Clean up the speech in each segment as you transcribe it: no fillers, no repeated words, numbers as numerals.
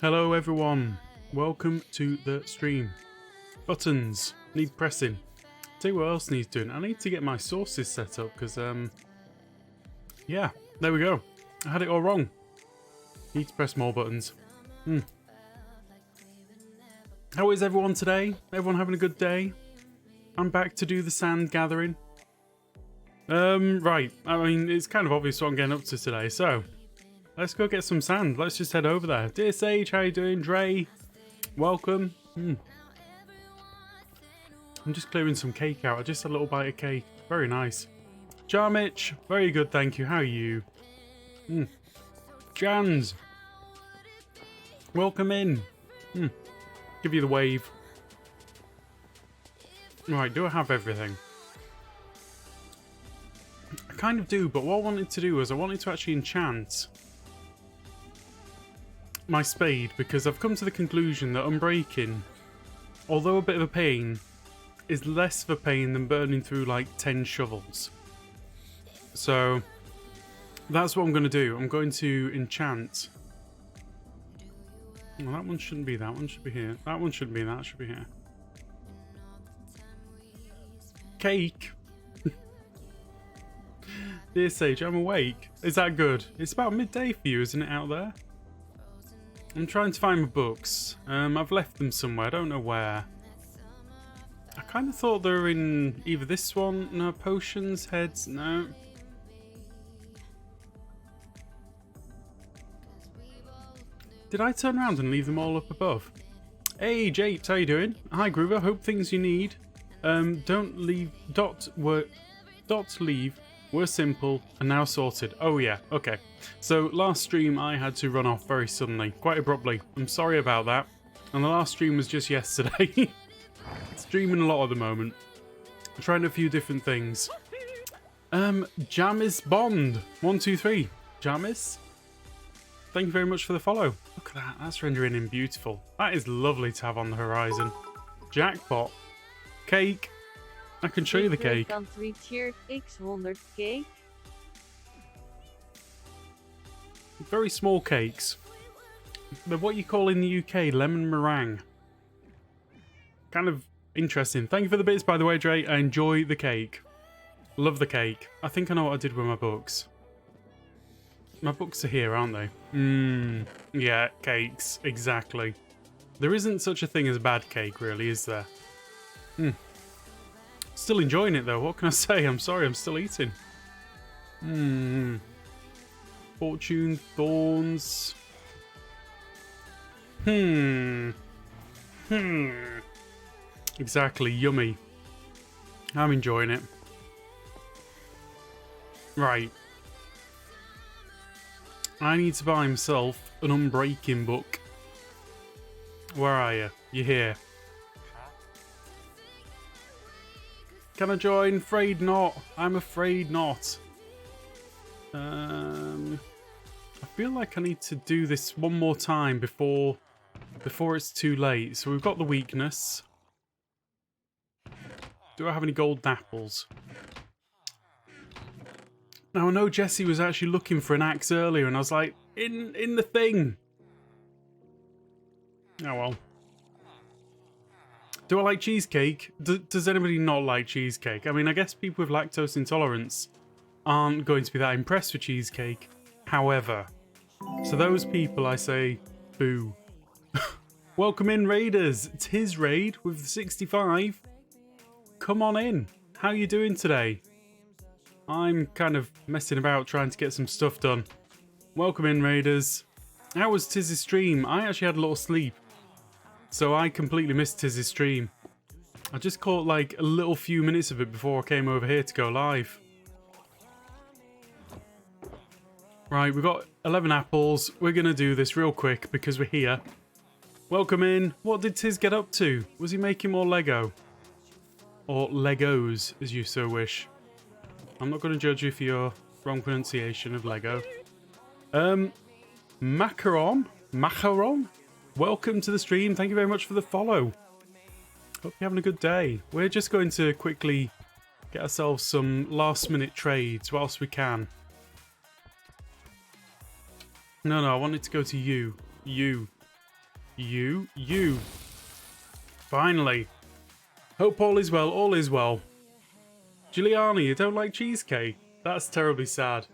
Hello everyone, welcome to the stream. Buttons need pressing. Tell you what else needs doing. I need to get my sources set up because yeah, there we go. I had it all wrong. Need to press more buttons. How is everyone today? Everyone having a good day? I'm back to do the sand gathering. Right. I mean, it's kind of obvious what I'm getting up to today, so let's go get some sand. Let's just head over there. Dear Sage, how you doing? Dre, welcome. I'm just clearing some cake out. I just had a little bite of cake. Very nice. Jarmich, very good, thank you. How are you? Jans, welcome in. Give you the wave. Right, do I have everything? I kind of do, but what I wanted to do was I wanted to actually enchant my spade, because I've come to the conclusion that unbreaking, although a bit of a pain, is less of a pain than burning through like 10 shovels. So that's what I'm going to do. I'm going to enchant. Well, that one shouldn't be. That one should be here. That one shouldn't be. That should be here. Cake. Dear Sage, I'm awake. Is that good? It's about midday for you, isn't it, out there? I'm trying to find my books. I've left them somewhere. I don't know where. I kind of thought they were in either this one. No, potions, heads. No. Did I turn around and leave them all up above? Hey, Jate, how you doing? Hi, Groover. Hope things you need. Don't leave. Leave. We're simple and now sorted. Oh yeah, okay. So last stream I had to run off very suddenly, quite abruptly. I'm sorry about that. And the last stream was just yesterday. Streaming a lot at the moment. Trying a few different things. Jamis Bond 123. Jamis, thank you very much for the follow. Look at that, that's rendering in beautiful. That is lovely to have on the horizon. Jackpot. Cake. I can show you the cake. X100 cake. Very small cakes. They're what you call in the UK lemon meringue. Kind of interesting. Thank you for the bits, by the way, Dre. I enjoy the cake. Love the cake. I think I know what I did with my books. My books are here, aren't they? Yeah, cakes. Exactly. There isn't such a thing as bad cake, really, is there? Still enjoying it, though. What can I say? I'm sorry, I'm still eating. Fortune Thorns. Exactly, yummy. I'm enjoying it. Right. I need to buy myself an unbreaking book. Where are you? You're here. Can I join? Afraid not. I'm afraid not. I feel like I need to do this one more time before it's too late. So we've got the weakness. Do I have any golden apples? Now I know Jesse was actually looking for an axe earlier, and I was like, in the thing. Oh well. Do I like cheesecake? Does anybody not like cheesecake? I mean, I guess people with lactose intolerance aren't going to be that impressed with cheesecake. However, to those people I say, boo. Welcome in, Raiders. It's his raid with the 65. Come on in. How you doing today? I'm kind of messing about trying to get some stuff done. Welcome in, Raiders. How was Tiz's stream? I actually had a little sleep, so I completely missed Tiz's stream. I just caught like a little few minutes of it before I came over here to go live. Right, we've got 11 apples. We're going to do this real quick because we're here. Welcome in. What did Tiz get up to? Was he making more Lego? Or Legos, as you so wish. I'm not going to judge you for your wrong pronunciation of Lego. Macaron? Welcome to the stream. Thank you very much for the follow. Hope you're having a good day. We're just going to quickly get ourselves some last minute trades whilst we can. No, I wanted to go to you. You. You. Finally. Hope all is well, all is well. Giuliani, you don't like cheesecake? That's terribly sad.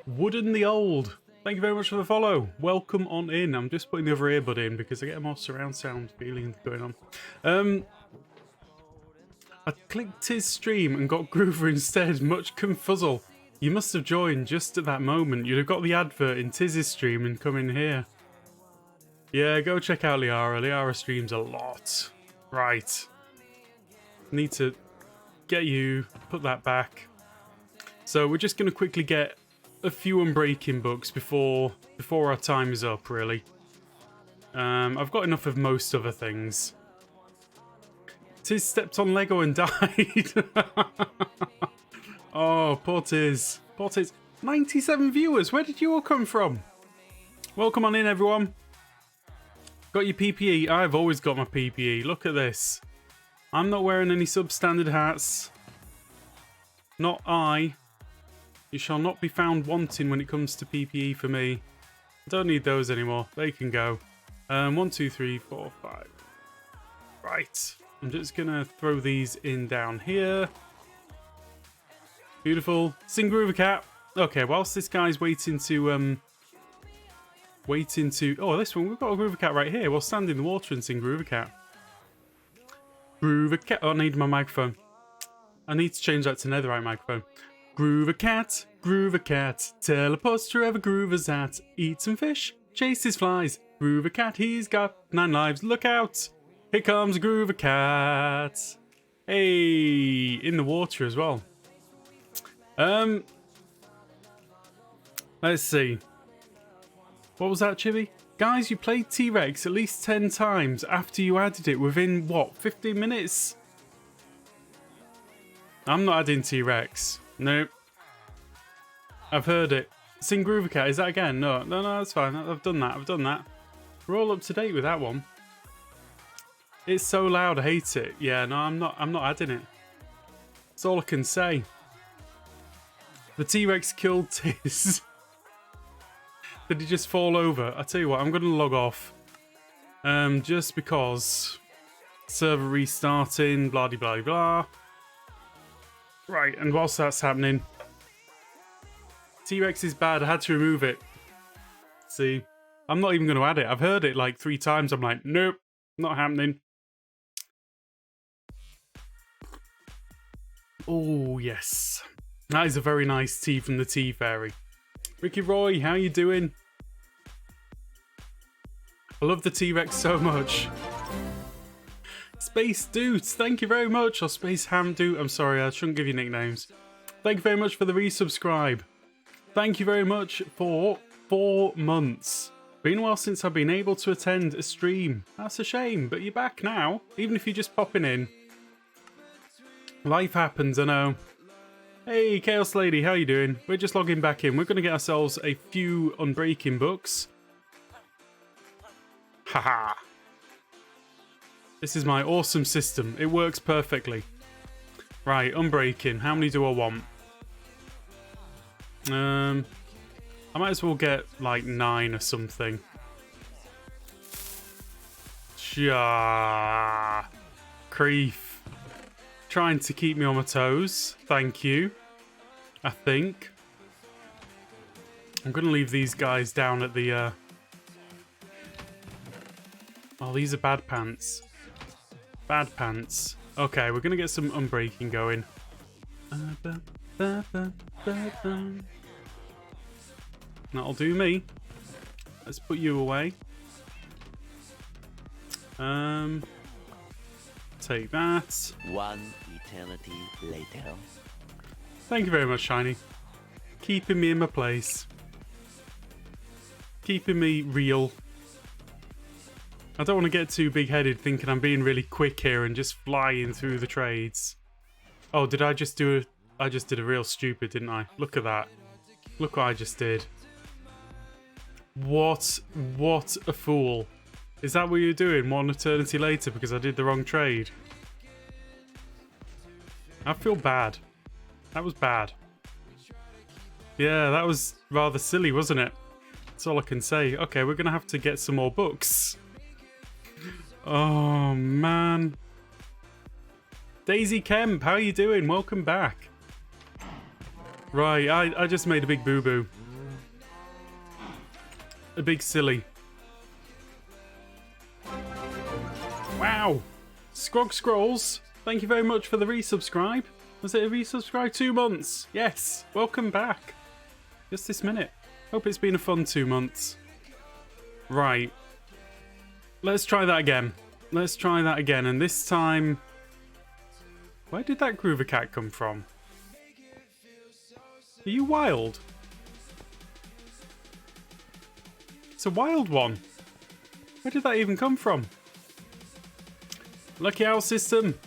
Wooden the Old. Thank you very much for the follow. Welcome on in. I'm just putting the other earbud in because I get a more surround sound feeling going on. I clicked his stream and got Groover instead. Much confuzzle. You must have joined just at that moment. You'd have got the advert in Tiz's stream and come in here. Yeah, go check out Liara. Liara streams a lot. Right. Need to get you, put that back. So we're just going to quickly get a few Unbreaking books before our time is up, really. I've got enough of most other things. Tiz stepped on Lego and died. Oh, poor Tiz. Poor Tiz. 97 viewers. Where did you all come from? Welcome on in, everyone. Got your PPE? I've always got my PPE. Look at this. I'm not wearing any substandard hats. Not I. You shall not be found wanting when it comes to PPE for me. I don't need those anymore. They can go. 1, 2, 3, 4, 5. Right. I'm just going to throw these in down here. Beautiful. Sing Groover Cat. Okay, whilst this guy's waiting to... Oh, this one. We've got a Groover Cat right here. We'll stand in the water and sing Groover Cat. Groover Cat. Oh, I need my microphone. I need to change that to netherite microphone. Groover Cat, teleports to wherever Groover's at. Eat some fish, chases flies. Groover Cat, he's got 9 lives. Look out! Here comes Groover Cat. Hey, in the water as well. Let's see. What was that, Chibi? Guys, you played T-Rex at least 10 times after you added it within, what, 15 minutes? I'm not adding T-Rex. Nope. I've heard it. Sing Groover Cat, is that again? No, that's fine. I've done that. We're all up to date with that one. It's so loud, I hate it. Yeah, no, I'm not adding it. That's all I can say. The T-Rex killed Tiz. Did he just fall over? I tell you what, I'm going to log off. Just because server restarting, blah de blah de blah. Right, and whilst that's happening, T-Rex is bad. I had to remove it. See, I'm not even going to add it. I've heard it like 3 times. I'm like, nope, not happening. Oh, yes. That is a very nice tea from the Tea Fairy. Ricky Roy, how you doing? I love the T-Rex so much. Space Dudes, thank you very much. Or Space Ham Dude. I'm sorry, I shouldn't give you nicknames. Thank you very much for the resubscribe. Thank you very much for 4 months. Been a while since I've been able to attend a stream. That's a shame, but you're back now. Even if you're just popping in. Life happens, I know. Hey, Chaos Lady, how you doing? We're just logging back in. We're going to get ourselves a few Unbreaking books. Haha. This is my awesome system. It works perfectly. Right, Unbreaking. How many do I want? I might as well get like 9 or something. Sha. Creef. Trying to keep me on my toes. Thank you. I think. I'm going to leave these guys down at the... Oh, these are bad pants. Bad pants. Okay, we're going to get some Unbreaking going. That'll do me. Let's put you away. Take that. 1 eternity later. Thank you very much, Shiny. Keeping me in my place. Keeping me real. I don't want to get too big-headed thinking I'm being really quick here and just flying through the trades. Oh, did I just do I just did a real stupid, didn't I? Look at that. Look what I just did. What a fool. Is that what you're doing 1 eternity later because I did the wrong trade? I feel bad. That was bad. Yeah, that was rather silly, wasn't it? That's all I can say. Okay, we're going to have to get some more books. Oh, man. Daisy Kemp, how are you doing? Welcome back. Right, I just made a big boo-boo. A big silly. Wow. Scrog Scrolls, thank you very much for the resubscribe. Was it a resubscribe? 2 months. Yes, welcome back. Just this minute. Hope it's been a fun 2 months. Right. Let's try that again. Let's try that again. And this time... Where did that Groover Cat come from? Are you wild? It's a wild one. Where did that even come from? Lucky Owl System.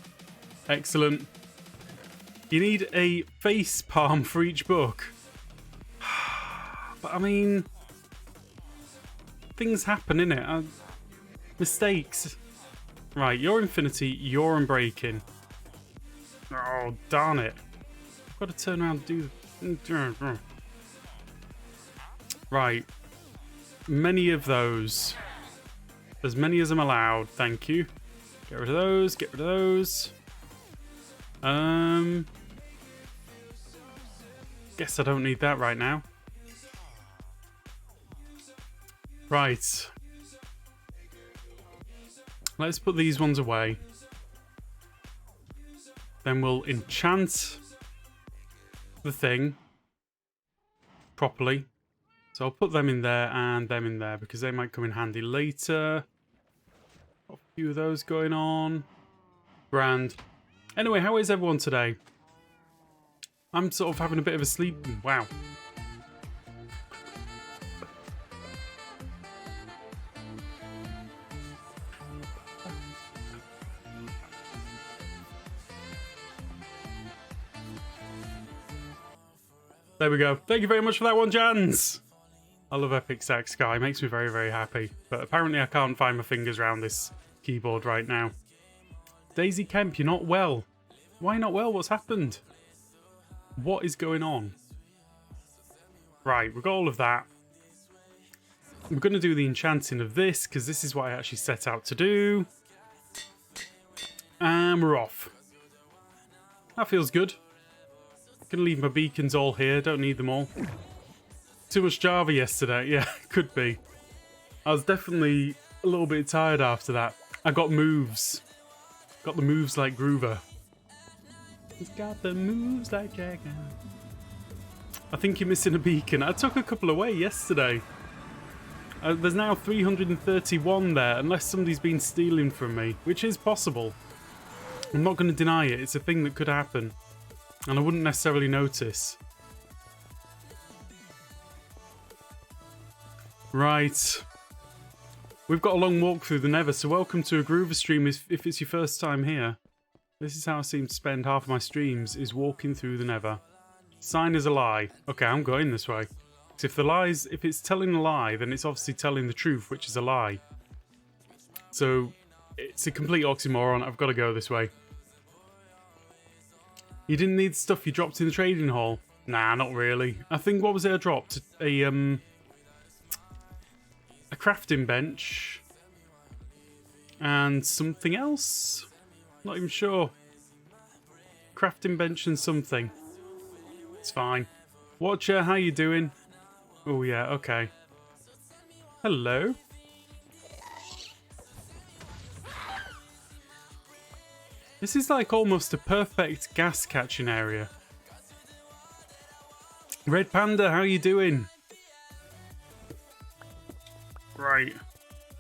Excellent. You need a face palm for each book. But I mean... Things happen, innit? Mistakes. Right, you're Infinity, you're Unbreaking. Oh, darn it. I've got to turn around and do... Right. Many of those. As many as I'm allowed, thank you. Get rid of those, get rid of those. Guess I don't need that right now. Right. Let's put these ones away. Then we'll enchant the thing properly. So I'll put them in there and them in there because they might come in handy later. Got a few of those going on. Grand. Anyway, how is everyone today? I'm sort of having a bit of a sleep. Wow. There we go. Thank you very much for that one, Jans. I love Epic Sax Sky. It makes me very, very happy. But apparently I can't find my fingers around this keyboard right now. Daisy Kemp, you're not well. Why not well? What's happened? What is going on? Right, we've got all of that. We're going to do the enchanting of this because this is what I actually set out to do. And we're off. That feels good. Gonna leave my beacons all here, don't need them all. Too much Java yesterday, yeah, could be. I was definitely a little bit tired after that. I got moves. Got the moves like Groover. He's got the moves like Jagger. I think you're missing a beacon. I took a couple away yesterday. There's now 331 there, unless somebody's been stealing from me, which is possible. I'm not going to deny it, it's a thing that could happen. And I wouldn't necessarily notice. Right. We've got a long walk through the Nether, so welcome to a Groover stream if it's your first time here. This is how I seem to spend half of my streams, is walking through the Nether. Sign is a lie. Okay, I'm going this way. Because if it's telling a lie, then it's obviously telling the truth, which is a lie. So, it's a complete oxymoron. I've got to go this way. You didn't need stuff you dropped in the trading hall? Nah, not really. I think, what was it I dropped? A crafting bench. And something else? Not even sure. Crafting bench and something. It's fine. Watcher, how you doing? Oh yeah, okay. Hello. This is like almost a perfect gas catching area. Red Panda, how you doing? Right.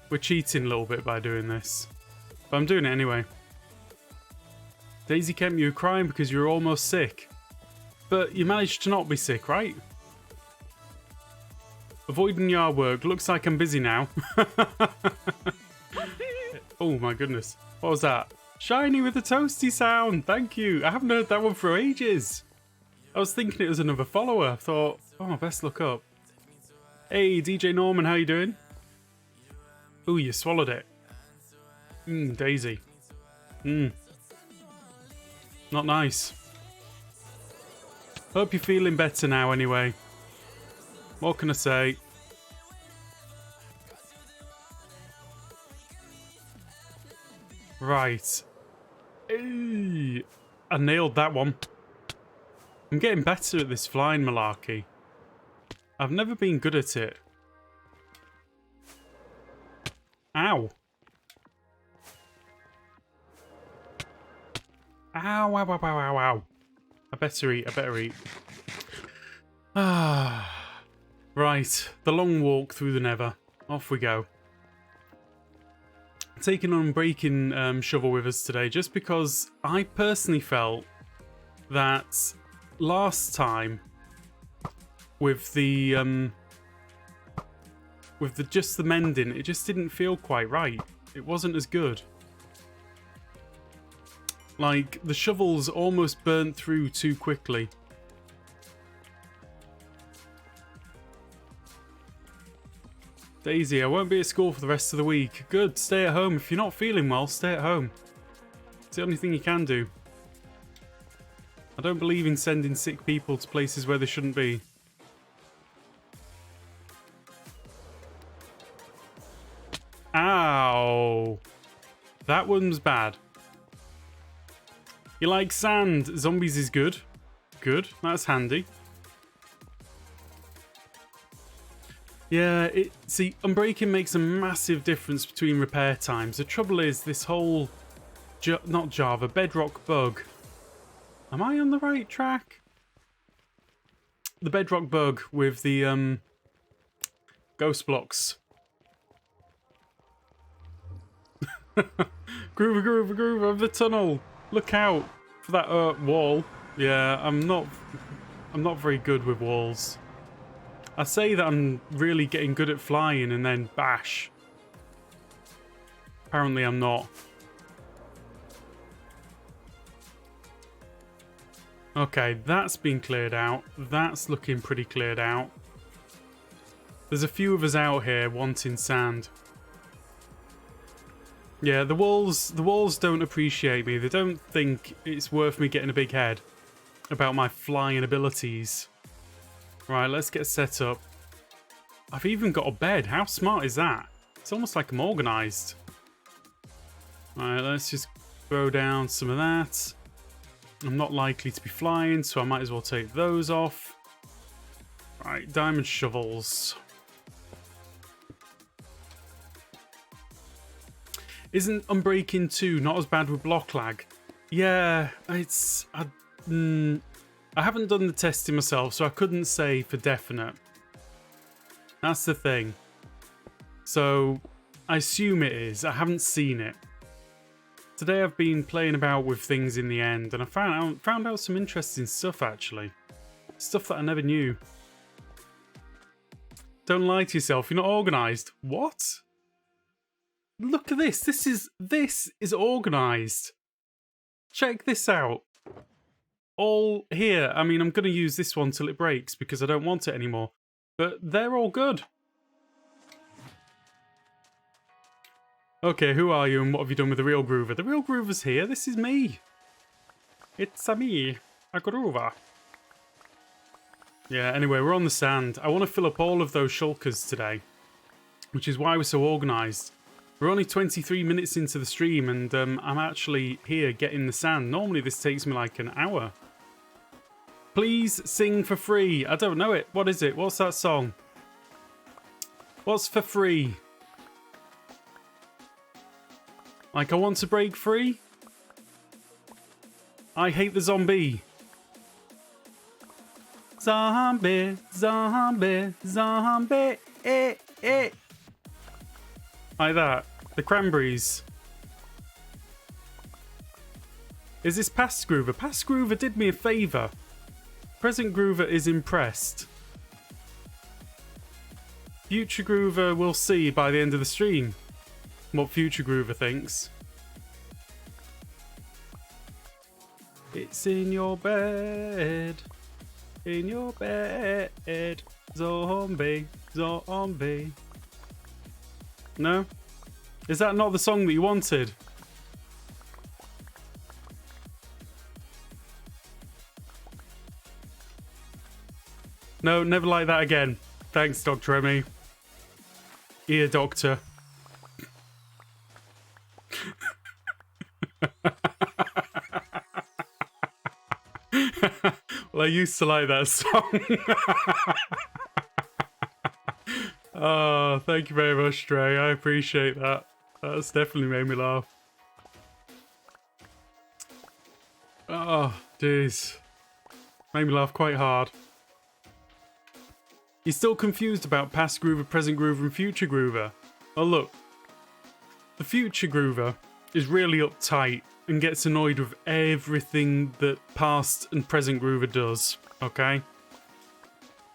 We're cheating a little bit by doing this. But I'm doing it anyway. Daisy Kemp, you were crying because you were almost sick. But you managed to not be sick, right? Avoiding yard work. Looks like I'm busy now. Oh my goodness. What was that? Shiny with a toasty sound. Thank you. I haven't heard that one for ages. I was thinking it was another follower. I thought, oh, best look up. Hey, DJ Norman, how you doing? Ooh, you swallowed it. Daisy. Not nice. Hope you're feeling better now anyway. What can I say? Right. Eee, I nailed that one. I'm getting better at this flying malarkey. I've never been good at it. Ow. Ow, ow, ow, ow, ow, ow. I better eat, I better eat. Ah. Right, the long walk through the Nether. Off we go. Taking on Unbreaking shovel with us today, just because I personally felt that last time with the just the mending, it just didn't feel quite right. It wasn't as good. Like, the shovels almost burnt through too quickly. Daisy, I won't be at school for the rest of the week. Good, stay at home. If you're not feeling well, stay at home. It's the only thing you can do. I don't believe in sending sick people to places where they shouldn't be. Ow. That one's bad. You like sand? Zombies is good. Good, that's handy. Yeah, see, Unbreaking makes a massive difference between repair times. The trouble is, this whole, not Java, Bedrock bug. Am I on the right track? The Bedrock bug with the ghost blocks. Groover of the tunnel. Look out for that wall. Yeah, I'm not very good with walls. I say that I'm really getting good at flying and then bash. Apparently I'm not. Okay, that's been cleared out. That's looking pretty cleared out. There's a few of us out here wanting sand. Yeah, the walls don't appreciate me. They don't think it's worth me getting a big head about my flying abilities. Right, let's get set up. I've even got a bed. How smart is that? It's almost like I'm organised. Right, let's just throw down some of that. I'm not likely to be flying, so I might as well take those off. Right, diamond shovels. Isn't Unbreaking 2 not as bad with block lag? Yeah, it's... I haven't done the testing myself, so I couldn't say for definite. That's the thing. So, I assume it is. I haven't seen it. Today I've been playing about with things in the end, and I found out some interesting stuff, actually. Stuff that I never knew. Don't lie to yourself, you're not organised. What? Look at this. This is organised. Check this out. All here. I mean, I'm going to use this one till it breaks because I don't want it anymore. But they're all good. Okay, who are you and what have you done with the real Groover? The real Groover's here. This is me. It's a me, a Groover. Yeah, anyway, we're on the sand. I want to fill up all of those shulkers today, which is why we're so organised. We're only 23 minutes into the stream and I'm actually here getting the sand. Normally this takes me like an hour. Please sing for free. I don't know it. What is it? What's that song? What's for free? Like, I want to break free? I hate the zombie. Zombie, zombie, zombie, eh. Like that. The cranberries. Is this past Groover? Past Groover did me a favour. Present Groover is impressed. Future Groover will see by the end of the stream what Future Groover thinks. It's in your bed. In your bed. Zombie. Zombie. No? Is that not the song that you wanted? No, never like that again. Thanks, Dr. Emmy. Ear doctor. Well, I used to like that song. Oh, thank you very much, Dre. I appreciate that. That's definitely made me laugh. Oh, jeez. Made me laugh quite hard. You're still confused about past Groover, present Groover, and future Groover? Well, look. The future Groover is really uptight and gets annoyed with everything that past and present Groover does, okay?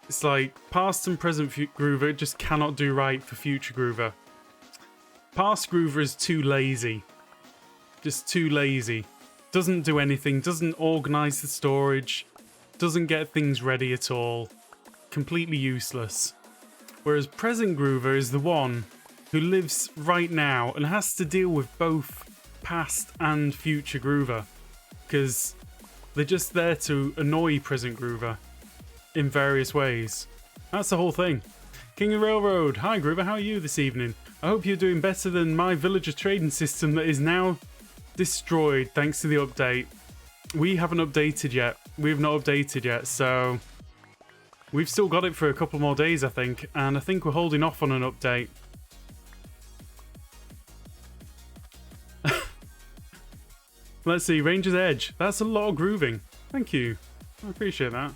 It's like past and present Groover just cannot do right for future Groover. Past Groover is too lazy. Just too lazy. Doesn't do anything, doesn't organise the storage, doesn't get things ready at all. Completely useless. Whereas present Groover is the one who lives right now and has to deal with both past and future Groover. Because they're just there to annoy present Groover in various ways. That's the whole thing. King of Railroad, hi Groover, how are you this evening? I hope you're doing better than my villager trading system that is now destroyed thanks to the update. We haven't updated yet. We have not updated yet, so we've still got it for a couple more days, I think, and I think we're holding off on an update. Let's see, Ranger's Edge. That's a lot of grooving. Thank you. I appreciate that.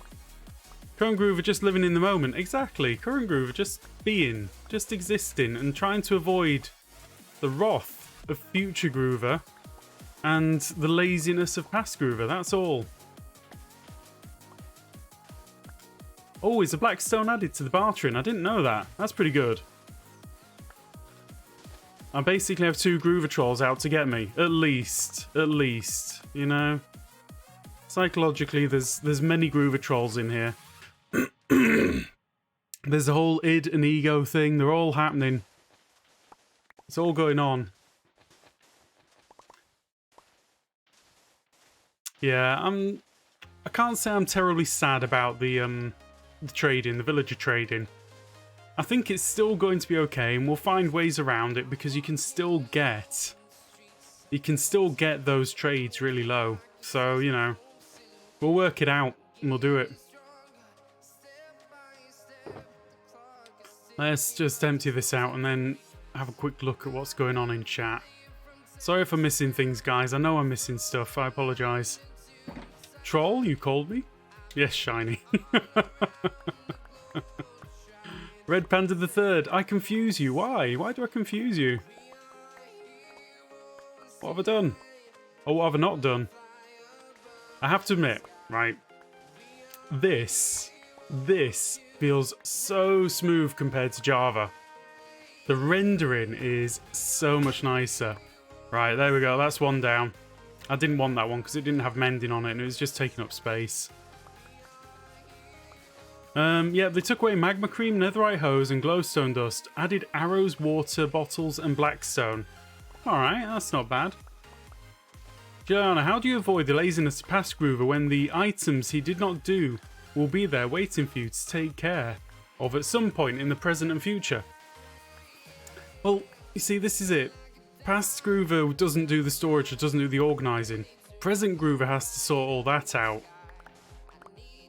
Current Groover just living in the moment. Exactly. Current Groover just being, just existing and trying to avoid the wrath of future Groover and the laziness of past Groover. That's all. Oh, is a black stone added to the bartering? I didn't know that. That's pretty good. I basically have 2 Groover trolls out to get me. At least, you know? Psychologically, there's many Groover trolls in here. There's a whole id and ego thing. They're all happening. It's all going on. Yeah, I can't say I'm terribly sad about the trading, the villager trading. I think it's still going to be okay, and we'll find ways around it because you can still get those trades really low. So, you know, we'll work it out and we'll do it. Let's just empty this out and then have a quick look at what's going on in chat. Sorry for missing things, guys. I know I'm missing stuff. I apologise. Troll, you called me? Yes, Shiny. Red Panda the Third. I confuse you. Why? Why do I confuse you? What have I done? Or what have I not done? I have to admit, right? This feels so smooth compared to Java. The rendering is so much nicer. Right, there we go. That's one down. I didn't want that one because it didn't have mending on it and it was just taking up space. Yeah, they took away magma cream, netherite hose, and glowstone dust. Added arrows, water bottles, and blackstone. Alright, that's not bad. Joanna, how do you avoid the laziness of past Groover when the items he did not do will be there waiting for you to take care of at some point in the present and future? Well, you see, this is it. Past Groover doesn't do the storage, it doesn't do the organising. Present Groover has to sort all that out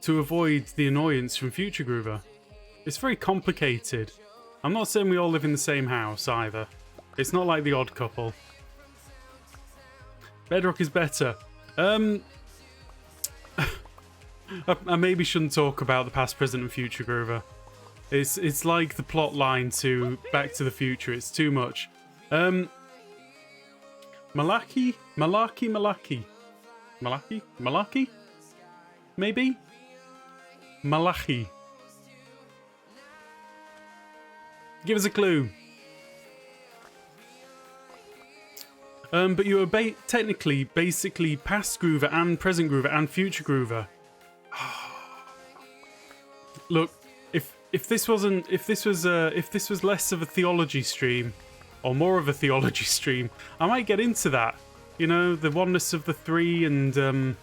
to avoid the annoyance from future Groover. It's very complicated. I'm not saying we all live in the same house either. It's not like The Odd Couple. Bedrock is better. I maybe shouldn't talk about the past, present, and future Groover. It's like the plot line to Back to the Future. It's too much. Malaki? Maybe? Malachi. Give us a clue. But you are technically, basically, past Groover and present Groover and future Groover. Look, if this was less of a theology stream, or more of a theology stream, I might get into that. You know, the oneness of the three and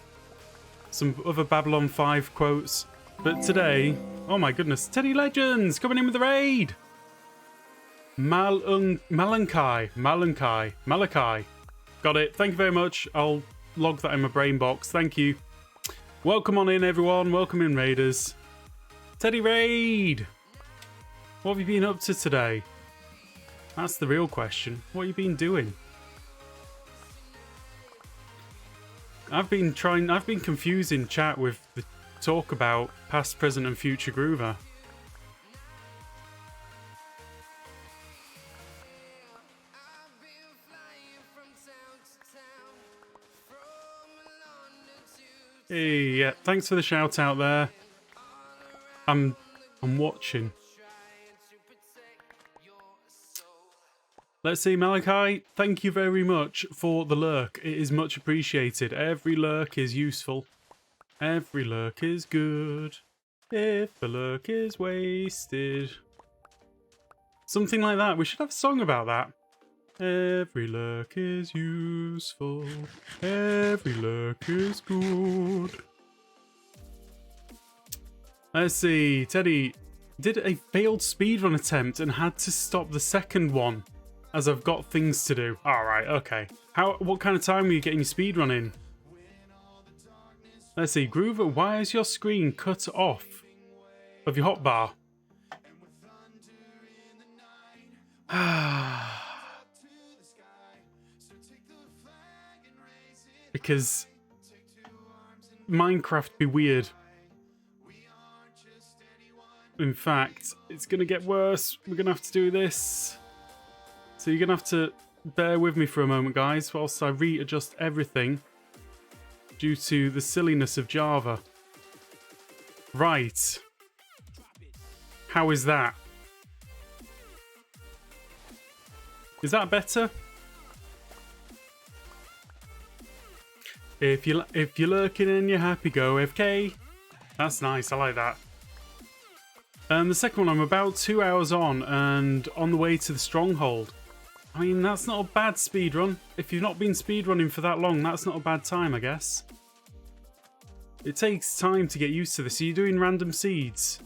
some other Babylon 5 quotes. But today, oh my goodness, Teddy Legends coming in with the raid. Malachi. Got it. Thank you very much. I'll log that in my brain box. Thank you. Welcome on in, everyone. Welcome in, Raiders. Teddy Raid! What have you been up to today? That's the real question. What have you been doing? I've been confusing chat with the talk about past, present and future Groover. Hey, yeah, thanks for the shout out there. I'm watching. Let's see, Malachi, thank you very much for the lurk. It is much appreciated. Every lurk is useful. Every lurk is good. If the lurk is wasted. Something like that. We should have a song about that. Every lurk is useful. Every lurk is good. Let's see. Teddy did a failed speedrun attempt and had to stop the second one as I've got things to do. Alright, okay. What kind of time were you getting your speedrun in? Let's see. Groover, why is your screen cut off of your hotbar? Because Minecraft be weird. In fact, it's going to get worse. We're going to have to do this. So you're going to have to bear with me for a moment, guys, whilst I readjust everything due to the silliness of Java. Right. How is that? Is that better? If you're lurking and you're happy, go FK. That's nice. I like that. The second one, I'm about 2 hours on and on the way to the stronghold. I mean, that's not a bad speedrun. If you've not been speedrunning for that long, that's not a bad time, I guess. It takes time to get used to this. Are you doing random seeds?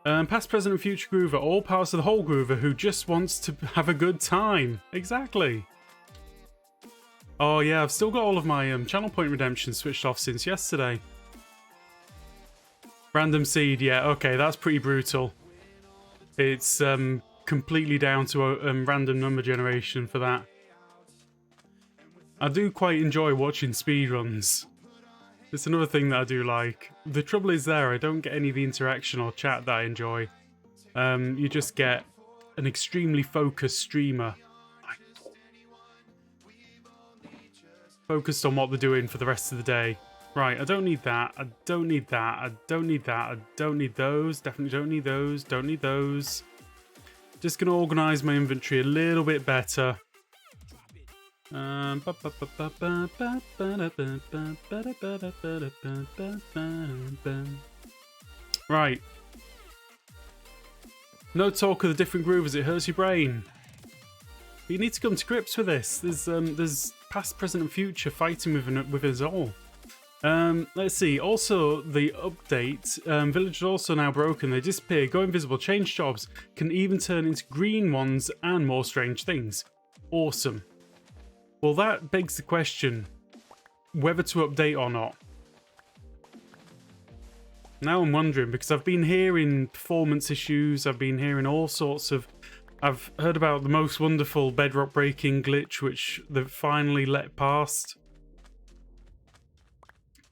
Past, present and future Groover, all parts of the whole Groover who just wants to have a good time. Exactly. Oh yeah, I've still got all of my channel point redemption switched off since yesterday. Random seed, yeah, okay, that's pretty brutal. It's completely down to a random number generation for that. I do quite enjoy watching speedruns. It's another thing that I do like. The trouble is there, I don't get any of the interaction or chat that I enjoy. You just get an extremely focused streamer. Focused on what they're doing for the rest of the day. Right, I don't need that. I don't need that. I don't need that. I don't need those. Definitely don't need those. Don't need those. Just going to organise my inventory a little bit better. Right. No talk of the different groovers. It hurts your brain. But you need to come to grips with this. There's past, present, and future fighting with us all. Let's see. Also, the update. Village are also now broken. They disappear, go invisible, change jobs, can even turn into green ones, and more strange things. Awesome. Well, that begs the question whether to update or not. Now I'm wondering, because I've been hearing performance issues, I've been hearing all sorts of... I've heard about the most wonderful Bedrock breaking glitch, which they've finally let past.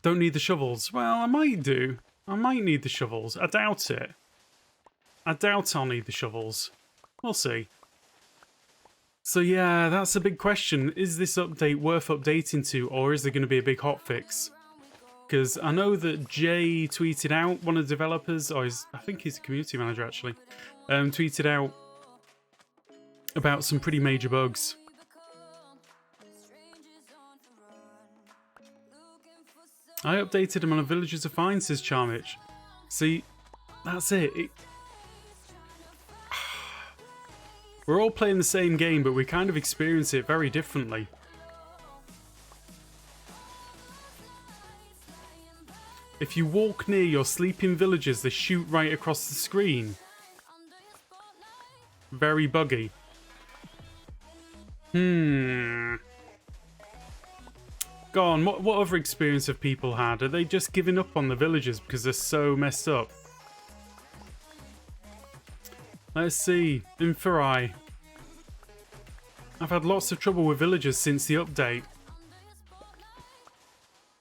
Don't need the shovels. Well, I might do. I might need the shovels. I doubt it. I doubt I'll need the shovels. We'll see. So yeah, that's a big question. Is this update worth updating to, or is there going to be a big hotfix? Because I know that Jay tweeted out, one of the developers, or I think he's a community manager actually, tweeted out about some pretty major bugs. I updated him on a Villagers are Fine, says Charmich. See, that's it. We're all playing the same game, but we kind of experience it very differently. If you walk near your sleeping villagers, they shoot right across the screen. Very buggy. Go Go on, what other experience have people had? Are they just giving up on the villagers because they're so messed up? Let's see. In Farai, I've had lots of trouble with villagers since the update.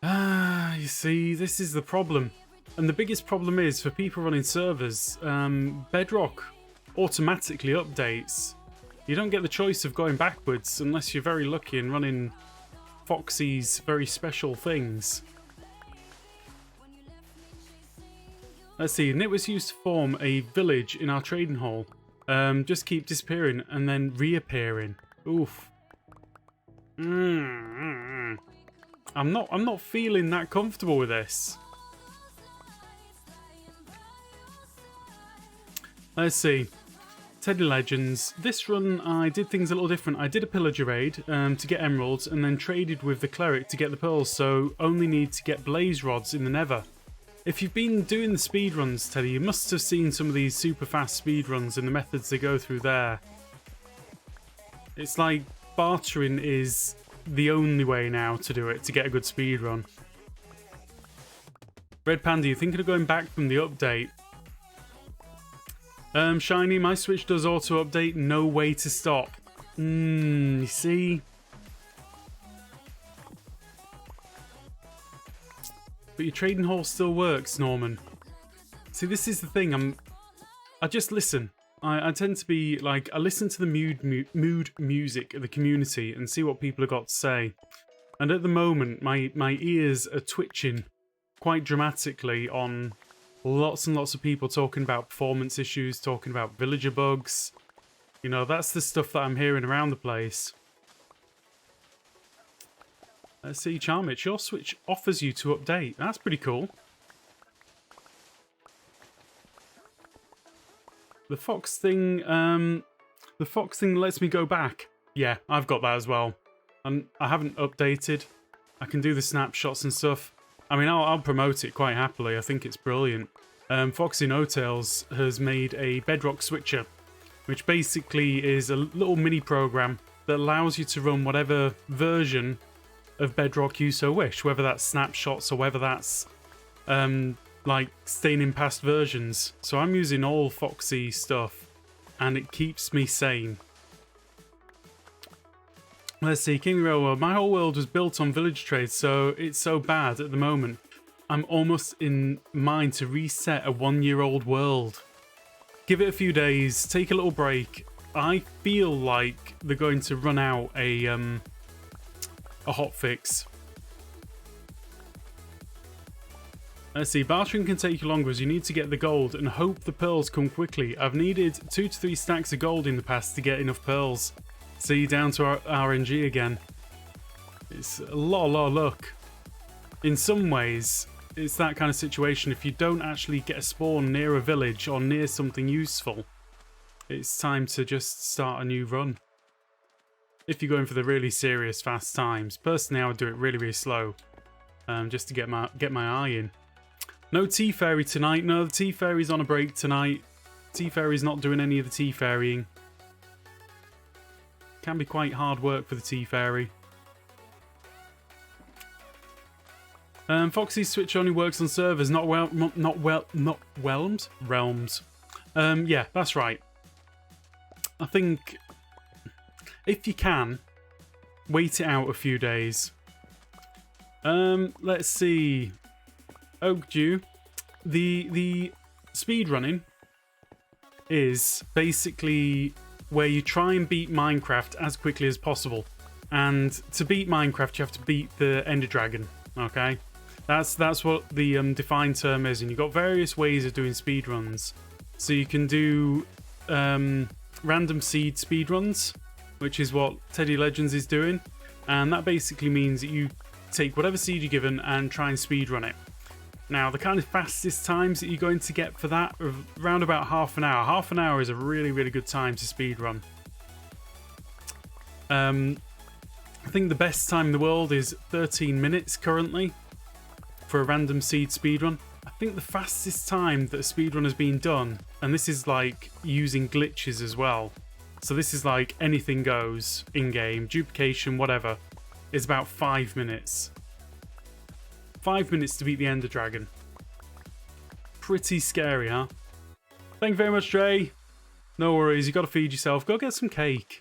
Ah, you see, this is the problem. And the biggest problem is, for people running servers, Bedrock automatically updates. You don't get the choice of going backwards unless you're very lucky and running Foxy's very special things. Let's see, and it was used to form a village in our trading hall. Just keep disappearing and then reappearing. Oof. I'm not feeling that comfortable with this. Let's see. Teddy Legends. This run I did things a little different. I did a pillager raid to get emeralds and then traded with the cleric to get the pearls, so only need to get blaze rods in the nether. If you've been doing the speedruns, Teddy, you must have seen some of these super fast speedruns and the methods they go through there. It's like bartering is the only way now to do it, to get a good speedrun. Red Panda, you thinking of going back from the update? Shiny, my Switch does auto update, no way to stop. You see? But your trading hall still works, Norman. See, this is the thing, I just listen. I tend to be like, I listen to the mood music of the community and see what people have got to say. And at the moment, my ears are twitching quite dramatically on lots and lots of people talking about performance issues, talking about villager bugs. You know, that's the stuff that I'm hearing around the place. Let's see, Charmich, your Switch offers you to update. That's pretty cool. The fox thing lets me go back. Yeah, I've got that as well. And I haven't updated. I can do the snapshots and stuff. I mean, I'll promote it quite happily. I think it's brilliant. Foxy No Tails has made a Bedrock switcher, which basically is a little mini program that allows you to run whatever version of Bedrock you so wish, whether that's snapshots or whether that's like staying in past versions. So I'm using all Foxy stuff, and it keeps me sane. Let's see, King Railroad. My whole world was built on village trade, so it's so bad at the moment. I'm almost in mind to reset a 1-year-old world. Give it a few days, take a little break. I feel like they're going to run out a hotfix. Let's see, bartering can take you longer as you need to get the gold and hope the pearls come quickly. I've needed 2 to 3 stacks of gold in the past to get enough pearls. See, down to our RNG again. It's a lot of luck. In some ways, it's that kind of situation. If you don't actually get a spawn near a village or near something useful, it's time to just start a new run. If you're going for the really serious fast times. Personally, I would do it really slow, just to get my eye in. No Tea Fairy tonight. No, the Tea Fairy's on a break tonight. Tea Fairy's not doing any of the Tea Fairying. Can be quite hard work for the Tea Fairy. Foxy's Switch only works on servers, not realms. Yeah, that's right. I think if you can, wait it out a few days. Let's see. Oakdew. The speedrunning is basically where you try and beat Minecraft as quickly as possible. And to beat Minecraft, you have to beat the Ender Dragon. Okay? That's what the defined term is. And you've got various ways of doing speedruns. So you can do random seed speedruns, which is what Teddy Legends is doing. And that basically means that you take whatever seed you're given and try and speedrun it. Now, the kind of fastest times that you're going to get for that are around about half an hour. Half an hour is a really good time to speedrun. I think the best time in the world is 13 minutes currently for a random seed speedrun. I think the fastest time that a speedrun has been done, and this is like using glitches as well, so this is like anything goes in-game, duplication, whatever, is about 5 minutes. 5 minutes to beat the Ender Dragon. Pretty scary, huh? Thank you very much, Dre. No worries, you gotta feed yourself. Go get some cake.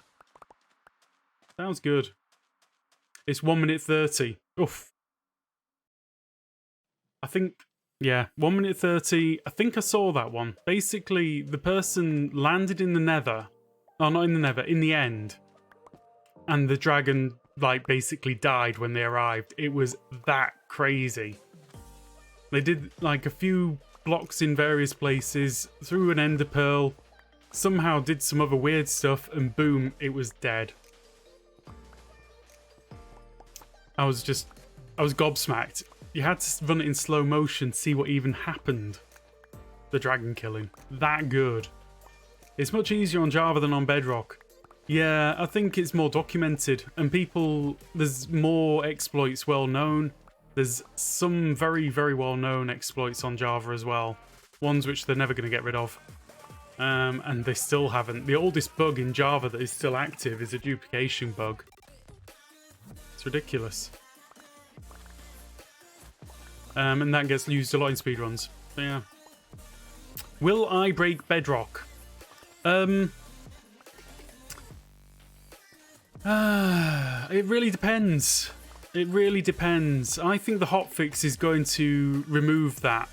Sounds good. It's 1 minute 30. Oof. I think, yeah, 1 minute 30. I think I saw that one. Basically, the person landed in the Nether. Oh, not in the Nether, in the end. And the dragon, like, basically died when they arrived. It was that crazy. They did, like, a few blocks in various places, threw an ender pearl, somehow did some other weird stuff, and boom, it was dead. I was gobsmacked. You had to run it in slow motion to see what even happened. The dragon killing. That good. It's much easier on Java than on Bedrock. Yeah, I think it's more documented, and there's more exploits well known. There's some very, very well known exploits on Java as well. Ones which they're never going to get rid of. And they still haven't. The oldest bug in Java that is still active is a duplication bug. It's ridiculous. And that gets used a lot in speedruns. So yeah. Will I break Bedrock? It really depends. It really depends. I think the hotfix is going to remove that.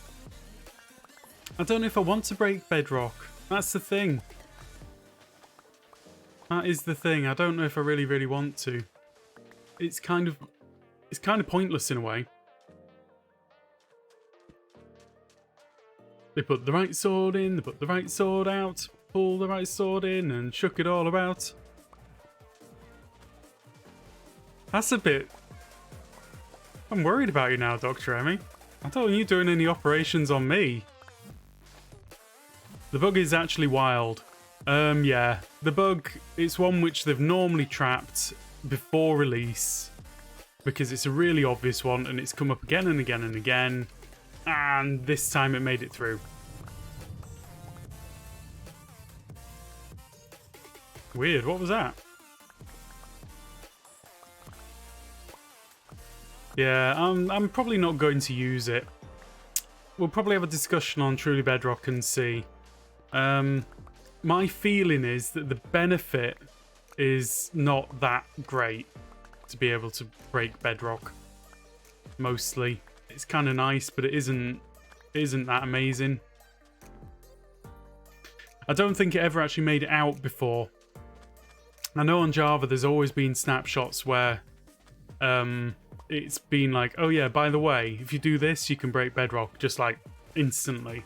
I don't know if I want to break Bedrock. That's the thing. That is the thing. I don't know if I really, really want to. It's kind of pointless in a way. They put the right sword in, they put the right sword out, pull the right sword in, and shook it all about. That's a bit... I'm worried about you now, Dr. Emmy. I don't want you doing any operations on me. The bug is actually wild. Yeah. The bug, it's one which they've normally trapped before release. Because it's a really obvious one, and it's come up again and again and again. And this time it made it through. Weird, what was that? Yeah, I'm probably not going to use it. We'll probably have a discussion on Truly Bedrock and see. My feeling is that the benefit is not that great to be able to break Bedrock. Mostly. It's kind of nice, but it isn't that amazing. I don't think it ever actually made it out before. I know on Java there's always been snapshots where it's been like, oh yeah, by the way, if you do this, you can break Bedrock just like instantly.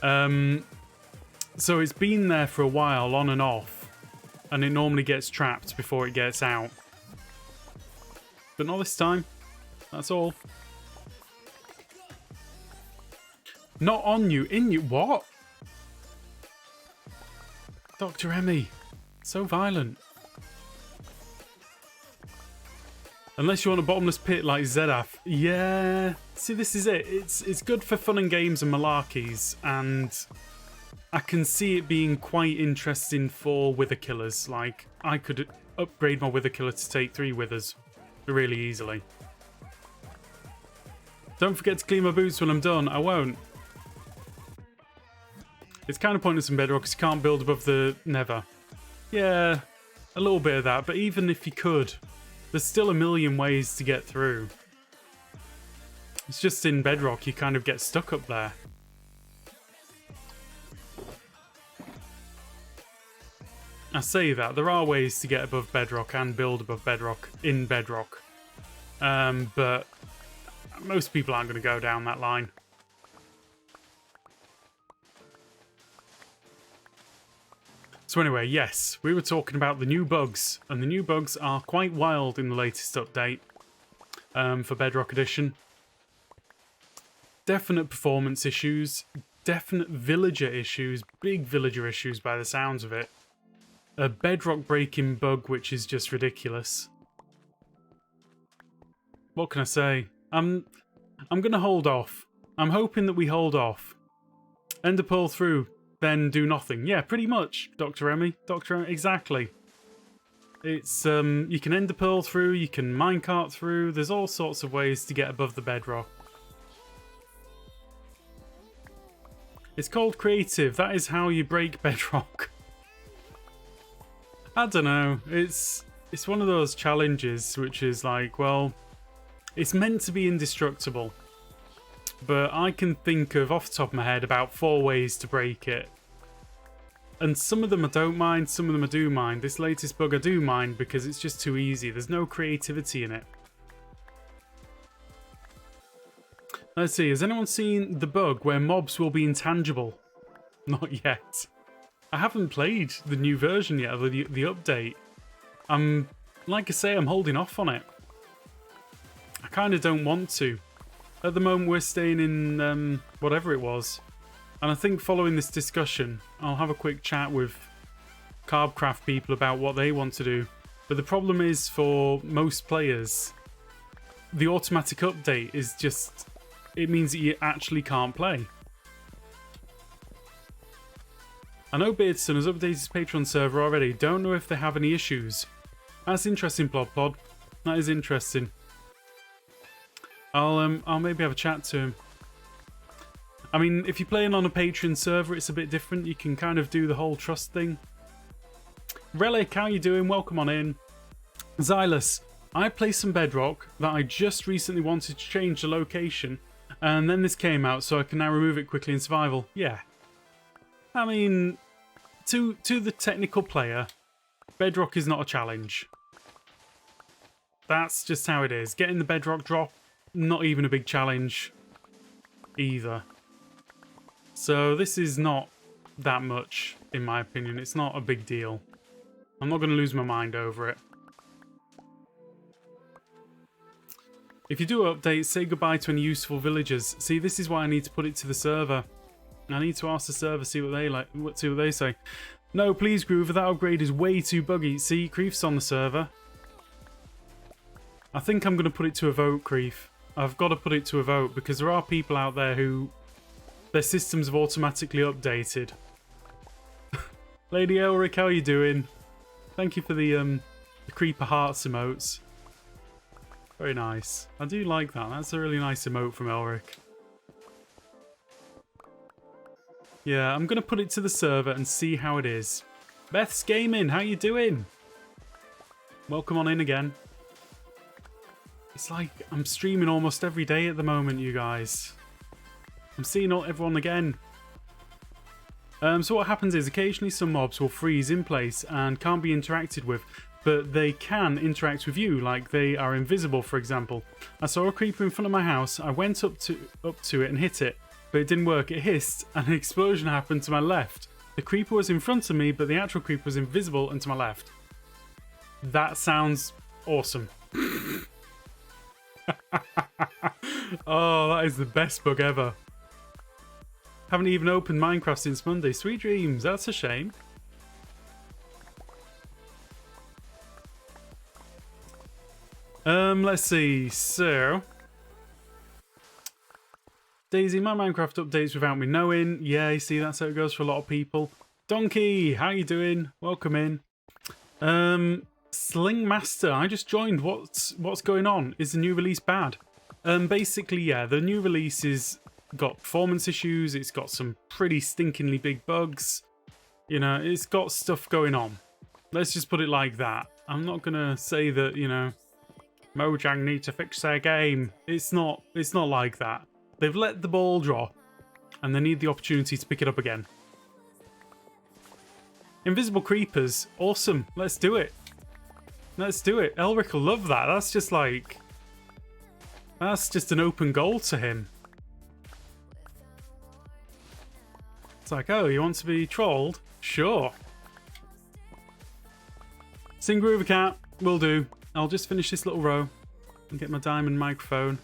So it's been there for a while, on and off, and it normally gets trapped before it gets out. But not this time. That's all. Not on you, in you. What? Dr. Emmy. So violent. Unless you want a bottomless pit like Zedaf. Yeah. See, this is it. It's good for fun and games and malarkeys, and I can see it being quite interesting for wither killers. Like, I could upgrade my wither killer to take 3 withers really easily. Don't forget to clean my boots when I'm done. I won't. It's kind of pointless in Bedrock because you can't build above the Nether. Yeah, a little bit of that, but even if you could, there's still a million ways to get through. It's just in Bedrock you kind of get stuck up there. I say that, there are ways to get above Bedrock and build above Bedrock in Bedrock. But most people aren't going to go down that line. So anyway, yes, we were talking about the new bugs, and the new bugs are quite wild in the latest update for Bedrock Edition. Definite performance issues, definite villager issues, big villager issues by the sounds of it. A bedrock breaking bug which is just ridiculous. What can I say? I'm gonna hold off. I'm hoping that we hold off. Ender Pearl through, then do nothing. Yeah, pretty much, Dr. Emmy. Dr. Emmy, exactly. It's you can Ender Pearl through, you can minecart through. There's all sorts of ways to get above the bedrock. It's called creative. That is how you break Bedrock. I don't know. It's one of those challenges which is like, well, it's meant to be indestructible. But I can think of, off the top of my head, about 4 ways to break it. And some of them I don't mind, some of them I do mind. This latest bug I do mind because it's just too easy. There's no creativity in it. Let's see, has anyone seen the bug where mobs will be intangible? Not yet. I haven't played the new version yet, of the update. Like I say, I'm holding off on it. I kind of don't want to. At the moment, we're staying in whatever it was. And I think following this discussion, I'll have a quick chat with Carbcraft people about what they want to do. But the problem is, for most players, the automatic update is just... it means that you actually can't play. I know Beardson has updated his Patreon server already. Don't know if they have any issues. That's interesting, Plod. That is interesting. I'll maybe have a chat to him. I mean, if you're playing on a Patreon server, it's a bit different. You can kind of do the whole trust thing. Relic, how you doing? Welcome on in. Xylus, I play some Bedrock that I just recently wanted to change the location, and then this came out, so I can now remove it quickly in survival. Yeah. I mean, to the technical player, Bedrock is not a challenge. That's just how it is. Getting the Bedrock drop, not even a big challenge either. So this is not that much, in my opinion. It's not a big deal. I'm not going to lose my mind over it. If you do update, say goodbye to any useful villagers. See, this is why I need to put it to the server. I need to ask the server, see what they say. No, please, Groover, that upgrade is way too buggy. See, Creef's on the server. I think I'm going to put it to a vote, Creef. I've got to put it to a vote because there are people out there who their systems have automatically updated. Lady Elric, how are you doing? Thank you for the creeper hearts emotes. Very nice. I do like that. That's a really nice emote from Elric. Yeah, I'm going to put it to the server and see how it is. Beth's Gaming, how you doing? Welcome on in again. It's like I'm streaming almost every day at the moment, you guys. I'm seeing everyone again. So what happens is occasionally some mobs will freeze in place and can't be interacted with, but they can interact with you, like they are invisible, for example. I saw a creeper in front of my house. I went up to it and hit it, but it didn't work. It hissed and an explosion happened to my left. The creeper was in front of me, but the actual creeper was invisible and to my left. That sounds awesome. Oh, that is the best bug ever. Haven't even opened Minecraft since Monday. Sweet dreams, that's a shame. Let's see, so... Daisy, my Minecraft updates without me knowing. Yeah, you see, that's how it goes for a lot of people. Donkey, how you doing? Welcome in. Sling Master, I just joined. What's going on? Is the new release bad? Basically, yeah, the new release is got performance issues. It's got some pretty stinkingly big bugs. You know, it's got stuff going on. Let's just put it like that. I'm not gonna say that, you know, Mojang need to fix their game. It's not like that. They've let the ball drop, and they need the opportunity to pick it up again. Invisible creepers, awesome. Let's do it. Let's do it. Elric will love that. That's just like... that's just an open goal to him. It's like, oh, you want to be trolled? Sure. Sing Groover Cat. Will do. I'll just finish this little row and get my diamond microphone.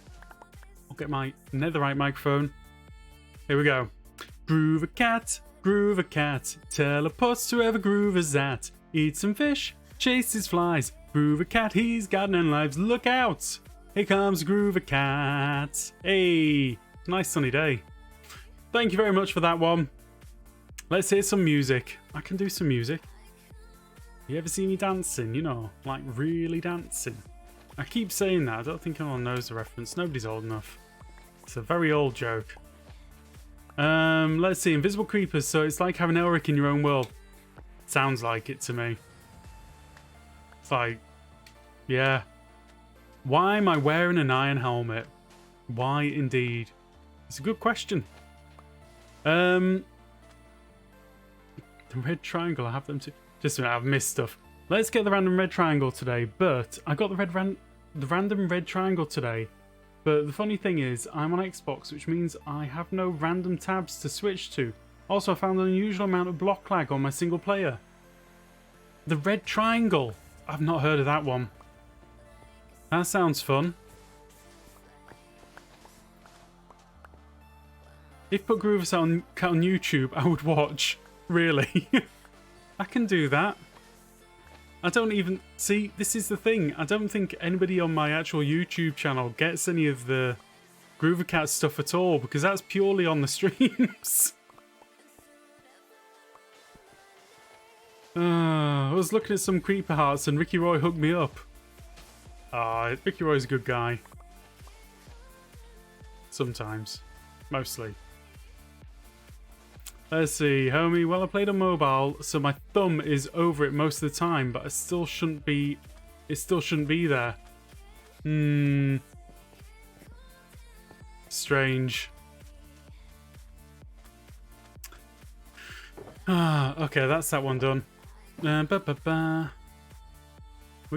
I'll get my netherite microphone. Here we go. Groover Cat, teleports to wherever Groover's at. Eats some fish, chases flies. Groover Cat, he's got 9 lives. Look out! Here comes Groover Cat. Hey, nice sunny day. Thank you very much for that one. Let's hear some music. I can do some music. You ever see me dancing? You know, like really dancing. I keep saying that. I don't think anyone knows the reference. Nobody's old enough. It's a very old joke. Let's see. Invisible creepers. So it's like having Elric in your own world. Sounds like it to me. It's like, yeah. Why am I wearing an iron helmet? Why indeed? It's a good question. The red triangle, I have them too. Just a minute, I've missed stuff. Let's get the random red triangle today, but I got the random red triangle today. But the funny thing is, I'm on Xbox, which means I have no random tabs to switch to. Also, I found an unusual amount of block lag on my single player. The red triangle. I've not heard of that one. That sounds fun. If put Groovus on YouTube, I would watch. Really. I can do that. I don't even... See, this is the thing. I don't think anybody on my actual YouTube channel gets any of the Groovercat stuff at all, because that's purely on the streams. I was looking at some Creeper Hearts and Ricky Roy hooked me up. Ricky Roy's a good guy. Sometimes. Mostly. Let's see, homie. Well, I played on mobile, so my thumb is over it most of the time, but it still shouldn't be there. Strange. Okay, that's that one done. We're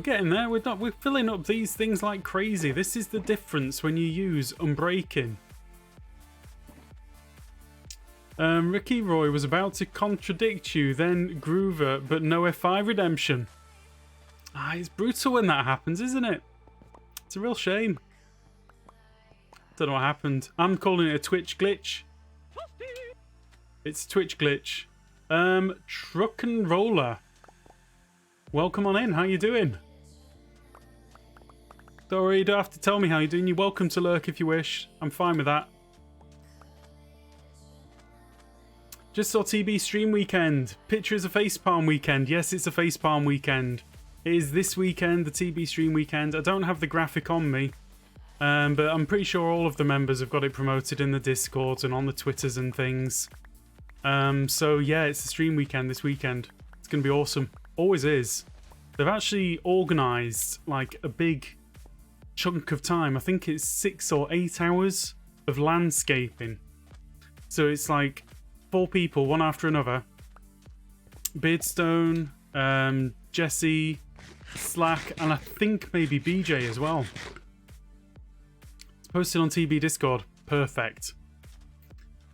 getting there. We're filling up these things like crazy. This is the difference when you use Unbreaking. Ricky Roy was about to contradict you, then Groover, but no F5 redemption. It's brutal when that happens, isn't it? It's a real shame. Don't know what happened. I'm calling it a Twitch glitch. It's a Twitch glitch. Truck and Roller. Welcome on in. How you doing? Don't worry, you don't have to tell me how you're doing. You're welcome to lurk if you wish. I'm fine with that. Just saw TB stream weekend. Picture is a facepalm weekend. Yes, it's a facepalm weekend. It is this weekend, the TB stream weekend. I don't have the graphic on me, but I'm pretty sure all of the members have got it promoted in the Discords and on the Twitters and things. So yeah, it's the stream weekend this weekend. It's going to be awesome. Always is. They've actually organised like a big chunk of time. I think it's 6 or 8 hours of landscaping. So it's like 4 people, one after another. Beardstone, Jesse, Slack, and I think maybe BJ as well. It's posted on TB Discord. Perfect.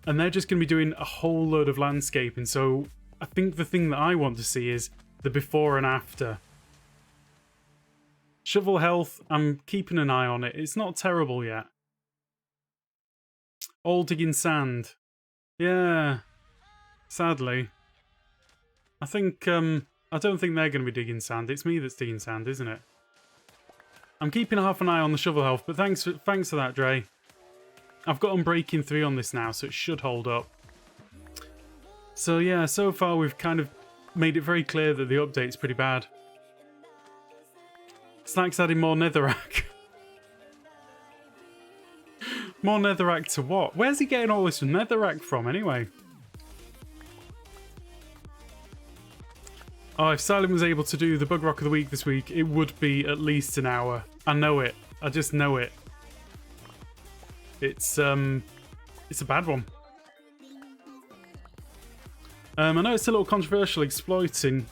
And they're just going to be doing a whole load of landscaping. So I think the thing that I want to see is the before and after. Shovel health, I'm keeping an eye on it. It's not terrible yet. All digging sand. Yeah. Sadly. I think, I don't think they're going to be digging sand. It's me that's digging sand, isn't it? I'm keeping half an eye on the shovel health, but thanks for that, Dre. I've got Unbreaking 3 on this now, so it should hold up. So yeah, so far we've kind of made it very clear that the update's pretty bad. Snack's adding more netherrack. More netherrack to what? Where's he getting all this netherrack from anyway? Oh, if Silent was able to do the Bug Rock of the Week this week, it would be at least an hour. I know it. I just know it. It's a bad one. I know it's a little controversial exploiting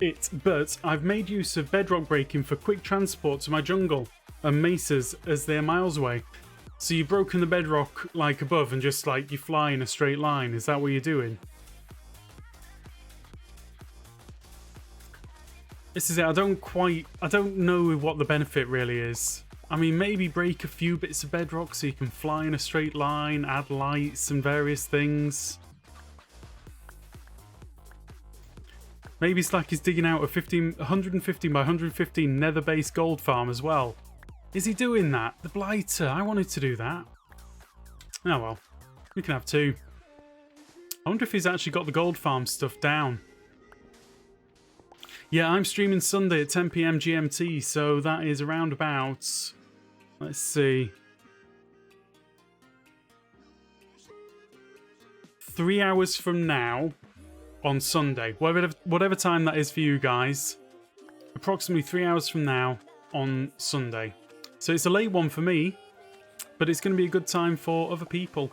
it, but I've made use of bedrock breaking for quick transport to my jungle and mesas as they're miles away. So you've broken the bedrock like above and just like you fly in a straight line. Is that what you're doing? This is it. I don't know what the benefit really is. I mean, maybe break a few bits of bedrock so you can fly in a straight line, add lights and various things. Maybe Slack is digging out a 115 by 115 nether-based gold farm as well. Is he doing that? The Blighter. I wanted to do that. Oh well. We can have 2. I wonder if he's actually got the gold farm stuff down. Yeah, I'm streaming Sunday at 10 PM GMT, so that is around about... Let's see. 3 hours from now on Sunday. Whatever time that is for you guys. Approximately 3 hours from now on Sunday. So it's a late one for me, but it's going to be a good time for other people.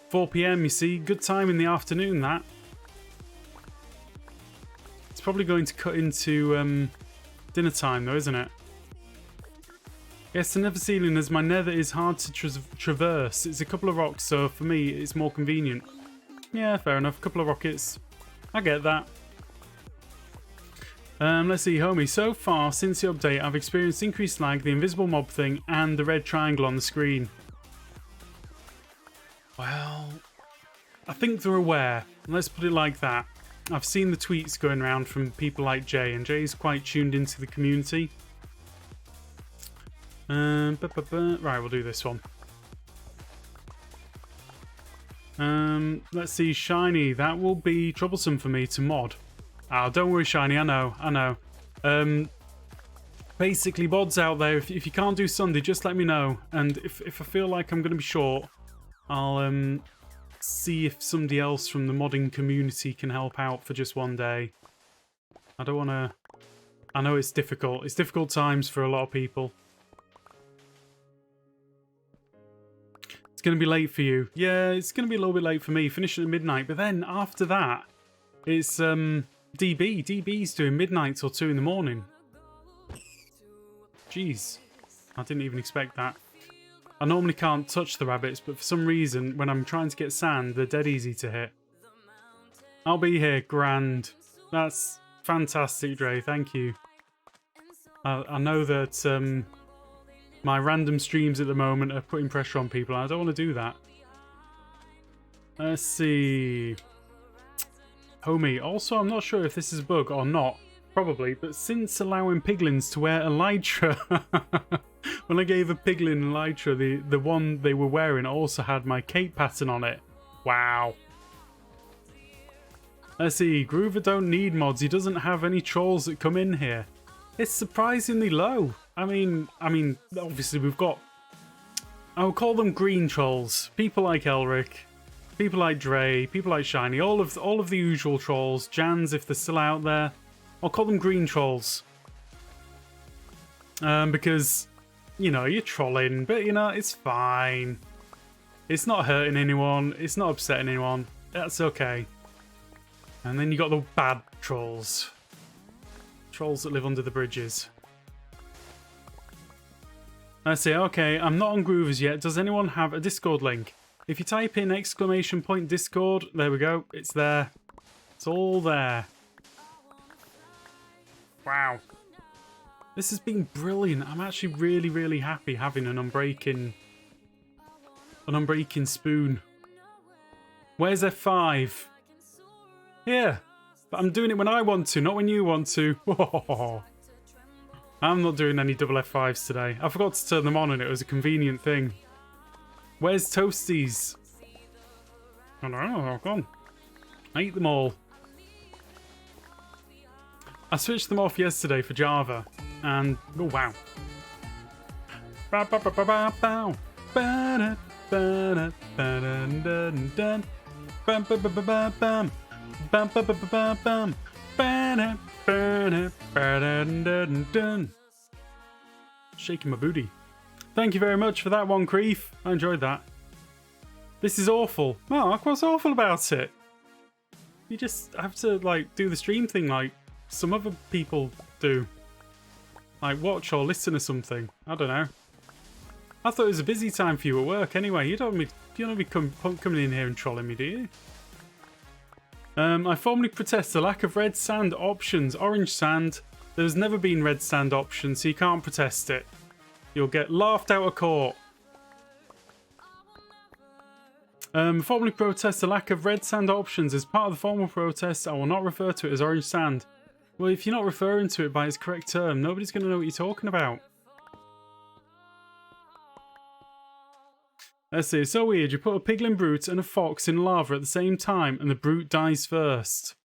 4 PM, you see. Good time in the afternoon, that. It's probably going to cut into dinner time, though, isn't it? Yes, the nether ceiling, as my nether is hard to traverse. It's a couple of rocks, so for me, it's more convenient. Yeah, fair enough. A couple of rockets. I get that. Let's see, homie. So far, since the update, I've experienced increased lag, the invisible mob thing, and the red triangle on the screen. Well, I think they're aware. Let's put it like that. I've seen the tweets going around from people like Jay, and Jay's quite tuned into the community. Right, we'll do this one. Let's see, Shiny. That will be troublesome for me to mod. Oh, don't worry, Shiny. I know. Basically, mods out there, if you can't do Sunday, just let me know. And if I feel like I'm going to be short, I'll see if somebody else from the modding community can help out for just one day. I don't want to... I know it's difficult. It's difficult times for a lot of people. It's going to be late for you. Yeah, it's going to be a little bit late for me, finishing at midnight. But then, after that, it's DB. DB's doing midnight till 2 in the morning. Jeez. I didn't even expect that. I normally can't touch the rabbits, but for some reason, when I'm trying to get sand, they're dead easy to hit. I'll be here, grand. That's fantastic, Dre, thank you. I know that my random streams at the moment are putting pressure on people, and I don't want to do that. Let's see. Homie, also I'm not sure if this is a bug or not, probably, but since allowing piglins to wear elytra... When I gave a piglin elytra, the one they were wearing also had my cape pattern on it. Wow. Let's see, Groover don't need mods. He doesn't have any trolls that come in here. It's surprisingly low. I mean, obviously we've got... I would call them green trolls. People like Elric, people like Dre, people like Shiny, all of the usual trolls. Jans, if they're still out there. I'll call them green trolls. Because... You know, you're trolling, but you know, it's fine. It's not hurting anyone. It's not upsetting anyone. That's okay. And then you got the bad trolls. Trolls that live under the bridges. I say, okay, I'm not on Groovers yet. Does anyone have a Discord link? If you type in !Discord, there we go. It's there. It's all there. Wow. This has been brilliant. I'm actually really, really happy having an unbreaking spoon. Where's F5? Here. But I'm doing it when I want to, not when you want to. I'm not doing any double F5s today. I forgot to turn them on and it was a convenient thing. Where's Toasties? I don't know. Go on. I eat them all. I switched them off yesterday for Java. And oh wow. Shaking my booty. Thank you very much for that one, Creef. I enjoyed that. This is awful. Mark, what's awful about it? You just have to like do the stream thing like some other people do. Like watch or listen or something. I don't know. I thought it was a busy time for you at work anyway. You don't want to be coming in here and trolling me, do you? I formally protest the lack of red sand options. Orange sand. There's never been red sand options, so you can't protest it. You'll get laughed out of court. Formally protest the lack of red sand options. As part of the formal protest, I will not refer to it as orange sand. Well, if you're not referring to it by its correct term, nobody's going to know what you're talking about. Let's see, it's so weird. You put a piglin brute and a fox in lava at the same time, and the brute dies first.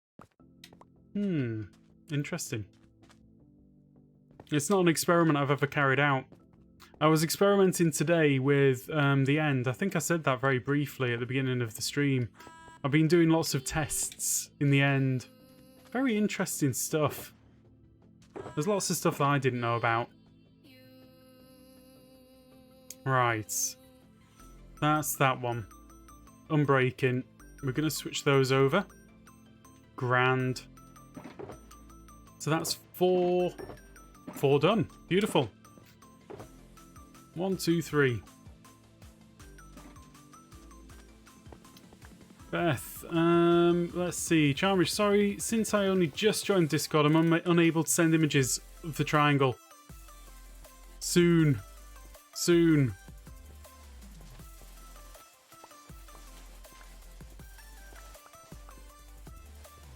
Interesting. It's not an experiment I've ever carried out. I was experimenting today with the end. I think I said that very briefly at the beginning of the stream. I've been doing lots of tests in the end. Very interesting stuff. There's lots of stuff that I didn't know about. Right. That's that one. Unbreaking. We're going to switch those over. Grand. So that's 4 done. Beautiful. 1, 2, 3. Beth, let's see. Charmage, sorry, since I only just joined Discord, I'm unable to send images of the triangle. Soon. Soon.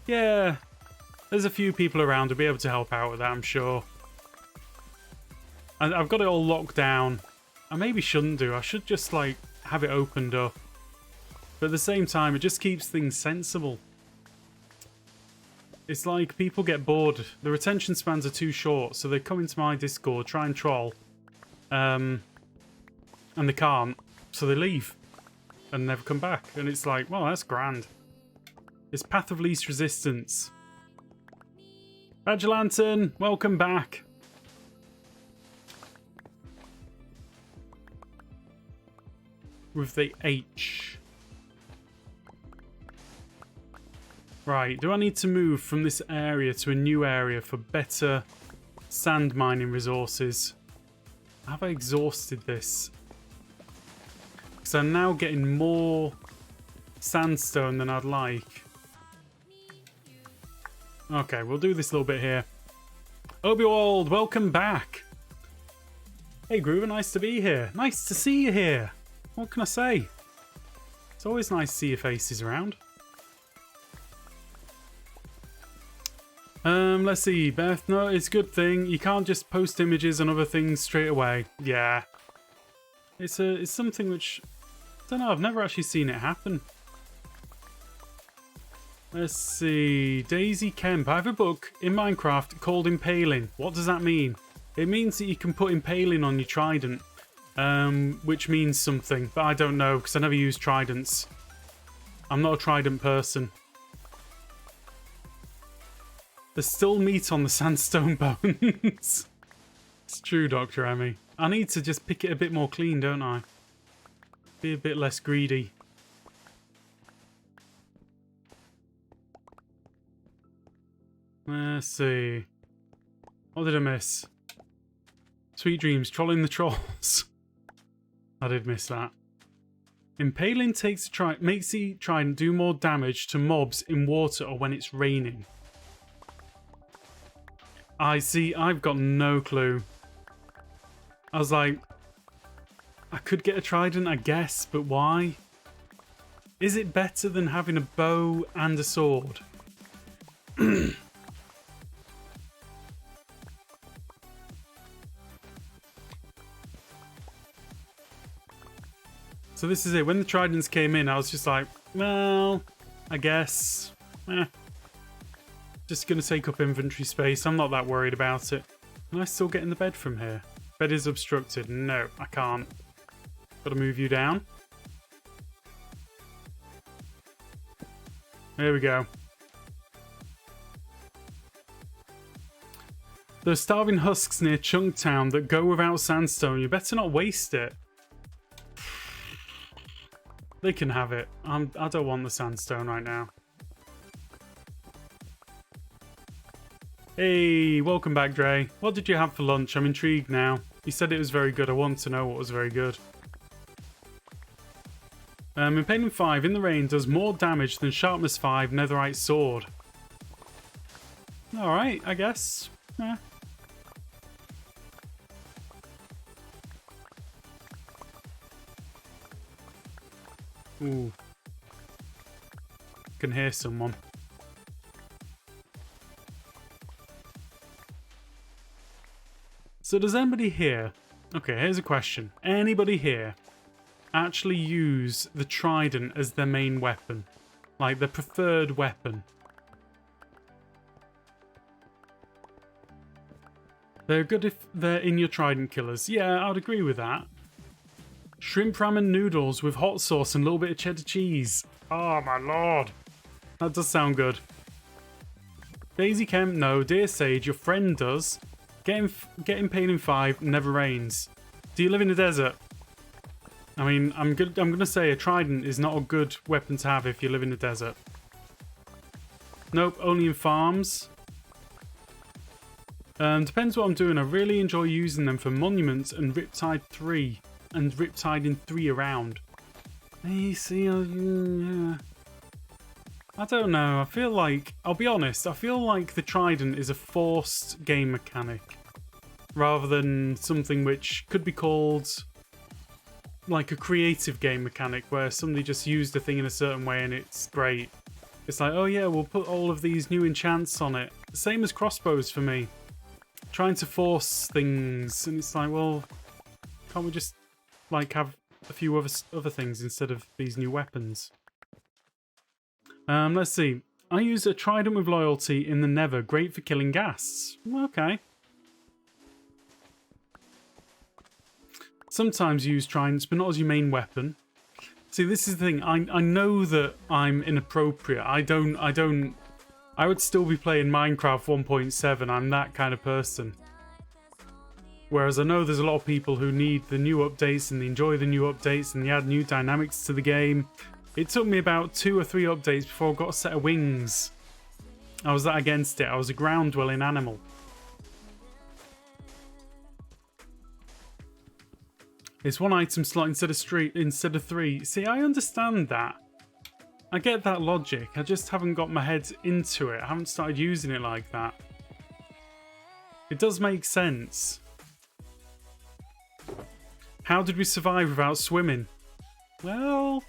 Yeah, there's a few people around who'll be able to help out with that, I'm sure. And I've got it all locked down. I maybe shouldn't do. I should just, like, have it opened up. But at the same time, it just keeps things sensible. It's like people get bored. Their attention spans are too short, so they come into my Discord, try and troll. And they can't, so they leave. And never come back. And it's like, well, that's grand. It's path of least resistance. Badger Lantern, welcome back. With the H. Right, do I need to move from this area to a new area for better sand mining resources? Have I exhausted this? Because I'm now getting more sandstone than I'd like. Okay, we'll do this little bit here. Obiwald, welcome back. Hey Groover, nice to be here. Nice to see you here. What can I say? It's always nice to see your faces around. Let's see, Beth. No, it's a good thing. You can't just post images and other things straight away. Yeah. It's something which, I don't know, I've never actually seen it happen. Let's see. Daisy Kemp. I have a book in Minecraft called Impaling. What does that mean? It means that you can put impaling on your trident. Which means something, but I don't know because I never use tridents. I'm not a trident person. There's still meat on the sandstone bones. It's true, Dr. Emmy. I need to just pick it a bit more clean, don't I? Be a bit less greedy. Let's see. What did I miss? Sweet dreams, trolling the trolls. I did miss that. Impaling makes the trident do more damage to mobs in water or when it's raining. I see, I've got no clue. I was like, I could get a trident, I guess, but why? Is it better than having a bow and a sword? So this is it. When the tridents came in, I was just like, well, I guess. Just going to take up inventory space. I'm not that worried about it. Can I still get in the bed from here? Bed is obstructed. No, I can't. Got to move you down. There we go. There's starving husks near Chunktown that go without sandstone. You better not waste it. They can have it. I don't want the sandstone right now. Hey, welcome back, Dre. What did you have for lunch? I'm intrigued now. You said it was very good. I want to know what was very good. Impaling 5 in the rain does more damage than Sharpness 5 Netherite Sword. Alright, I guess. Yeah. Ooh. Can hear someone. So does anybody here... Okay, here's a question. Anybody here actually use the trident as their main weapon? Like, their preferred weapon? They're good if they're in your trident killers. Yeah, I'd agree with that. Shrimp ramen noodles with hot sauce and a little bit of cheddar cheese. Oh my lord. That does sound good. Daisy Kemp, no. Dear Sage, your friend does. Getting paid in 5 never rains. Do you live in the desert? I mean, I'm gonna say a trident is not a good weapon to have if you live in the desert. Nope, only in farms. Depends what I'm doing. I really enjoy using them for monuments and Riptide 3. And Riptide in 3 around. You see, yeah. I don't know. I feel like, I'll be honest, I feel like the trident is a forced game mechanic. Rather than something which could be called like a creative game mechanic where somebody just used the thing in a certain way and it's great. It's like, oh yeah, we'll put all of these new enchants on it. Same as crossbows for me. Trying to force things, and it's like, well, can't we just like have a few other things instead of these new weapons? Let's see. I use a trident with loyalty in the Nether. Great for killing ghasts. Okay. Sometimes use tridents, but not as your main weapon. See, this is the thing. I know that I'm inappropriate. I would still be playing Minecraft 1.7. I'm that kind of person. Whereas I know there's a lot of people who need the new updates and they enjoy the new updates and they add new dynamics to the game. It took me about 2 or 3 updates before I got a set of wings. I was that against it. I was a ground-dwelling animal. It's 1 item slot instead of 3. See, I understand that. I get that logic. I just haven't got my head into it. I haven't started using it like that. It does make sense. How did we survive without swimming? Well,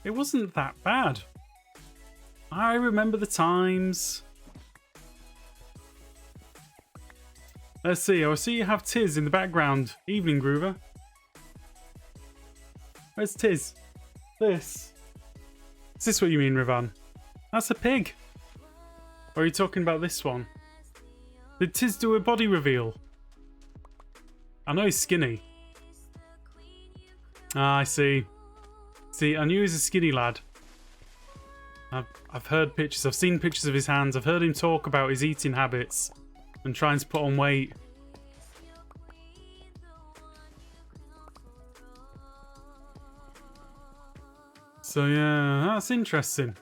it wasn't that bad. I remember the times. Let's see. I see you have Tiz in the background. Evening, Groover. Where's Tiz? This. Is this what you mean, Rivan? That's a pig. Or are you talking about this one? Did Tiz do a body reveal? I know he's skinny. Ah, I see. See, I knew he was a skinny lad. I've heard pictures. I've seen pictures of his hands. I've heard him talk about his eating habits and trying to put on weight. So yeah, that's interesting.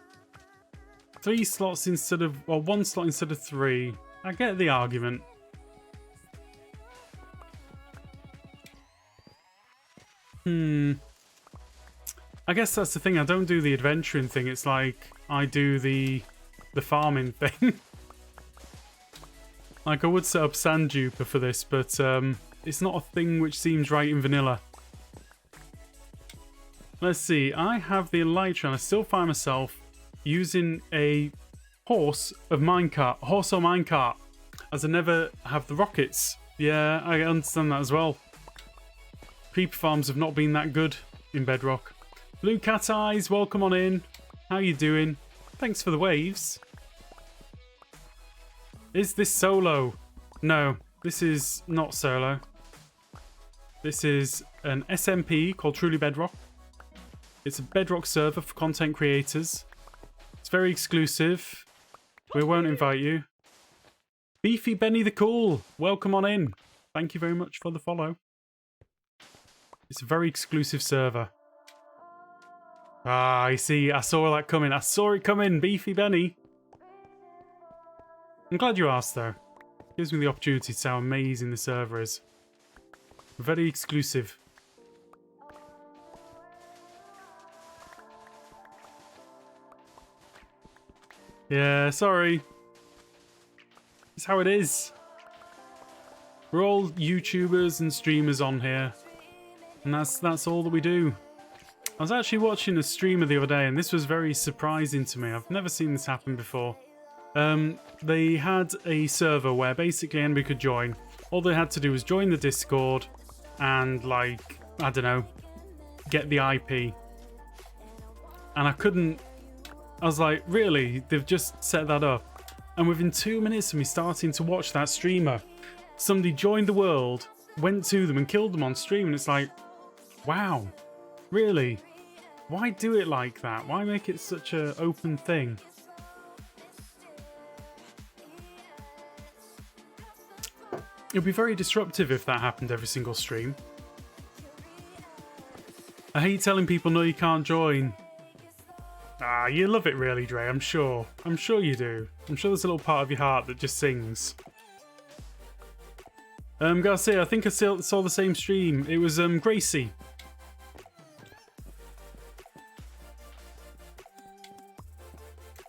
3 slots instead of, well, 1 slot instead of 3. I get the argument. I guess that's the thing. I don't do the adventuring thing. It's like I do the farming thing. Like I would set up sand duper for this, but it's not a thing which seems right in vanilla. Let's see. I have the elytra and I still find myself using a horse or minecart, as I never have the rockets. Yeah, I understand that as well. Creeper farms have not been that good in Bedrock. Blue Cat Eyes, welcome on in. How you doing? Thanks for the waves. Is this solo? No, this is not solo. This is an SMP called Truly Bedrock. It's a Bedrock server for content creators. It's very exclusive. We won't invite you. Beefy Benny the Cool, welcome on in. Thank you very much for the follow. It's a very exclusive server. Ah, I see. I saw that coming. I saw it coming, Beefy Benny. I'm glad you asked, though. It gives me the opportunity to see how amazing the server is. Very exclusive. Yeah, sorry. It's how it is. We're all YouTubers and streamers on here. And that's all that we do. I was actually watching a streamer the other day, and this was very surprising to me. I've never seen this happen before. They had a server where basically anybody could join. All they had to do was join the Discord and, like, I don't know, get the IP. And I was like, really? They've just set that up? And within 2 minutes of me starting to watch that streamer, somebody joined the world, went to them and killed them on stream, and it's like, wow, really? Why do it like that? Why make it such an open thing? It would be very disruptive if that happened every single stream. I hate telling people, no, you can't join. Ah, you love it really, Dre, I'm sure. I'm sure you do. I'm sure there's a little part of your heart that just sings. Garcia, I think I saw the same stream. It was Gracie.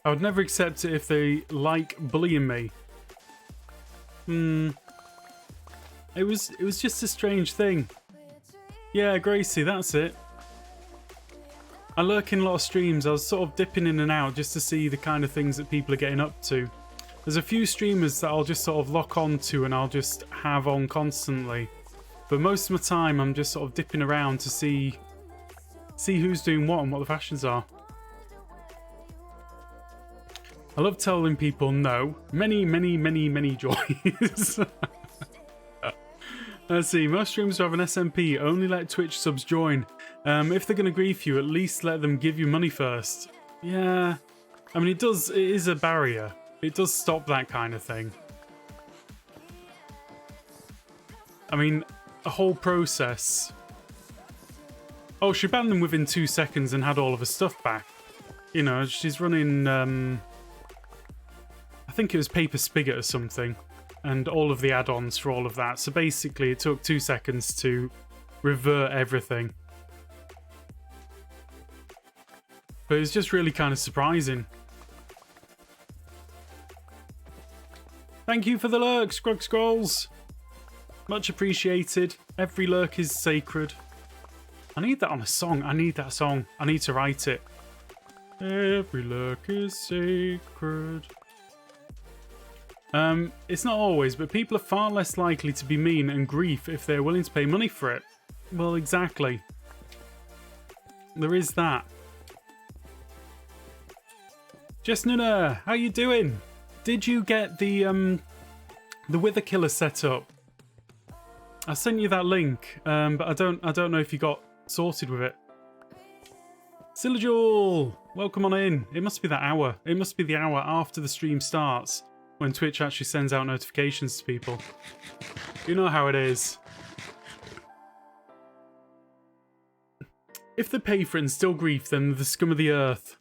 I would never accept it if they like bullying me. It was just a strange thing. Yeah, Gracie, that's it. I lurk in a lot of streams. I was sort of dipping in and out just to see the kind of things that people are getting up to. There's a few streamers that I'll just sort of lock on to and I'll just have on constantly. But most of my time I'm just sort of dipping around to see who's doing what and what the fashions are. I love telling people no. Many, many, many, many joys. Let's see, most streamers who have an SMP only let Twitch subs join. If they're going to grief you, at least let them give you money first. Yeah, I mean it is a barrier. It does stop that kind of thing. I mean, a whole process. Oh, she banned them within 2 seconds and had all of her stuff back. You know, she's running, I think it was Paper Spigot or something. And all of the add-ons for all of that. So basically it took 2 seconds to revert everything. But it's just really kind of surprising. Thank you for the lurk, Scrug Scrolls. Much appreciated. Every lurk is sacred. I need that on a song. I need that song. I need to write it. Every lurk is sacred. It's not always, but people are far less likely to be mean and grief if they're willing to pay money for it. Well, exactly. There is that. Just Nuna, how you doing? Did you get the Wither Killer set up? I sent you that link, but I don't know if you got sorted with it. Silajul, welcome on in. It must be that hour. It must be the hour after the stream starts when Twitch actually sends out notifications to people. You know how it is. If they pay for it and still grief, then they're the scum of the earth.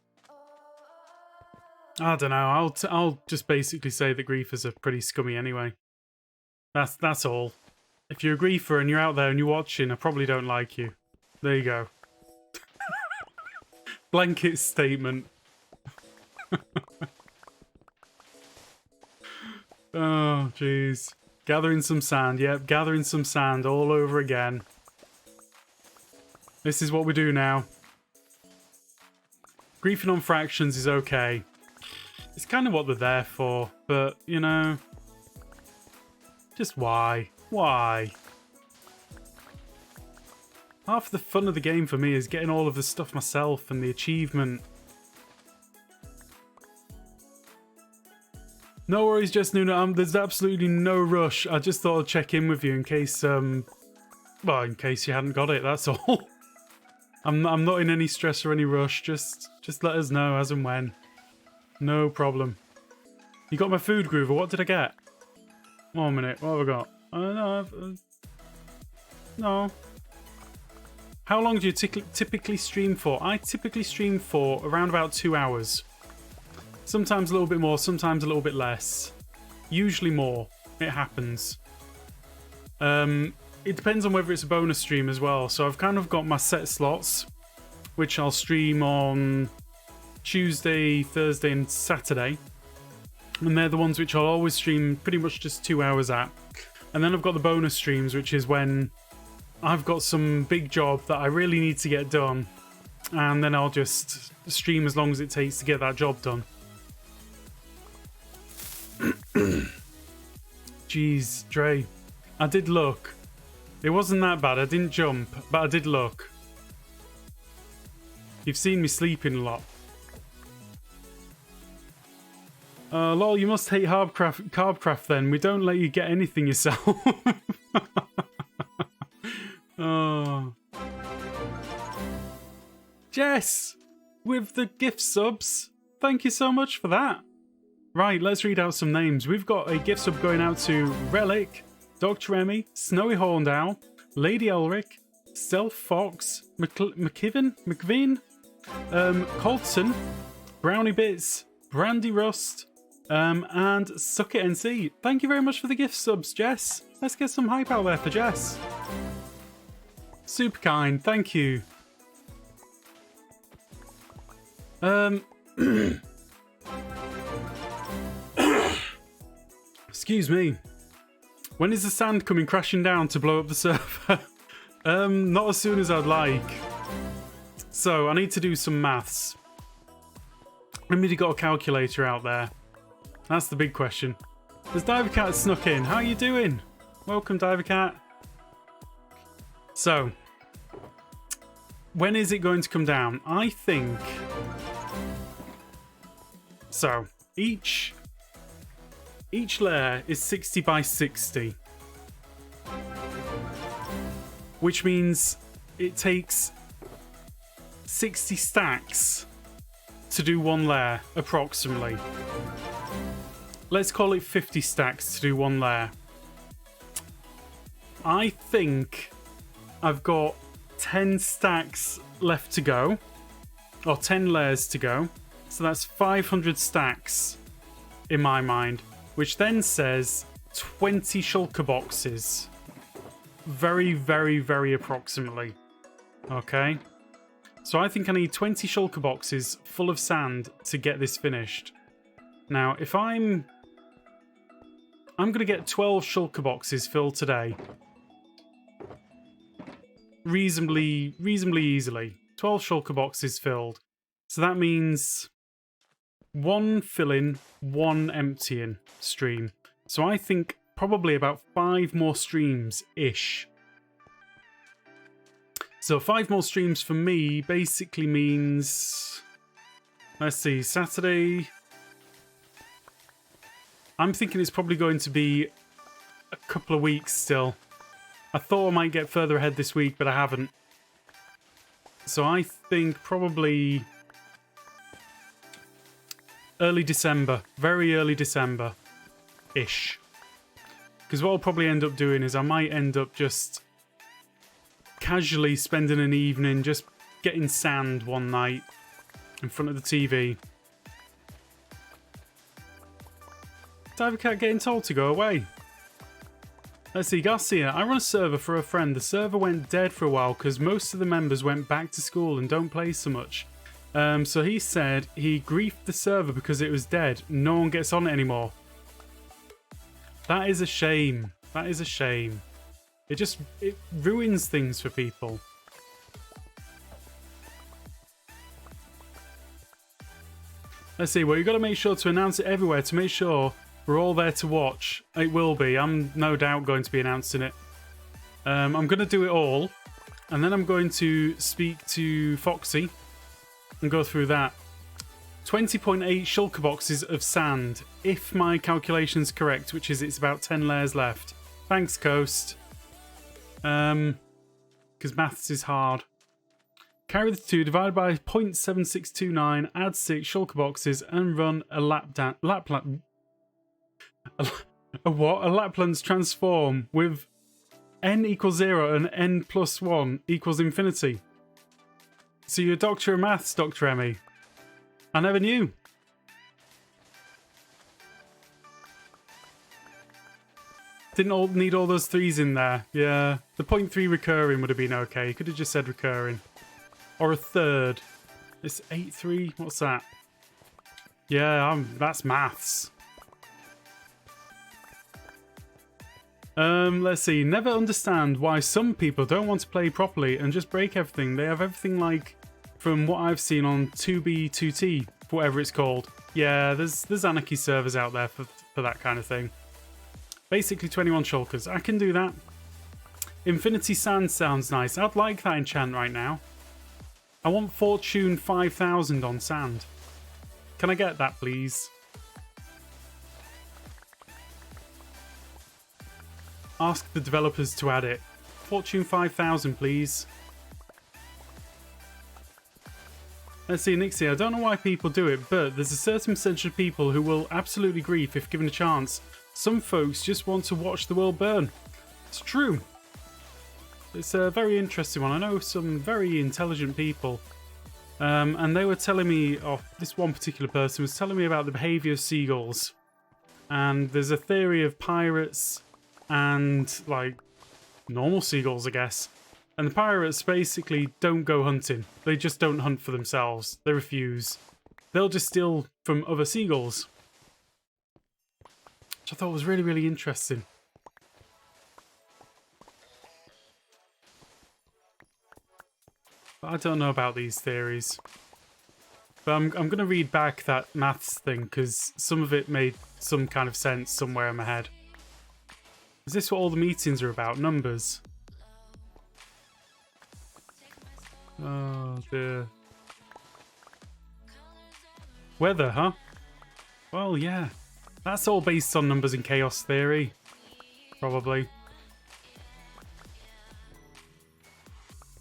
I don't know. I'll just basically say that griefers are pretty scummy anyway. That's all. If you're a griefer and you're out there and you're watching, I probably don't like you. There you go. Blanket statement. Oh, jeez. Gathering some sand. Yep, gathering some sand all over again. This is what we do now. Griefing on fractions is okay. It's kind of what they're there for, but, you know... Just why? Why? Half the fun of the game for me is getting all of the stuff myself and the achievement. No worries, Just Nuna. There's absolutely no rush. I just thought I'd check in with you in case, well, in case you hadn't got it, that's all. I'm not in any stress or any rush. Just let us know as and when. No problem. You got my food, Groover. What did I get? 1 minute. What have I got? No. How long do you typically stream for? I typically stream for around about 2 hours. Sometimes a little bit more, sometimes a little bit less. Usually more. It happens. It depends on whether it's a bonus stream as well. So I've kind of got my set slots, which I'll stream on Tuesday, Thursday and Saturday. And they're the ones which I'll always stream pretty much just 2 hours at. And then I've got the bonus streams, which is when I've got some big job that I really need to get done. And then I'll just stream as long as it takes to get that job done. Jeez, Dre. I did look. It wasn't that bad. I didn't jump, but I did look. You've seen me sleeping a lot. Lol, you must hate Carbcraft then. We don't let you get anything yourself. Oh. Jess, with the gift subs. Thank you so much for that. Right, let's read out some names. We've got a gift sub going out to Relic, Dr. Emmy, Snowy Horndow, Lady Elric, Stealth Fox, McVean, Colton, Brownie Bits, Brandy Rust, and Suck It NC. Thank you very much for the gift subs, Jess. Let's get some hype out there for Jess. Super kind, thank you. Excuse me. When is the sand coming crashing down to blow up the server? Not as soon as I'd like. So, I need to do some maths. Somebody got a calculator out there? That's the big question. There's Divercat snuck in. How are you doing? Welcome, Divercat. So, when is it going to come down? I think... So, each layer is 60 by 60. Which means it takes 60 stacks to do one layer, approximately. Let's call it 50 stacks to do one layer. I think I've got 10 stacks left to go, or 10 layers to go. So that's 500 stacks in my mind, which then says 20 shulker boxes. Very, very, very approximately. Okay. So I think I need 20 shulker boxes full of sand to get this finished. Now, if I'm going to get 12 shulker boxes filled today. Reasonably easily. 12 shulker boxes filled. So that means 1 filling, 1 emptying stream. So I think probably about 5 more streams-ish. So 5 more streams for me basically means... Let's see, Saturday... I'm thinking it's probably going to be a couple of weeks still. I thought I might get further ahead this week, but I haven't. So I think probably... early December. Very early December-ish. Because what I'll probably end up doing is I might end up just casually spending an evening just getting sand one night in front of the TV. Divercat getting told to go away. Let's see, Garcia. I run a server for a friend. The server went dead for a while because most of the members went back to school and don't play so much. So he said he griefed the server because it was dead. No one gets on it anymore. That is a shame. That is a shame. It ruins things for people. Let's see, well, you've got to make sure to announce it everywhere to make sure we're all there to watch. It will be. I'm no doubt going to be announcing it. I'm going to do it all. And then I'm going to speak to Foxy and go through that. 20.8 shulker boxes of sand, if my calculation's correct, which is it's about 10 layers left. Thanks, Coast. Because maths is hard. Carry the 2, divide by 0.7629, add 6 shulker boxes, and run a Lapland's transform with n equals 0 and n plus 1 equals infinity. So you're a doctor of maths, Dr. Emmy. I never knew. Didn't need all those 3's in there. Yeah, the 0.3 recurring would have been okay. You could have just said recurring. Or a third. It's 8.3. What's that? Yeah, that's maths. Let's see. Never understand why some people don't want to play properly and just break everything. They have everything like from what I've seen on 2B2T, whatever it's called. Yeah, there's anarchy servers out there for that kind of thing. Basically 21 shulkers. I can do that. Infinity Sand sounds nice. I'd like that enchant right now. I want Fortune 5000 on sand. Can I get that, please? ask the developers to add it. Fortune 5,000, please. Let's see, Nixie, I don't know why people do it, but there's a certain percentage of people who will absolutely grieve if given a chance. Some folks just want to watch the world burn. It's true. It's a very interesting one. I know some very intelligent people. And they were telling me, this one particular person was telling me about the behaviour of seagulls. And there's a theory of pirates and, like, normal seagulls, I guess. And the pirates basically don't go hunting. They just don't hunt for themselves. They refuse. They'll just steal from other seagulls. Which I thought was really, really interesting. But I don't know about these theories. But I'm going to read back that maths thing, because some of it made some kind of sense somewhere in my head. Is this what all the meetings are about? Numbers? Oh dear. Weather, huh? Well, yeah. That's all based on numbers and chaos theory. Probably.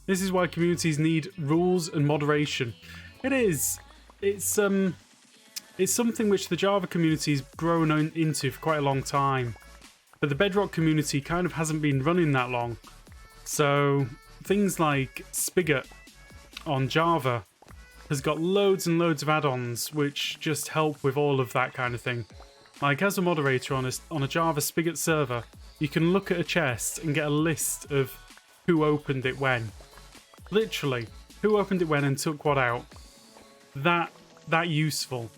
This is why communities need rules and moderation. It is. It's something which the Java community's grown into for quite a long time. But the Bedrock community kind of hasn't been running that long. So things like Spigot on Java has got loads and loads of add-ons which just help with all of that kind of thing. Like as a moderator on a Java Spigot server, you can look at a chest and get a list of who opened it when. Literally, who opened it when and took what out. That useful.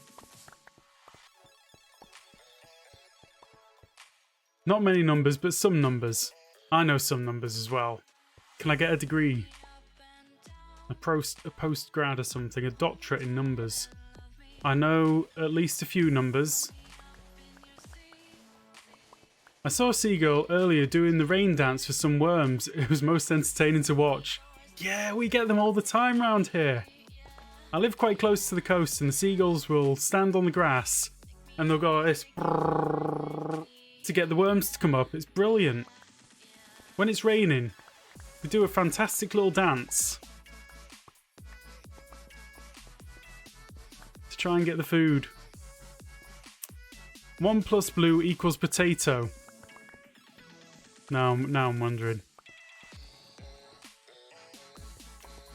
Not many numbers, but some numbers. I know some numbers as well. Can I get a degree? A postgrad or something, a doctorate in numbers. I know at least a few numbers. I saw a seagull earlier doing the rain dance for some worms. It was most entertaining to watch. Yeah, we get them all the time round here. I live quite close to the coast and the seagulls will stand on the grass and they'll go like this to get the worms to come up. It's brilliant. When it's raining, they do a fantastic little dance to try and get the food. 1 plus blue equals potato. Now I'm wondering.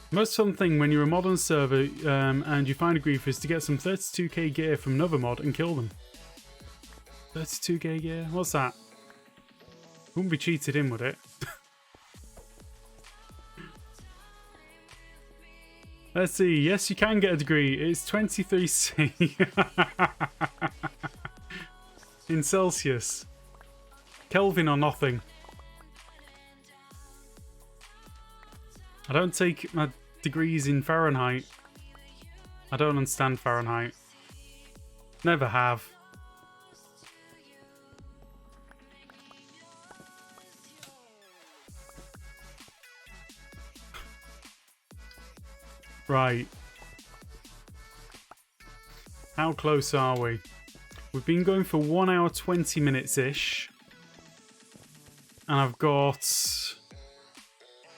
Most fun thing when you're a mod on a server and you find a griefer is to get some 32k gear from another mod and kill them. 32k gear? What's that? Wouldn't be cheated in, would it? Let's see. Yes, you can get a degree. It's 23C. In Celsius. Kelvin or nothing. I don't take my degrees in Fahrenheit. I don't understand Fahrenheit. Never have. Right. How close are we? We've been going for 1 hour 20 minutes-ish. And I've got...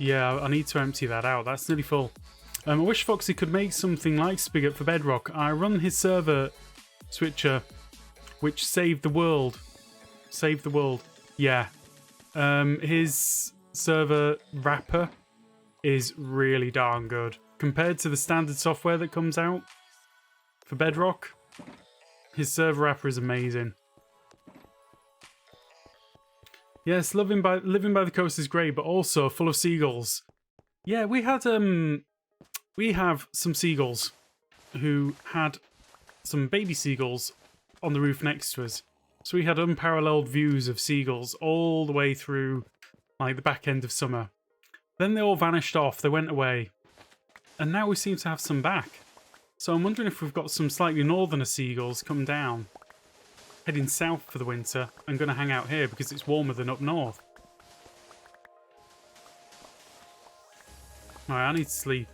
Yeah, I need to empty that out. That's nearly full. I wish Foxy could make something like Spigot for Bedrock. I run his server switcher, which saved the world. Saved the world. Yeah. His server wrapper is really darn good. Compared to the standard software that comes out for Bedrock, his server wrapper is amazing. Yes, living by the coast is great, but also full of seagulls. Yeah, we have some seagulls who had some baby seagulls on the roof next to us. So we had unparalleled views of seagulls all the way through like the back end of summer. Then they all vanished off, they went away. And now we seem to have some back. So I'm wondering if we've got some slightly northerner seagulls come down. Heading south for the winter and going to hang out here because it's warmer than up north. Alright, I need to sleep.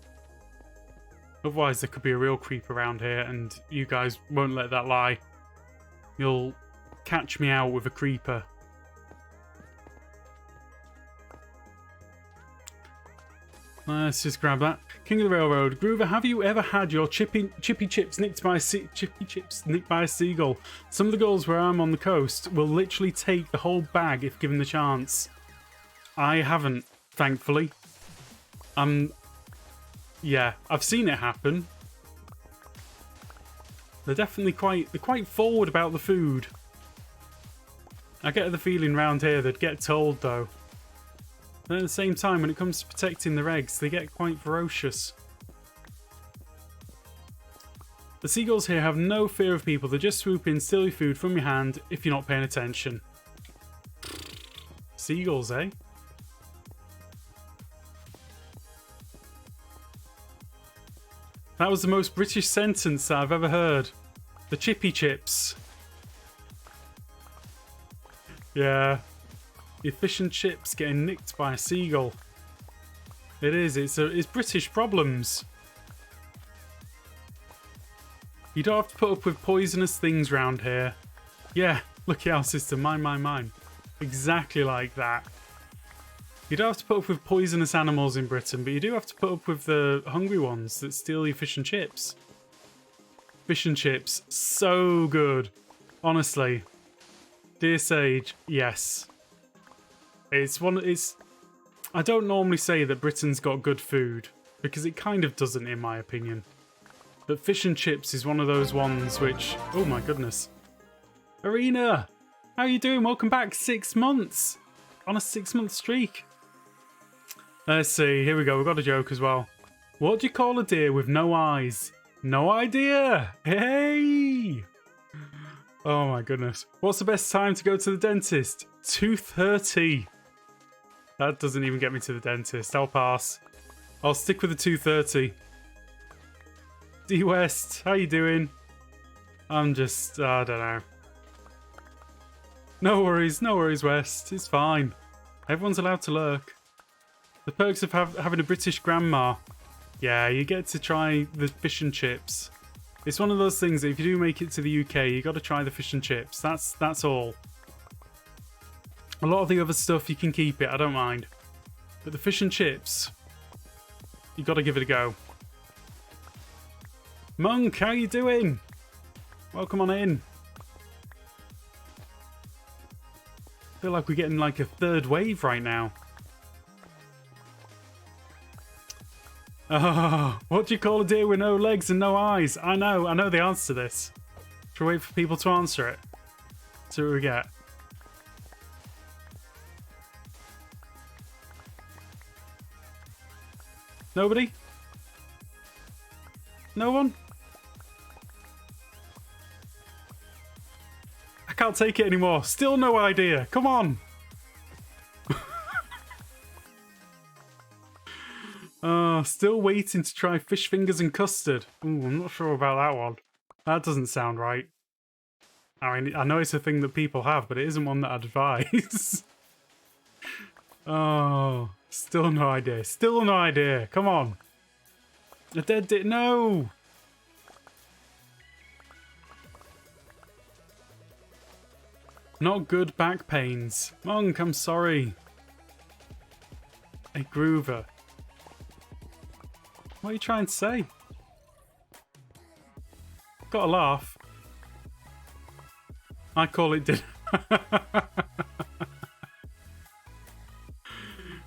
Otherwise there could be a real creep around here and you guys won't let that lie. You'll catch me out with a creeper. Let's just grab that. King of the Railroad. Groover, have you ever had your chippy chips nicked by a seagull? Some of the gulls where I'm on the coast will literally take the whole bag if given the chance. I haven't, thankfully. Yeah, I've seen it happen. They're definitely quite forward about the food. I get the feeling round here they'd get told though. But at the same time, when it comes to protecting their eggs, they get quite ferocious. The seagulls here have no fear of people. They just swoop in, steal your food from your hand if you're not paying attention. Seagulls, eh? That was the most British sentence I've ever heard. The chippy chips. Yeah. Your fish and chips getting nicked by a seagull. It is. It's British problems. You don't have to put up with poisonous things round here. Yeah, look at our system. Mine. Exactly like that. You don't have to put up with poisonous animals in Britain, but you do have to put up with the hungry ones that steal your fish and chips. Fish and chips, so good. Honestly. Dear Sage, yes. I don't normally say that Britain's got good food, because it kind of doesn't in my opinion. But fish and chips is one of those ones which... Oh my goodness. Arena! How are you doing? Welcome back. 6 months! On a 6-month streak. Let's see. Here we go. We've got a joke as well. What do you call a deer with no eyes? No idea! Hey! Oh my goodness. What's the best time to go to the dentist? 2:30. That doesn't even get me to the dentist. I'll pass. I'll stick with the 2:30. D West, how you doing? I'm just, I don't know. No worries, West. It's fine. Everyone's allowed to lurk. The perks of having a British grandma. Yeah, you get to try the fish and chips. It's one of those things that if you do make it to the UK, you got to try the fish and chips. That's all. A lot of the other stuff you can keep it, I don't mind. But the fish and chips, you got to give it a go. Monk, how you doing? Welcome on in. I feel like we're getting like a third wave right now. Oh, what do you call a deer with no legs and no eyes? I know the answer to this. Should we wait for people to answer it? See what we get. Nobody? No one? I can't take it anymore. Still no idea. Come on. Still waiting to try fish fingers and custard. Ooh, I'm not sure about that one. That doesn't sound right. I mean, I know it's a thing that people have, but it isn't one that I'd advise. Oh, still no idea. Still no idea. Come on. A dead dick. No. Not good back pains. Monk, I'm sorry. A groover. What are you trying to say? Gotta laugh. I call it dinner.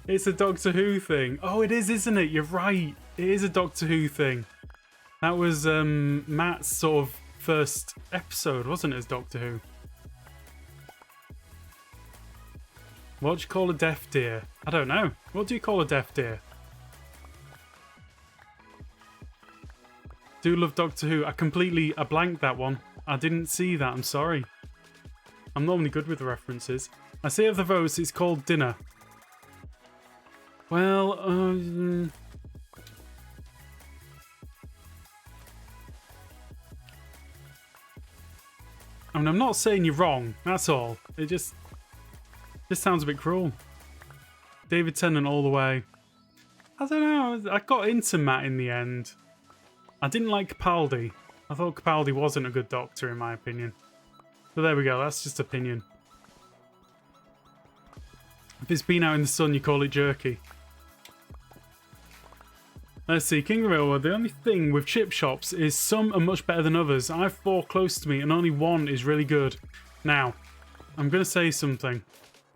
It's a Doctor Who thing. Oh, it is, isn't it? You're right. It is a Doctor Who thing. That was Matt's sort of first episode, wasn't it, as Doctor Who? What do you call a deaf deer? I don't know. What do you call a deaf deer? Do love Doctor Who. I blanked that one. I didn't see that. I'm sorry. I'm normally good with the references. I see of the votes, it's called dinner. Well, I mean, I'm not saying you're wrong. That's all. It just sounds a bit cruel. David Tennant all the way. I don't know. I got into Matt in the end. I didn't like Capaldi. I thought Capaldi wasn't a good doctor, in my opinion. But there we go. That's just opinion. If it's been out in the sun, you call it jerky. Let's see, King of the Real World. The only thing with chip shops is some are much better than others. I have 4 close to me and only 1 is really good. Now, I'm going to say something.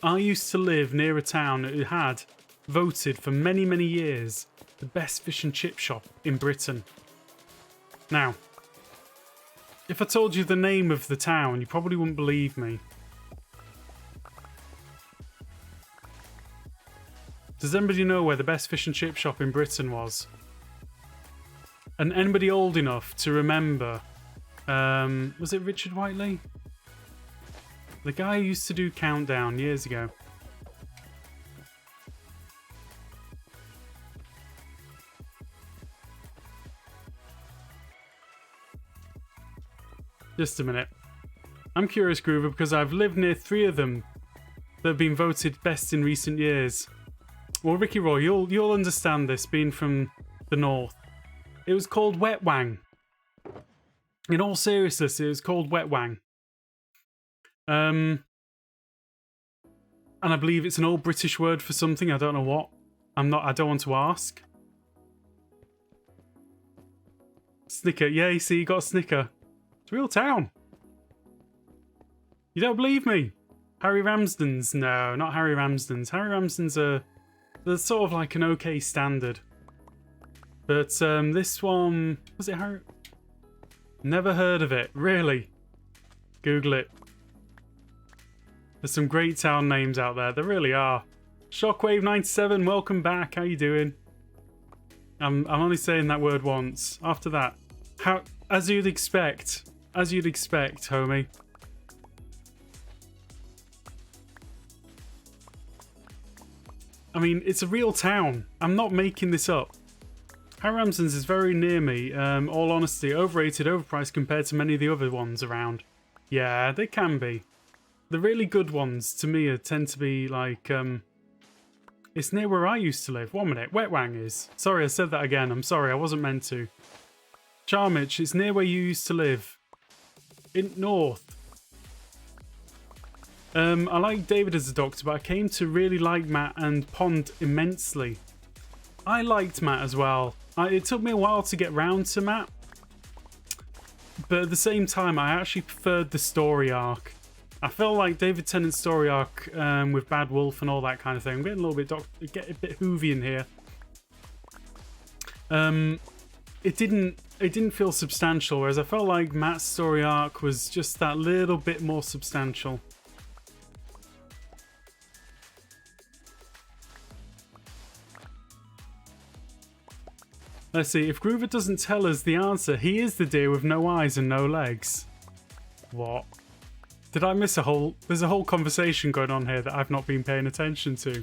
I used to live near a town that had voted for many, many years the best fish and chip shop in Britain. Now, if I told you the name of the town, you probably wouldn't believe me. Does anybody know where the best fish and chip shop in Britain was? And anybody old enough to remember, was it Richard Whiteley? The guy who used to do Countdown years ago. Just a minute. I'm curious, Groover, because I've lived near 3 of them that have been voted best in recent years. Well, Ricky Roy, you'll understand this, being from the north. It was called Wet Wang. In all seriousness, it was called Wet Wang. And I believe it's an old British word for something. I don't know what. I don't want to ask. Snicker. Yeah, you see, you got a snicker. It's a real town. You don't believe me? Harry Ramsden's? No, not Harry Ramsden's. Harry Ramsden's they're sort of like an okay standard. But this one... Was it Harry? Never heard of it. Really? Google it. There's some great town names out there. There really are. Shockwave97, welcome back. How you doing? I'm only saying that word once. After that, as you'd expect, homie. I mean, it's a real town. I'm not making this up. Harry Ramsden's is very near me. All honesty, overrated, overpriced compared to many of the other ones around. Yeah, they can be. The really good ones, to me, tend to be like, it's near where I used to live. 1 minute. Wet Wang is. Sorry, I said that again. I'm sorry, I wasn't meant to. Charmich, it's near where you used to live. In North. I like David as a doctor, but I came to really like Matt and Pond immensely. I liked Matt as well. It took me a while to get round to Matt. But at the same time, I actually preferred the story arc. I feel like David Tennant's story arc with Bad Wolf and all that kind of thing. I'm getting a little bit get a bit Whovian here. It didn't feel substantial, whereas I felt like Matt's story arc was just that little bit more substantial. Let's see, if Groover doesn't tell us the answer, he is the deer with no eyes and no legs. What? Did I miss a whole... There's a whole conversation going on here that I've not been paying attention to.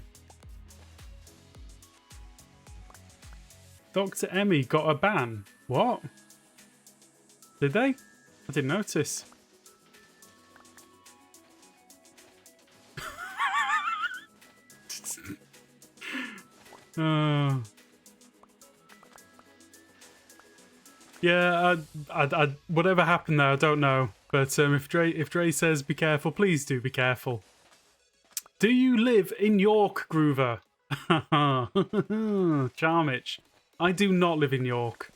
Dr. Emmy got a ban. What? Did they? I didn't notice. Yeah, whatever happened there, I don't know. But if Dre says be careful, please do be careful. Do you live in York, Groover? Charmich. I do not live in York.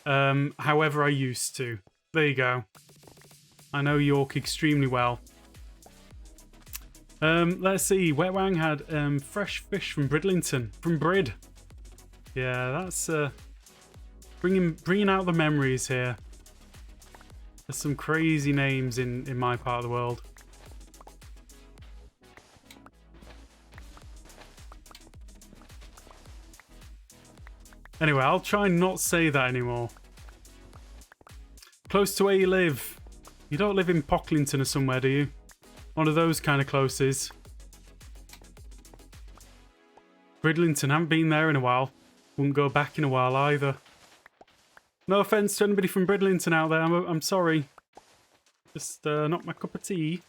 However, I used to. There you go. I know York extremely well. Let's see. Wet Wang had fresh fish from Bridlington. From Brid. Yeah, that's bringing out the memories here. There's some crazy names in my part of the world. Anyway, I'll try and not say that anymore. Close to where you live. You don't live in Pocklington or somewhere, do you? One of those kind of closes. Bridlington, haven't been there in a while. Wouldn't go back in a while either. No offence to anybody from Bridlington out there, I'm sorry. Just not my cup of tea.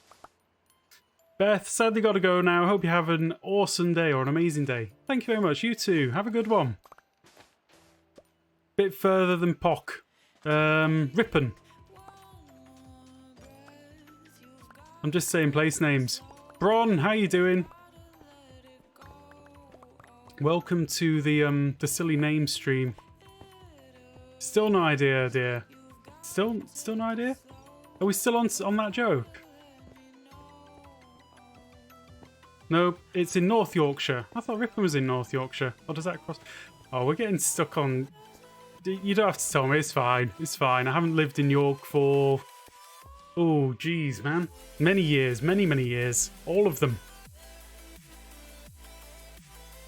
Beth, sadly got to go now. Hope you have an awesome day or an amazing day. Thank you very much. You too. Have a good one. Bit further than Pock. Ripon. I'm just saying place names. Bron, how you doing? Welcome to the silly name stream. Still no idea, dear. Still no idea? Are we still on that joke? Nope, it's in North Yorkshire. I thought Ripon was in North Yorkshire. Or does that cross? Oh, we're getting stuck on... You don't have to tell me, it's fine. It's fine. I haven't lived in York for... Oh, geez, man. Many years, many years. All of them.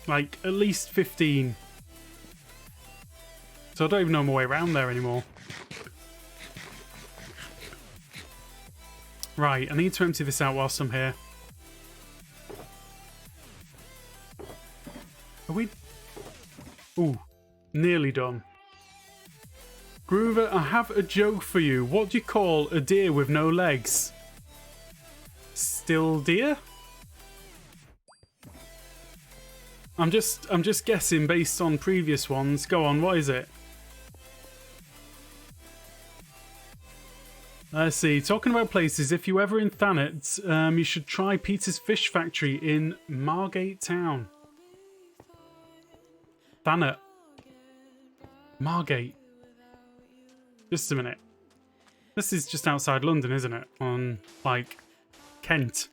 Like, at least 15. So I don't even know my way around there anymore. Right, I need to empty this out whilst I'm here. Are we... Ooh, nearly done. Groover, I have a joke for you. What do you call a deer with no legs? Still deer? I'm just guessing based on previous ones. Go on, what is it? Let's see. Talking about places, if you're ever in Thanet, you should try Peter's Fish Factory in Margate Town. Thanet. Margate. Just a minute. This is just outside London, isn't it? On, like, Kent.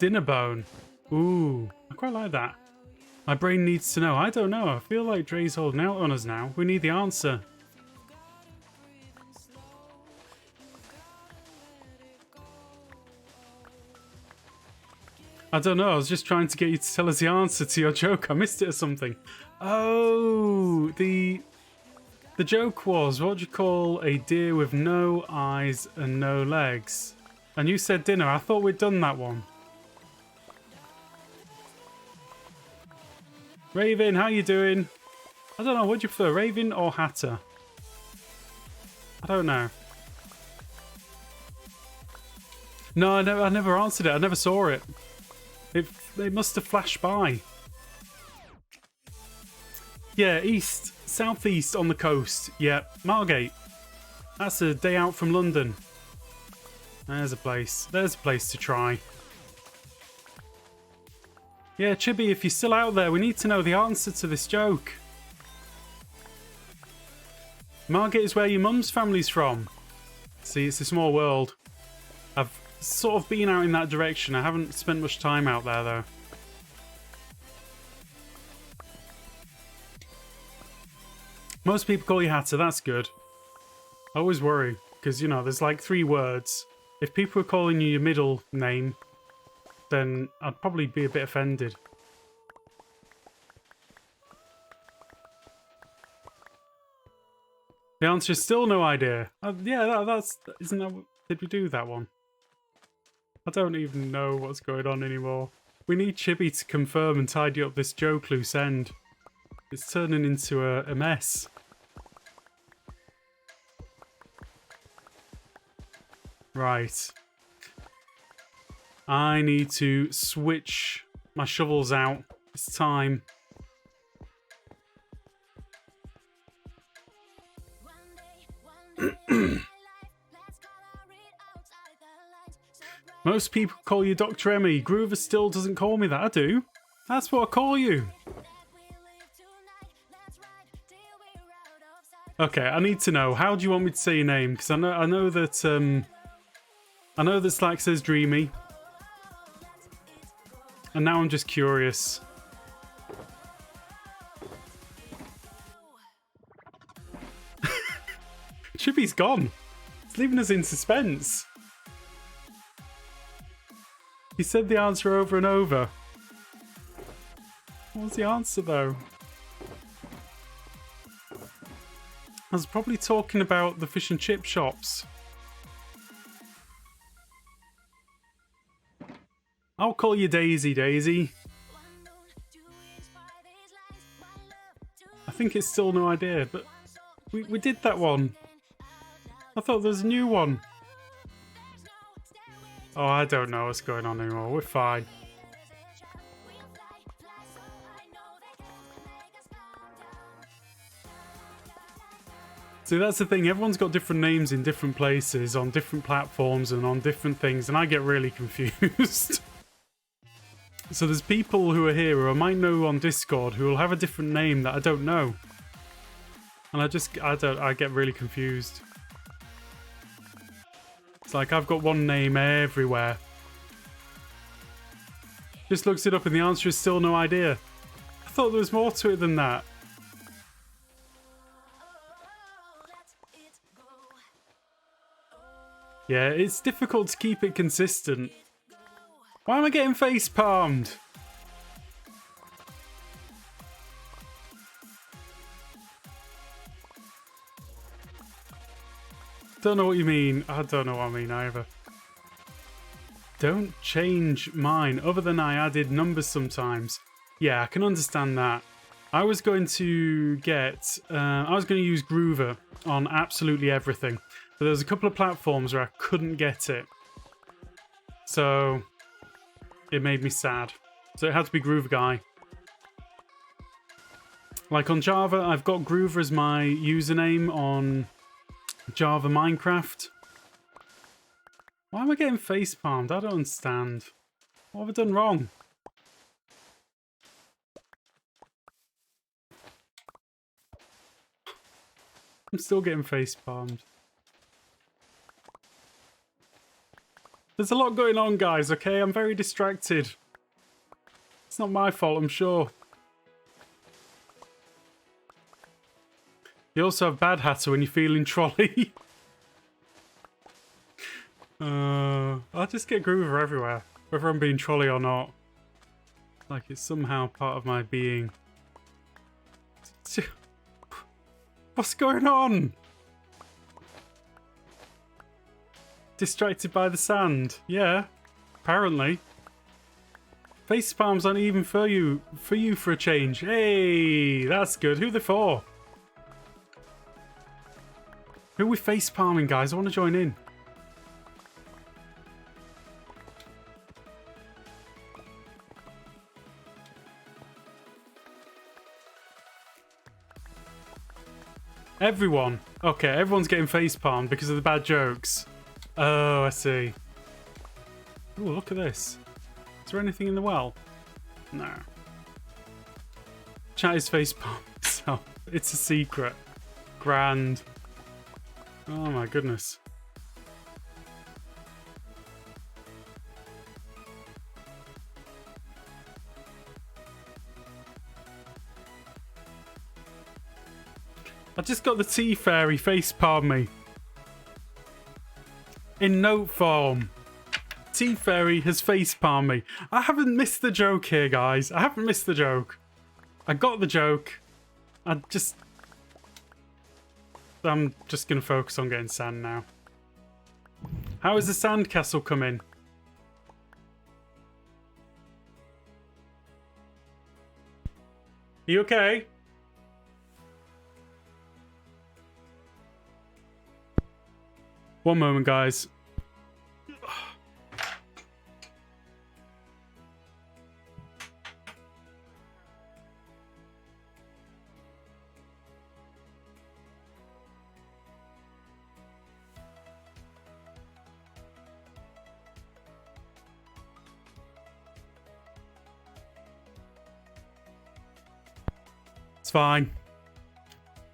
Dinnerbone. Ooh, I quite like that. My brain needs to know. I don't know. I feel like Dre's holding out on us now. We need the answer. I don't know. I was just trying to get you to tell us the answer to your joke. I missed it or something. Oh, the joke was, what do you call a deer with no eyes and no legs? And you said dinner. I thought we'd done that one. Raven, how you doing? I don't know, what do you prefer, Raven or Hatter? I don't know. No, I never answered it. I never saw it. It must have flashed by. Yeah, east, southeast on the coast. Yeah, Margate. That's a day out from London. There's a place. There's a place to try. Yeah, Chibi, if you're still out there, we need to know the answer to this joke. Margate is where your mum's family's from. See, it's a small world. I've sort of been out in that direction. I haven't spent much time out there, though. Most people call you Hatter, that's good. I always worry, because, you know, there's like 3 words. If people were calling you your middle name, then I'd probably be a bit offended. The answer is still no idea. Yeah, that's... Isn't that... Did we do that one? I don't even know what's going on anymore. We need Chibi to confirm and tidy up this joke loose end. It's turning into a mess. Right. I need to switch my shovels out. It's time. Most people call you Dr. Emmy. Groover still doesn't call me that. I do. That's what I call you. Okay, I need to know. How do you want me to say your name? Because I know that Slack says Dreamy. And now I'm just curious. Chippy's gone. It's leaving us in suspense. He said the answer over and over. What was the answer, though? I was probably talking about the fish and chip shops. I'll call you Daisy, Daisy. I think it's still no idea, but we did that one. I thought there was a new one. Oh, I don't know what's going on anymore. We're fine. See, that's the thing. Everyone's got different names in different places, on different platforms and on different things, and I get really confused. So there's people who are here who I might know on Discord who will have a different name that I don't know. And I get really confused. It's like I've got one name everywhere. Just looks it up and the answer is still no idea. I thought there was more to it than that. Yeah, it's difficult to keep it consistent. Why am I getting face palmed? Don't know what you mean. I don't know what I mean either. Don't change mine. Other than I added numbers sometimes. Yeah, I can understand that. I was going to get... I was going to use Groover on absolutely everything. But there was a couple of platforms where I couldn't get it. So... it made me sad. So it had to be Groover Guy. Like on Java, I've got Groover as my username on Java Minecraft. Why am I getting face palmed? I don't understand. What have I done wrong? I'm still getting face palmed. There's a lot going on, guys, okay? I'm very distracted. It's not my fault, I'm sure. You also have Bad Hatter when you're feeling trolley. I just get Groover everywhere, whether I'm being trolley or not. Like it's somehow part of my being. What's going on? Distracted by the sand. Yeah, apparently. Face palms aren't even for you for a change. Hey, that's good. Who are they for? Who are we face palming, guys? I want to join in. Everyone. Okay, everyone's getting face palmed because of the bad jokes. Oh, I see. Oh, look at this. Is there anything in the well? No. Chat is face palm. So it's a secret. Grand. Oh my goodness. I just got the tea fairy face palm me. In note form. Tea fairy has face palmed me. I haven't missed the joke here, guys. I haven't missed the joke. I got the joke. I'm just going to focus on getting sand now. How is the sand castle coming? You okay? One moment, guys. It's fine.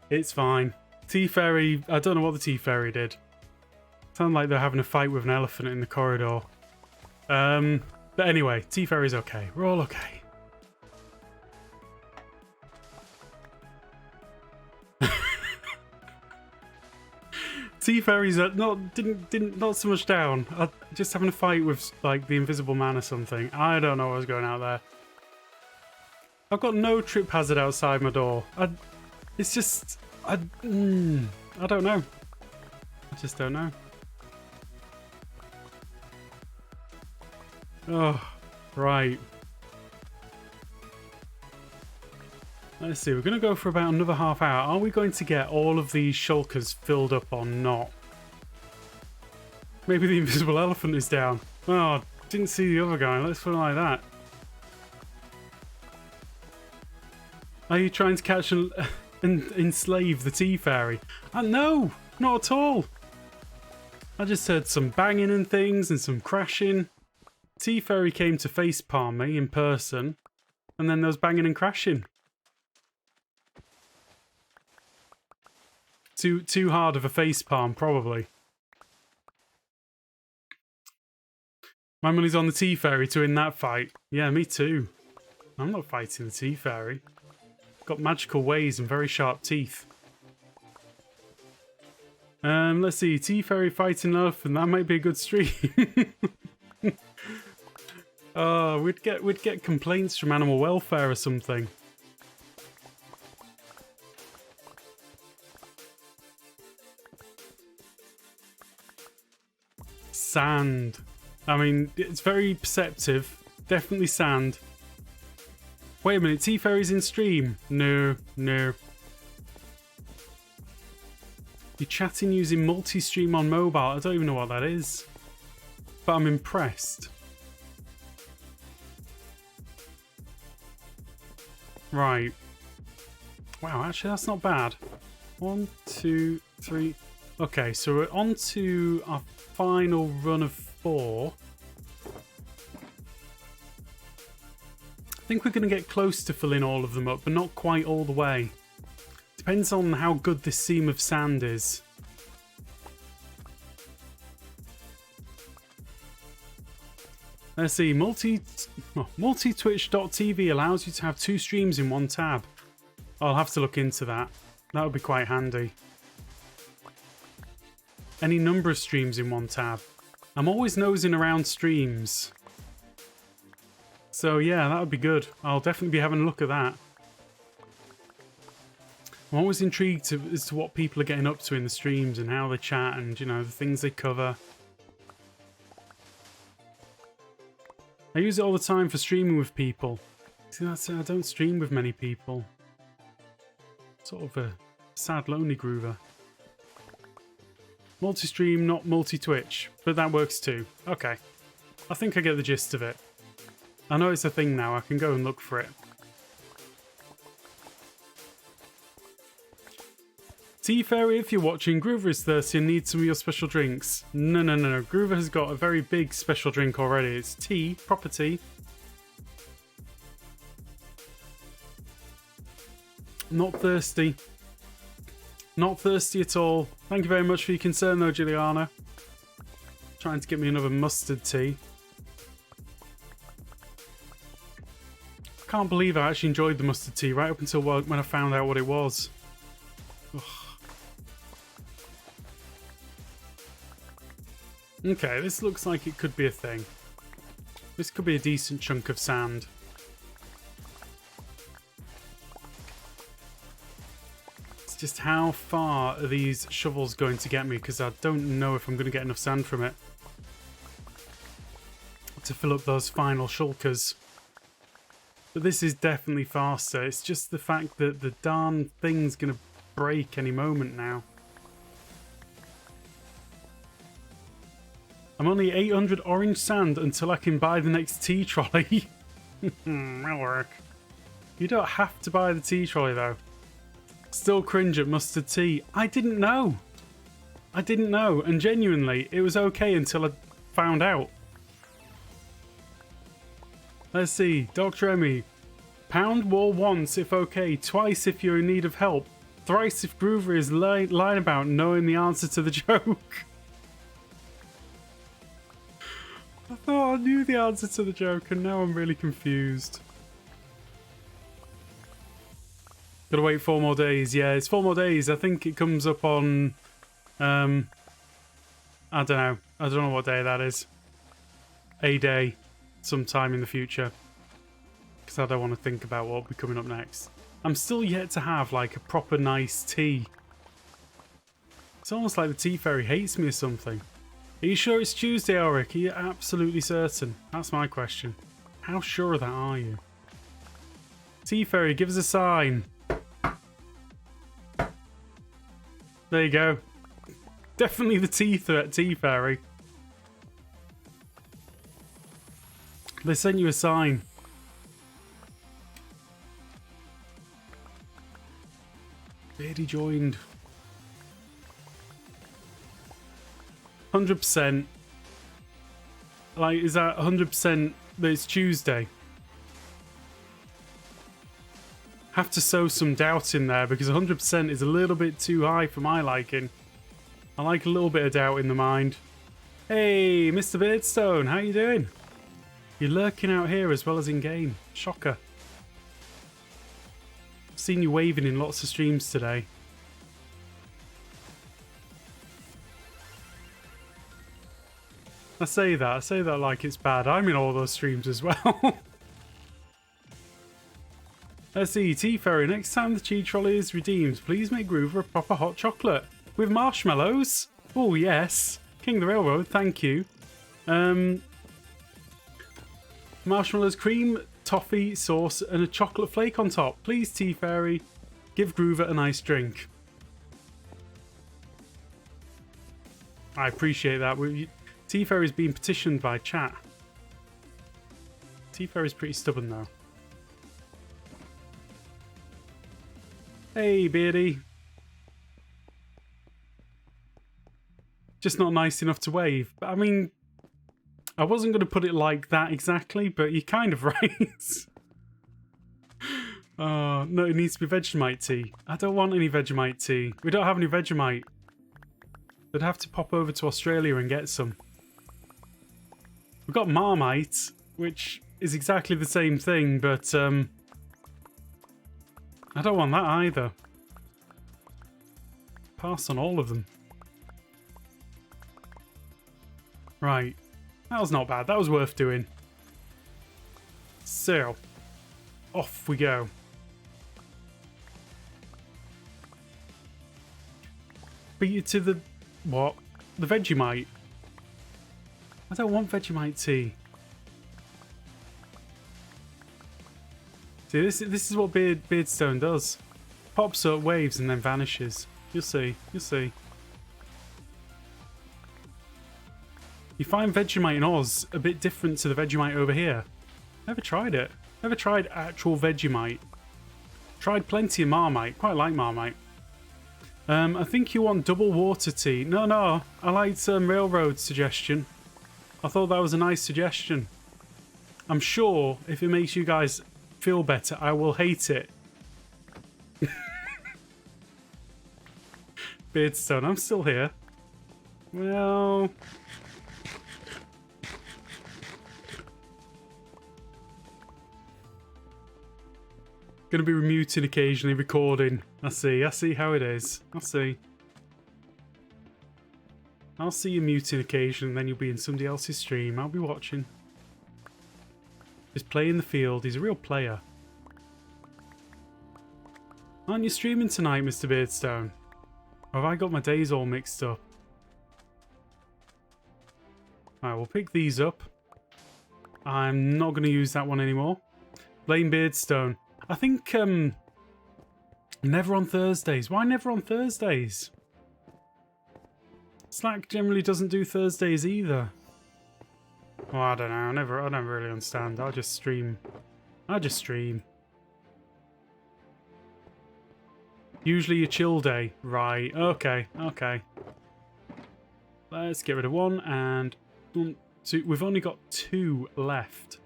It's fine. Tea Fairy... I don't know what the Tea Fairy did. Sound like they're having a fight with an elephant in the corridor. But anyway, Tea Fairy's okay. We're all okay. Tea Fairy's not so much down. Just having a fight with like the Invisible Man or something. I don't know what was going out there. I've got no trip hazard outside my door. It's just... I don't know. I just don't know. Oh, right. Let's see, we're going to go for about another half hour. Are we going to get all of these shulkers filled up or not? Maybe the invisible elephant is down. Oh, didn't see the other guy. Let's put it like that. Are you trying to catch and enslave the Tea Fairy? No, not at all. I just heard some banging and things and some crashing. Tea Fairy came to facepalm me in person, and then there was banging and crashing. Too hard of a face palm, probably. My money's on the Tea Fairy to win that fight. Yeah, me too. I'm not fighting the Tea Fairy. Got magical ways and very sharp teeth. Let's see. Tea Fairy fighting Elephant. That might be a good stream. Oh, we'd get complaints from animal welfare or something. Sand. I mean, it's very perceptive. Definitely sand. Wait a minute, Tea Fairy's in stream? No, no. You're chatting using multi-stream on mobile. I don't even know what that is. But I'm impressed. Right. Wow, actually that's not bad. 1, 2, 3. Okay, so we're on to our final run of 4. I think we're going to get close to filling all of them up, but not quite all the way. Depends on how good this seam of sand is. Let's see, multi-twitch.tv allows you to have 2 streams in one tab. I'll have to look into that. That would be quite handy. Any number of streams in one tab. I'm always nosing around streams. So yeah, that would be good. I'll definitely be having a look at that. I'm always intrigued as to what people are getting up to in the streams and how they chat and, you know, the things they cover. I use it all the time for streaming with people. See, that's it, I don't stream with many people. Sort of a sad, lonely groover. Multi-stream, not multi-twitch, but that works too. Okay. I think I get the gist of it. I know it's a thing now, I can go and look for it. Tea Fairy, if you're watching, Groover is thirsty and needs some of your special drinks. No, no, no, no. Groover has got a very big special drink already. It's tea, proper tea. Not thirsty. Not thirsty at all. Thank you very much for your concern though, Juliana. Trying to get me another mustard tea. I can't believe I actually enjoyed the mustard tea right up until when I found out what it was. Ugh. Okay, this looks like it could be a thing. This could be a decent chunk of sand. It's just how far are these shovels going to get me, because I don't know if I'm going to get enough sand from it to fill up those final shulkers. But this is definitely faster. It's just the fact that the darn thing's going to break any moment now. I'm only 800 orange sand until I can buy the next tea trolley. That'll work. You don't have to buy the tea trolley though. Still cringe at mustard tea. I didn't know. I didn't know, and genuinely, it was okay until I found out. Let's see, Dr. Emmy. Pound wall once if okay, twice if you're in need of help, thrice if Groover is lying about knowing the answer to the joke. I thought I knew the answer to the joke and now I'm really confused. Gotta wait 4 more days. Yeah, it's 4 more days. I think it comes up on... I don't know. I don't know what day that is. A day. Sometime in the future. Because I don't want to think about what will be coming up next. I'm still yet to have, like, a proper nice tea. It's almost like the Tea Fairy hates me or something. Are you sure it's Tuesday, Ulrich? Are you absolutely certain? That's my question. How sure of that are you? Tea Fairy, give us a sign. There you go. Definitely the Tea Fairy. They sent you a sign. Beardy joined. 100%. Like, is that 100% that it's Tuesday? have to sow some doubt in there because 100% is a little bit too high for my liking. I like a little bit of doubt in the mind. Hey, Mr. Beardstone, how you doing? You're lurking out here as well as in game. Shocker. I've seen you waving in lots of streams today. I say that like it's bad. I'm in all those streams as well. Let's see, T-Ferry, next time the cheese trolley is redeemed, please make Groover a proper hot chocolate. With marshmallows? Oh, yes. King of the Railroad, thank you. Marshmallows, cream, toffee, sauce, and a chocolate flake on top. Please, T-Fairy, give Groover a nice drink. I appreciate that. T-Fairy's being petitioned by chat. T-Fairy's pretty stubborn, though. Hey, Beardy. Just not nice enough to wave. I mean, I wasn't going to put it like that exactly, but you're kind of right. No, it needs to be Vegemite tea. I don't want any Vegemite tea. We don't have any Vegemite. They'd have to pop over to Australia and get some. We've got Marmite, which is exactly the same thing, but I don't want that either. Pass on all of them. Right. That was not bad. That was worth doing. So, off we go. Beat you to the... what? The Vegemite. I don't want Vegemite tea. See, this is what Beardstone does. Pops up, waves, and then vanishes. You'll see. You'll see. You find Vegemite in Oz a bit different to the Vegemite over here. Never tried it. Never tried actual Vegemite. Tried plenty of Marmite. Quite like Marmite. I think you want double water tea. No. I liked Railroad's suggestion. I thought that was a nice suggestion. I'm sure if it makes you guys feel better, I will hate it. Beardstone, I'm still here. Well... Gonna be muting occasionally, recording. I see how it is. I'll see you muting occasionally, and then you'll be in somebody else's stream. I'll be watching. Just playing the field. He's a real player. Aren't you streaming tonight, Mr. Beardstone? Or have I got my days all mixed up? Alright, we'll pick these up. I'm not going to use that one anymore. Blame Beardstone. I think, never on Thursdays. Why never on Thursdays? Slack generally doesn't do Thursdays either. Well, I don't know. I never really understand. I'll just stream. Usually a chill day. Right. Okay. Let's get rid of one and 1, 2. We've only got 2 left.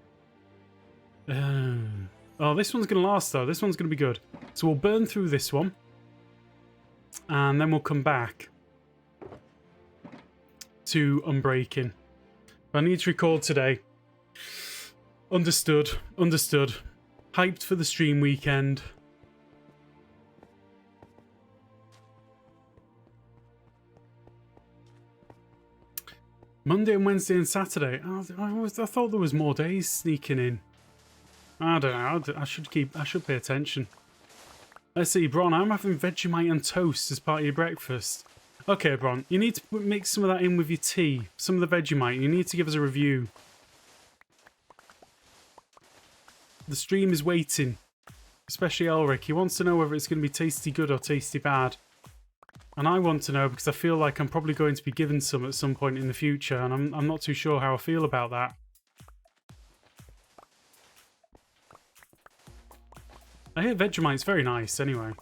Oh, this one's going to last, though. This one's going to be good. So we'll burn through this one. And then we'll come back to unbreaking. But I need to record today. Understood. Hyped for the stream weekend. Monday and Wednesday and Saturday. I thought there was more days sneaking in. I don't know. I should pay attention. Let's see, Bron. I'm having Vegemite and toast as part of your breakfast. Okay, Bron. You need to mix some of that in with your tea. Some of the Vegemite. You need to give us a review. The stream is waiting. Especially Elric. He wants to know whether it's going to be tasty good or tasty bad. And I want to know because I feel like I'm probably going to be given some at some point in the future. And I'm not too sure how I feel about that. I hear Vegemite's very nice, anyway.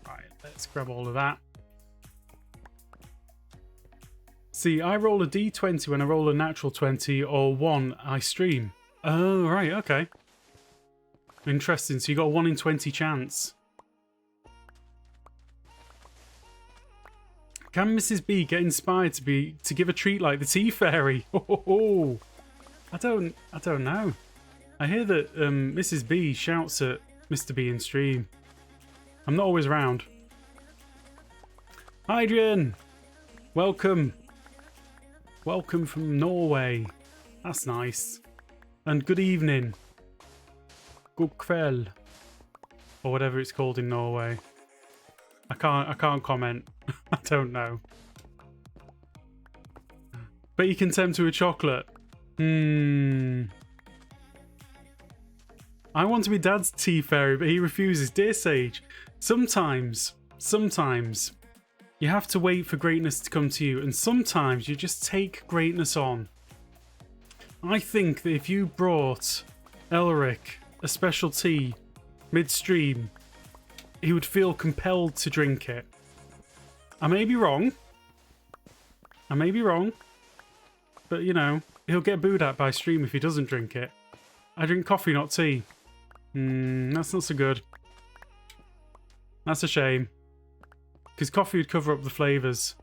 Right, let's grab all of that. See, I roll a d20 when I roll a natural 20, or 1, I stream. Oh, right, okay. Interesting, so you got a 1 in 20 chance. Can Mrs. B get inspired to give a treat like the Tea Fairy? Oh, I don't know. I hear that Mrs. B shouts at Mr. B in stream. I'm not always around. Adrian! Welcome. Welcome from Norway. That's nice. And good evening. God kväll. Or whatever it's called in Norway. I can't comment. I don't know. But you can tempt to a chocolate. I want to be Dad's tea fairy, but he refuses. Dear Sage, sometimes you have to wait for greatness to come to you, and sometimes you just take greatness on. I think that if you brought Elric a special tea midstream, he would feel compelled to drink it. I may be wrong. But, you know, he'll get booed at by stream if he doesn't drink it. I drink coffee, not tea. That's not so good. That's a shame. Because coffee would cover up the flavours.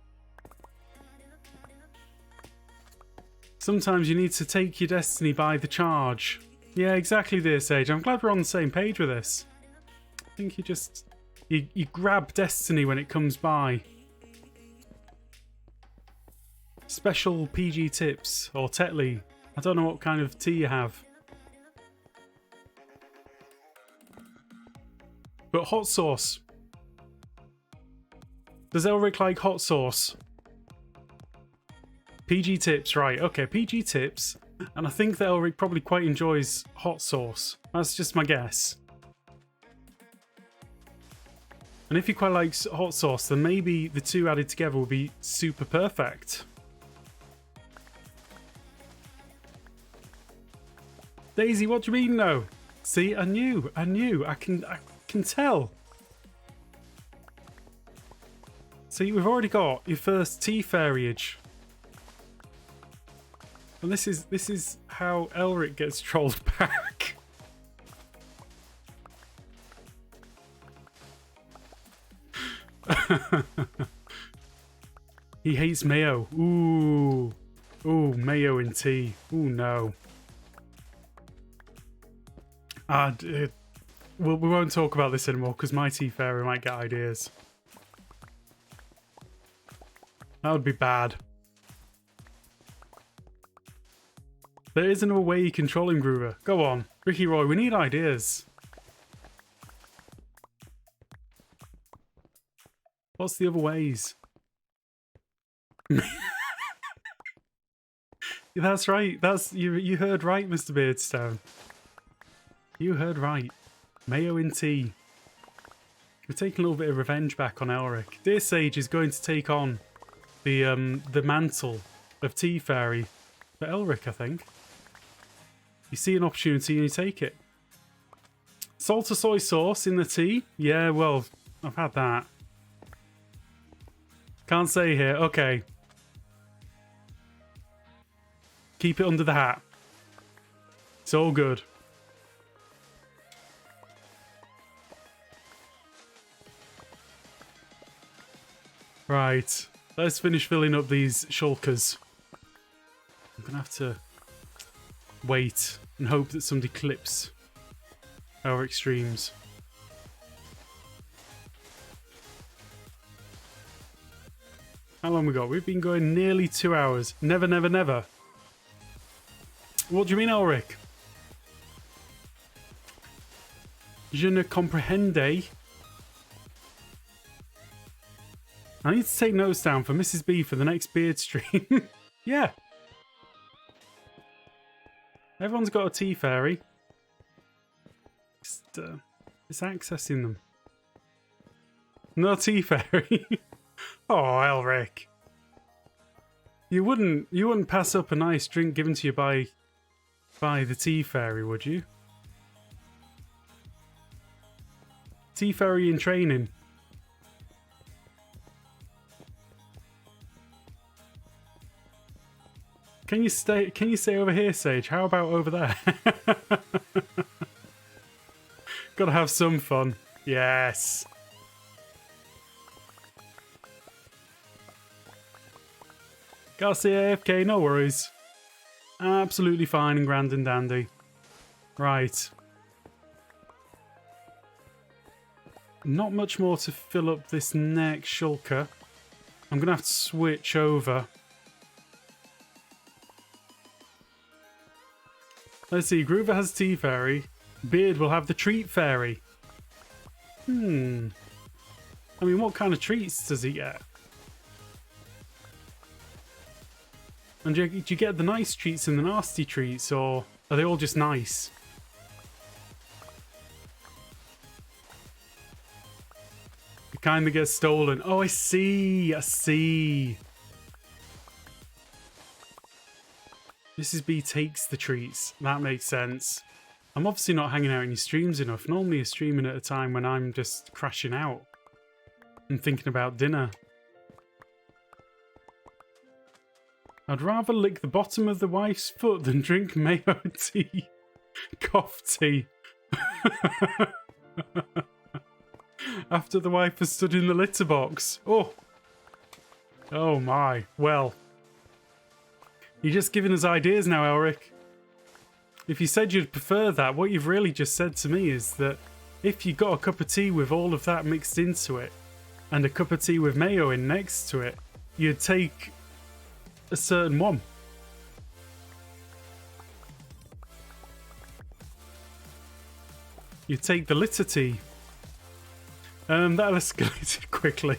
Sometimes you need to take your destiny by the charge. Yeah, exactly, dear Sage. I'm glad we're on the same page with this. I think you just... You grab destiny when it comes by. Special PG tips, or Tetley. I don't know what kind of tea you have. But hot sauce. Does Elric like hot sauce? PG tips, right. Okay, PG tips. And I think that Elric probably quite enjoys hot sauce. That's just my guess. And if he quite likes hot sauce, then maybe the two added together will be super perfect. Daisy, what do you mean no? See, I knew. I can tell. See, we've already got your first tea fairyage. And this is how Elric gets trolled back. He hates mayo. Ooh, mayo in tea. Ooh, no. We won't talk about this anymore because my tea fairy might get ideas. That would be bad. There isn't a way you control him, Groover. Go on. Ricky Roy, we need ideas. What's the other ways? That's right. You heard right, Mr. Beardstone. You heard right. Mayo in tea. We're taking a little bit of revenge back on Elric. Dear Sage is going to take on the mantle of Tea Fairy for Elric, I think. You see an opportunity and you take it. Salt or soy sauce in the tea? Yeah, well, I've had that. Can't say here. Okay. Keep it under the hat. It's all good. Right. Let's finish filling up these shulkers. I'm going to have to wait and hope that somebody clips our extremes. How long we got? We've been going nearly 2 hours. Never, never, never. What do you mean, Elric? Je ne comprende. I need to take notes down for Mrs. B for the next beard stream. Yeah. Everyone's got a tea fairy. Just accessing them. No tea fairy. Oh, Elric. You wouldn't pass up a nice drink given to you by the tea fairy, would you? Tea fairy in training. Can you stay over here, Sage? How about over there? Gotta have some fun. Yes. Gotta see AFK, no worries. Absolutely fine and grand and dandy. Right. Not much more to fill up this next shulker. I'm gonna have to switch over. Let's see, Groover has Tea Fairy. Beard will have the Treat Fairy. I mean, what kind of treats does he get? And do you get the nice treats and the nasty treats, or are they all just nice? The kind that gets stolen. Oh, I see. I see. Mrs. B takes the treats. That makes sense. I'm obviously not hanging out in your streams enough. Normally you're streaming at a time when I'm just crashing out and thinking about dinner. I'd rather lick the bottom of the wife's foot than drink mayo tea. Cough tea. After the wife has stood in the litter box. Oh. Oh my. Well. You're just giving us ideas now, Elric. If you said you'd prefer that, what you've really just said to me is that if you got a cup of tea with all of that mixed into it, and a cup of tea with mayo in next to it, you'd take a certain one. You'd take the litter tea. That escalated quickly.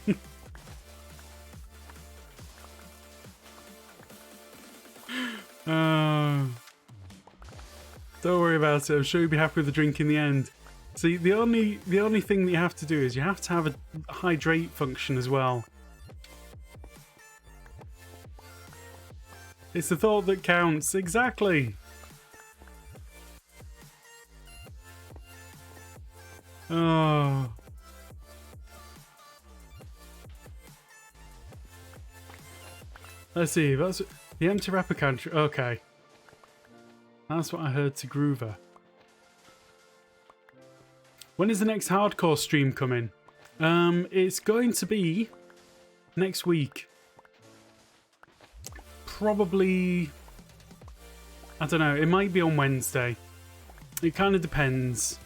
Don't worry about it. I'm sure you'll be happy with the drink in the end. See, the only thing that you have to do is you have to have a hydrate function as well. It's the thought that counts. Exactly. Oh. Let's see. That's the empty wrapper country. Okay. That's what I heard to Groover. When is the next hardcore stream coming? It's going to be next week. Probably, I don't know, it might be on Wednesday. It kind of depends.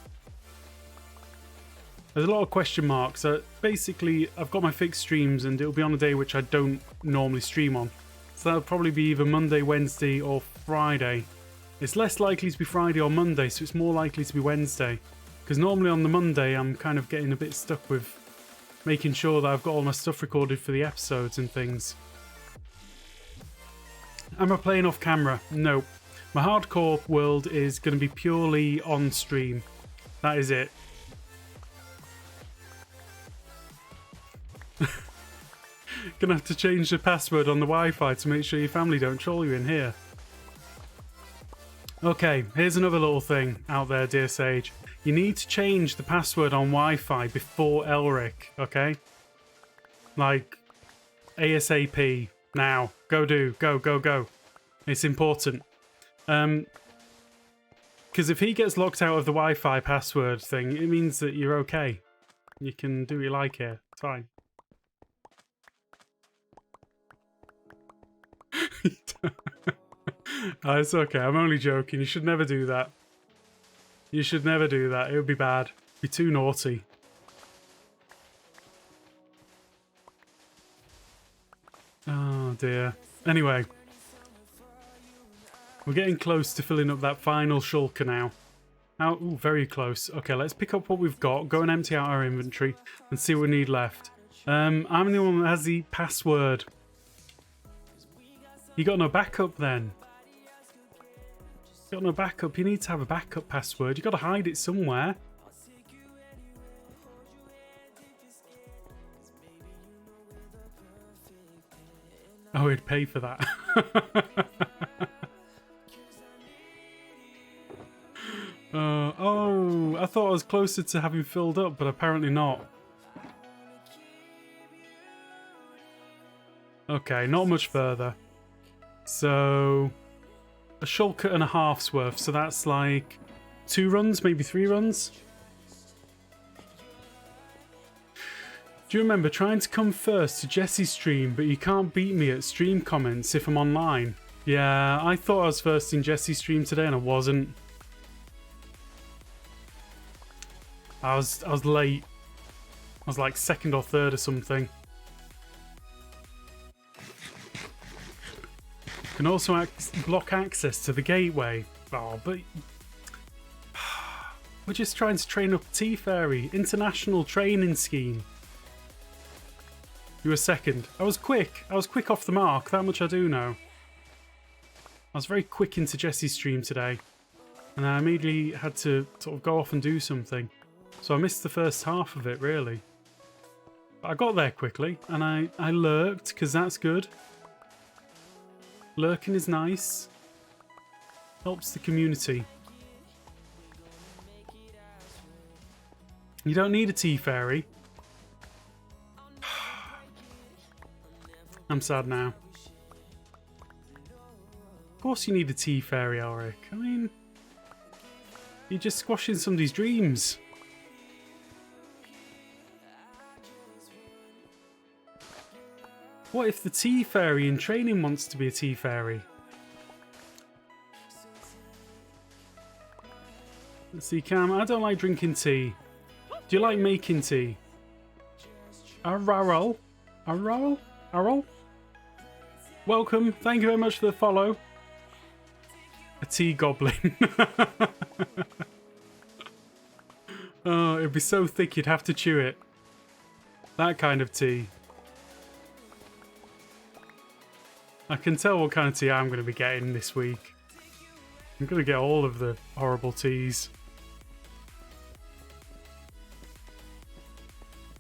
There's a lot of question marks. Basically, I've got my fixed streams and it'll be on a day which I don't normally stream on. So that'll probably be either Monday, Wednesday or Friday. It's less likely to be Friday or Monday, so it's more likely to be Wednesday. Because normally on the Monday, I'm kind of getting a bit stuck with making sure that I've got all my stuff recorded for the episodes and things. Am I playing off camera? No. My hardcore world is going to be purely on stream. That is it. Gonna have to change the password on the Wi-Fi to make sure your family don't troll you in here. Okay, here's another little thing out there, dear Sage. You need to change the password on Wi-Fi before Elric, okay? Like, ASAP. Now. Go. Go. It's important. Because if he gets locked out of the Wi-Fi password thing, it means that you're okay. You can do what you like here. It's fine. Oh, it's okay. I'm only joking. You should never do that. You should never do that. It would be bad. It'd be too naughty. Oh dear. Anyway. We're getting close to filling up that final shulker now. Ooh, very close. Okay, let's pick up what we've got. Go and empty out our inventory and see what we need left. I'm the one that has the password. You got no backup then? You got no backup. You need to have a backup password. You got to hide it somewhere. Oh, he'd pay for that. Oh, I thought I was closer to having filled up, but apparently not. Okay, not much further. So a shulker and a half's worth. So that's like 2 runs, maybe 3 runs. Do you remember trying to come first to Jesse's stream, but you can't beat me at stream comments if I'm online? Yeah, I thought I was first in Jesse's stream today and I wasn't. I was late. I was like 2nd or 3rd or something. Can also block access to the gateway. Oh, but we're just trying to train up T-Fairy. International training scheme. You were 2nd. I was quick. I was quick off the mark. That much I do know. I was very quick into Jesse's stream today. And I immediately had to sort of go off and do something. So I missed the first half of it, really. But I got there quickly. And I lurked, because that's good. Lurking is nice. Helps the community. You don't need a T-Fairy. I'm sad now. Of course you need a T-Fairy, Ulrich. I mean, you're just squashing somebody's dreams. What if the T-Fairy in training wants to be a T-Fairy? Let's see, Cam. I don't like drinking tea. Do you like making tea? Arrol? Arrol? Arrol? Welcome. Thank you very much for the follow. A tea goblin. Oh, it'd be so thick you'd have to chew it. That kind of tea. I can tell what kind of tea I'm going to be getting this week. I'm going to get all of the horrible teas.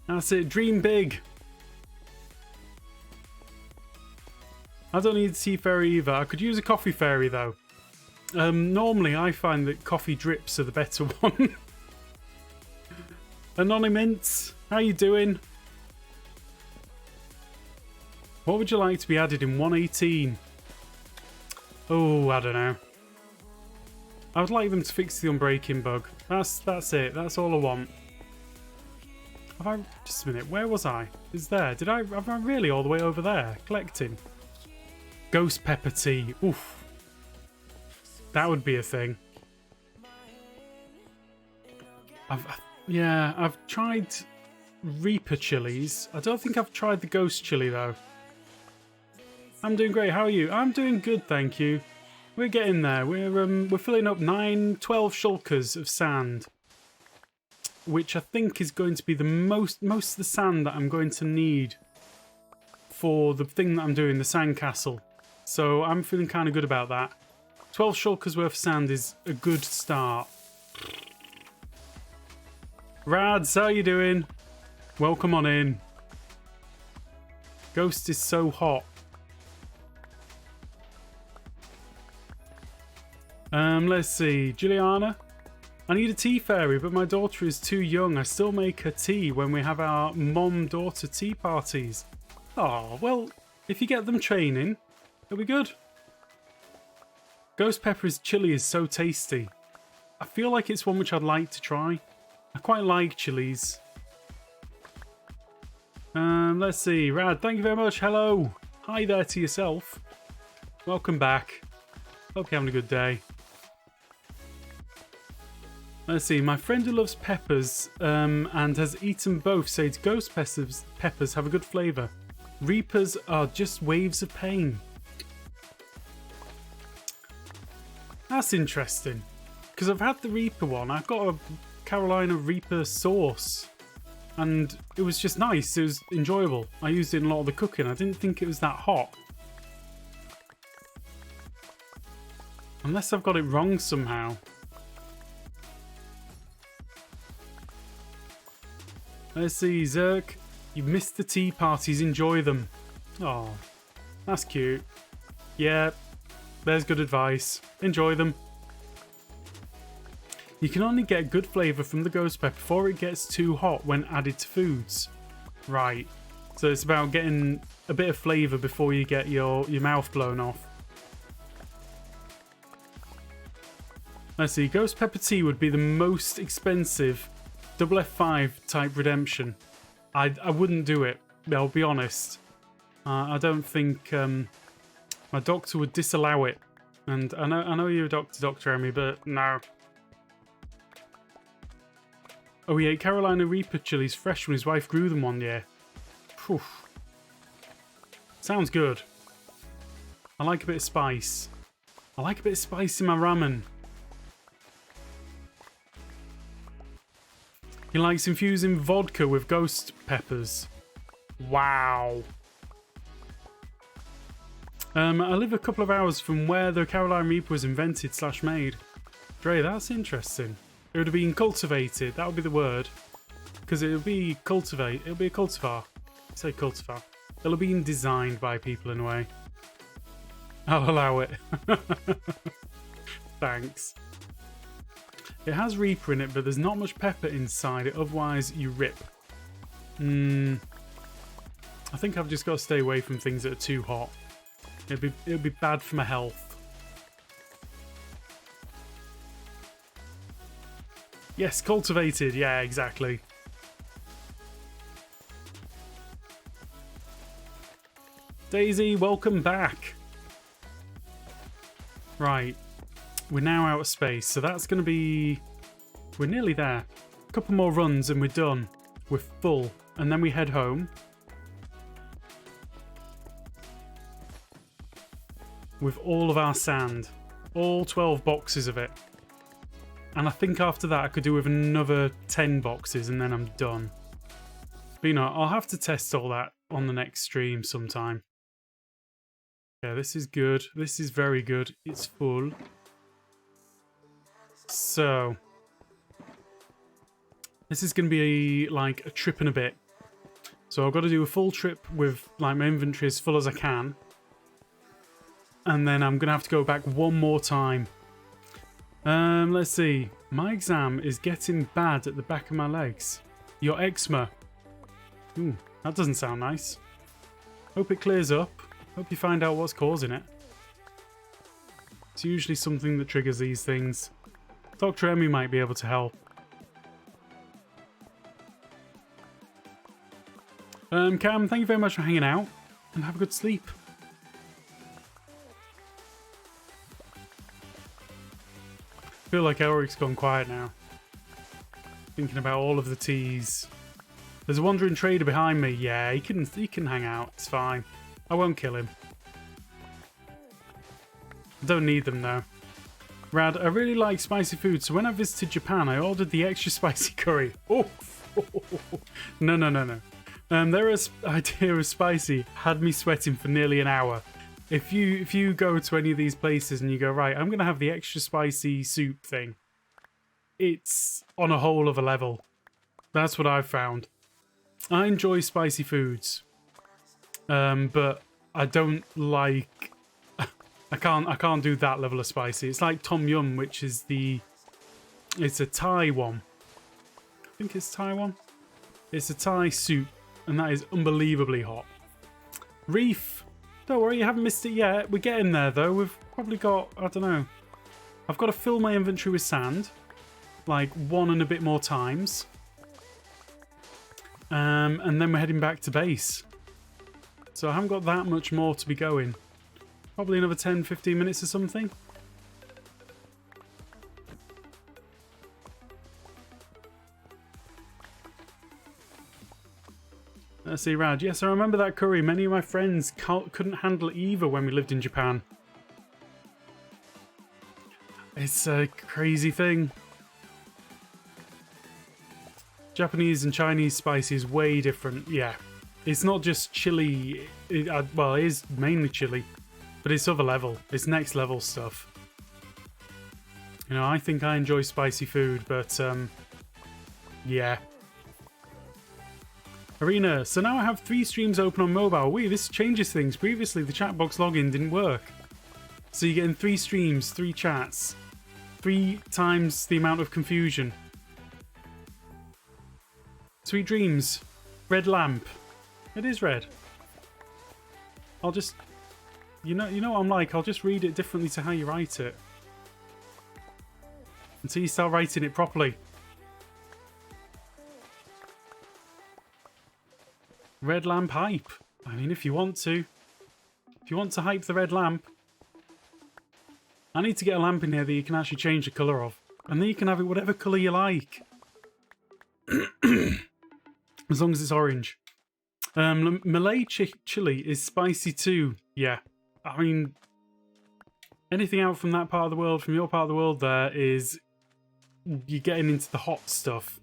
That's it. Dream big. I don't need a tea fairy either. I could use a coffee fairy though. Normally I find that coffee drips are the better one. Anonymous, how you doing? What would you like to be added in 1.18? Oh, I don't know. I would like them to fix the unbreaking bug. That's it. That's all I want. Have I... Just a minute. Where was I? Is there? Have I really all the way over there? Collecting. Ghost pepper tea. Oof. That would be a thing. I've tried Reaper chilies. I don't think I've tried the ghost chili though. I'm doing great. How are you? I'm doing good, thank you. We're getting there. We're filling up 12 shulkers of sand, which I think is going to be the most of the sand that I'm going to need for the thing that I'm doing, the sandcastle. So I'm feeling kind of good about that. 12 shulkers worth of sand is a good start. Rads, how you doing? Welcome on in. Ghost is so hot. Let's see. Juliana? I need a tea fairy, but my daughter is too young. I still make her tea when we have our mom-daughter tea parties. Oh, well, if you get them training, it'll be good. Ghost pepper's chili is so tasty. I feel like it's one which I'd like to try. I quite like chilies. Let's see. Rad, thank you very much. Hello. Hi there to yourself. Welcome back. Hope you're having a good day. Let's see. My friend who loves peppers and has eaten both says ghost peppers have a good flavour. Reapers are just waves of pain. That's interesting. Because I've had the Reaper one. I've got a Carolina Reaper sauce. And it was just nice. It was enjoyable. I used it in a lot of the cooking. I didn't think it was that hot. Unless I've got it wrong somehow. Let's see, Zerk. You've missed the tea parties. Enjoy them. Oh, that's cute. Yeah, there's good advice. Enjoy them. You can only get good flavour from the ghost pepper before it gets too hot when added to foods. Right. So it's about getting a bit of flavour before you get your mouth blown off. Let's see. Ghost Pepper Tea would be the most expensive double F5 type redemption. I wouldn't do it. I'll be honest. I don't think my doctor would disallow it. And I know you're a doctor, Dr. Emmy, but no. Oh, he ate Carolina Reaper chilies fresh when his wife grew them one year. Whew. Sounds good. I like a bit of spice. I like a bit of spice in my ramen. He likes infusing vodka with ghost peppers. Wow. I live a couple of hours from where the Carolina Reaper was invented / made. Dre, that's interesting. It would have been cultivated. That would be the word. Because it would be cultivate. It'll be a cultivar. Say cultivar. It'll have been designed by people in a way. I'll allow it. Thanks. It has Reaper in it, but there's not much pepper inside it. Otherwise, you rip. I think I've just got to stay away from things that are too hot. It'd be bad for my health. Yes, cultivated. Yeah, exactly. Daisy, welcome back. Right. We're now out of space, so that's going to be... We're nearly there. A couple more runs and we're done. We're full. And then we head home. With all of our sand. All 12 boxes of it. And I think after that I could do with another 10 boxes and then I'm done. But you know, I'll have to test all that on the next stream sometime. Yeah, this is good. This is very good. It's full. So, this is going to be like a trip and a bit. So I've got to do a full trip with like my inventory as full as I can. And then I'm going to have to go back one more time. Let's see. My exam is getting bad at the back of my legs. Your eczema. Ooh, that doesn't sound nice. Hope it clears up. Hope you find out what's causing it. It's usually something that triggers these things. Dr. Emmy might be able to help. Cam, thank you very much for hanging out. And have a good sleep. I feel like Elric's gone quiet now. Thinking about all of the teas. There's a wandering trader behind me. Yeah, he can hang out. It's fine. I won't kill him. I don't need them though. Rad, I really like spicy food, so when I visited Japan, I ordered the extra spicy curry. Oh, no. Their idea of spicy had me sweating for nearly an hour. If you go to any of these places and you go, right, I'm going to have the extra spicy soup thing, it's on a whole other level. That's what I've found. I enjoy spicy foods, but I don't like... I can't do that level of spicy. It's like Tom Yum, which is it's a Thai one. I think it's Thai one. It's a Thai soup, and that is unbelievably hot. Reef. Don't worry, you haven't missed it yet. We're getting there, though. We've probably got, I don't know. I've got to fill my inventory with sand. Like, 1 and a bit more times. And then we're heading back to base. So I haven't got that much more to be going. Probably another 10-15 minutes or something. Let's see, Rad. Yes, I remember that curry. Many of my friends couldn't handle it either when we lived in Japan. It's a crazy thing. Japanese and Chinese spicy is way different. Yeah. It's not just chili. Well, it is mainly chili. But it's other level. It's next level stuff. You know, I think I enjoy spicy food, but yeah. Arena, so now I have 3 streams open on mobile. Wait, this changes things. Previously, the chat box login didn't work. So you're getting 3 streams, 3 chats. 3 times the amount of confusion. Sweet dreams. Red lamp. It is red. I'll just... You know what I'm like, I'll just read it differently to how you write it. until you start writing it properly. Red lamp hype. I mean, if you want to. If you want to hype the red lamp. I need to get a lamp in here that you can actually change the colour of. And then you can have it whatever colour you like. As long as it's orange. Malay chili is spicy too. Yeah. I mean, anything out from that part of the world, from your part of the world there, is you're getting into the hot stuff.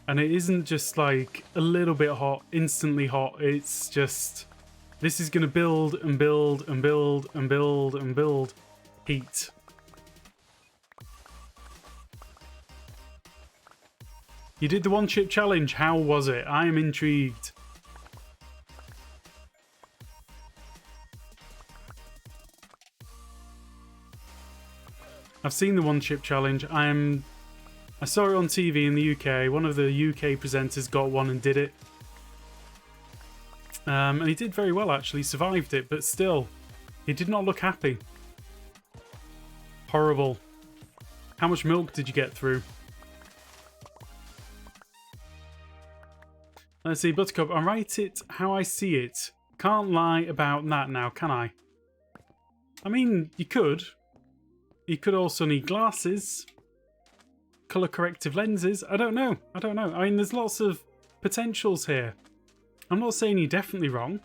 And it isn't just like a little bit hot, instantly hot. It's just, this is going to build and build and build and build and build heat. You did the one chip challenge. How was it? I am intrigued. I've seen the one chip challenge. I saw it on TV in the UK. One of the UK presenters got one and did it. And he did very well, actually. Survived it, but still, he did not look happy. Horrible. How much milk did you get through? Let's see, Buttercup. I write it how I see it. Can't lie about that now, can I? I mean, you could. You could also need glasses. Colour corrective lenses. I don't know. I don't know. I mean, there's lots of potentials here. I'm not saying you're definitely wrong.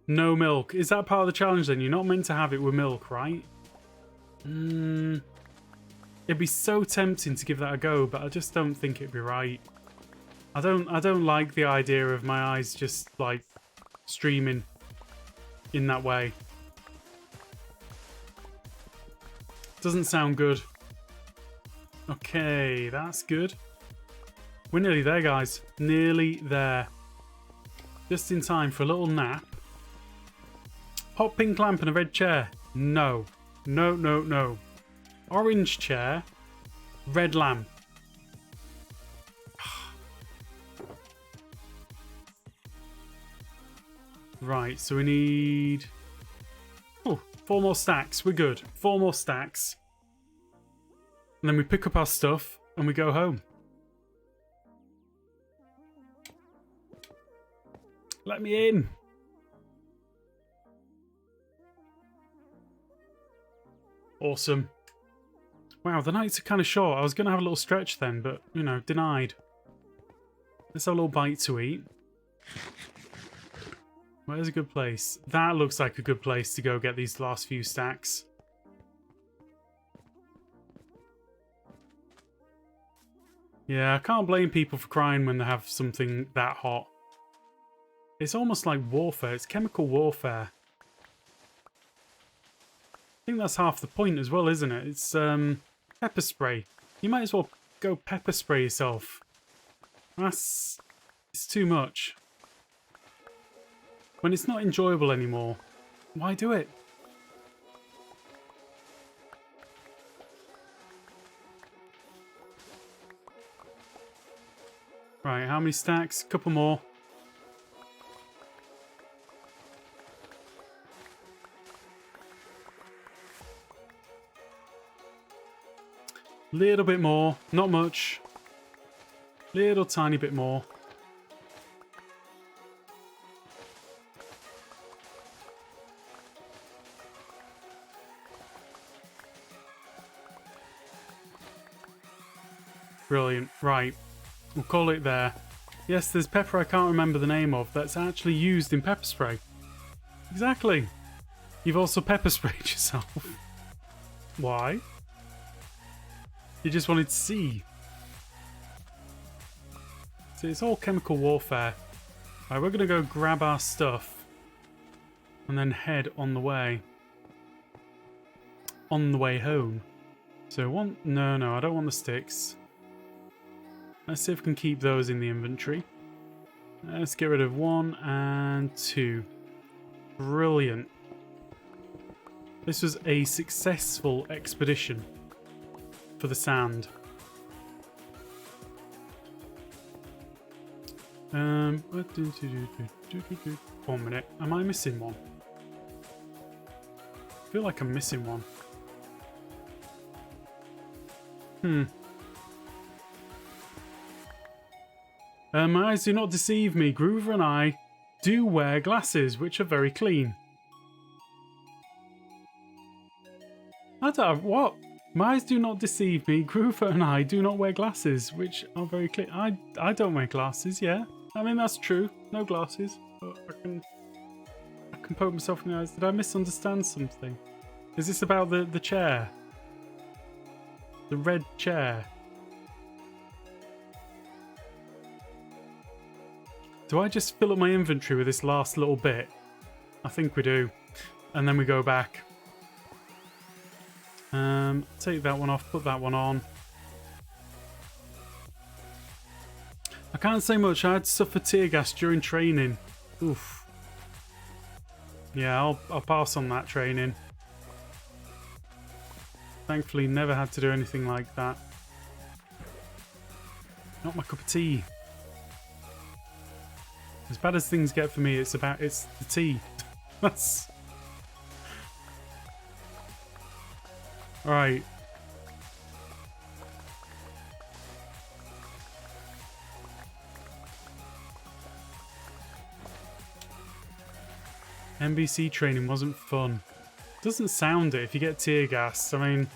No milk. Is that part of the challenge then? You're not meant to have it with milk, right? It'd be so tempting to give that a go, but I just don't think it'd be right. I don't like the idea of my eyes just like streaming in that way. Doesn't sound good. Okay, that's good. We're nearly there, guys. Nearly there. Just in time for a little nap. Hot pink lamp and a red chair. No. No, no, no. Orange chair. Red lamp. Right, so we need... Oh, 4 more stacks. We're good. 4 more stacks. And then we pick up our stuff and we go home. Let me in. Awesome. Wow, the nights are kind of short. I was going to have a little stretch then, but, you know, denied. Let's have a little bite to eat. Where's a good place? That looks like a good place to go get these last few stacks. Yeah, I can't blame people for crying when they have something that hot. It's almost like warfare. It's chemical warfare. I think that's half the point as well, isn't it? It's pepper spray. You might as well go pepper spray yourself. It's too much. When it's not enjoyable anymore, why do it? Right, how many stacks? Couple more. Little bit more, not much. Little tiny bit more. Brilliant. Right. We'll call it there. Yes, there's pepper I can't remember the name of that's actually used in pepper spray. Exactly. You've also pepper sprayed yourself. Why? You just wanted to see. So it's all chemical warfare. Right, we're going to go grab our stuff and then head on the way. On the way home. So no, I don't want the sticks. Let's see if we can keep those in the inventory. Let's get rid of 1 and 2. Brilliant. This was a successful expedition for the sand. 1 minute. Am I missing one? feel like I'm missing one. My eyes do not deceive me. Groover and I do wear glasses, which are very clean. I don't... What? My eyes do not deceive me. Groover and I do not wear glasses, which are very clean. I don't wear glasses, yeah. I mean, that's true. No glasses. But I can poke myself in the eyes. Did I misunderstand something? Is this about the chair? The red chair? Do I just fill up my inventory with this last little bit? I think we do. And then we go back. Take that one off, put that one on. I can't say much. I had suffered tear gas during training. Oof. Yeah, I'll pass on that training. Thankfully, never had to do anything like that. Not my cup of tea. As bad as things get for me, it's the tea. That's... Alright. NBC training wasn't fun. Doesn't sound it if you get tear gas. I mean...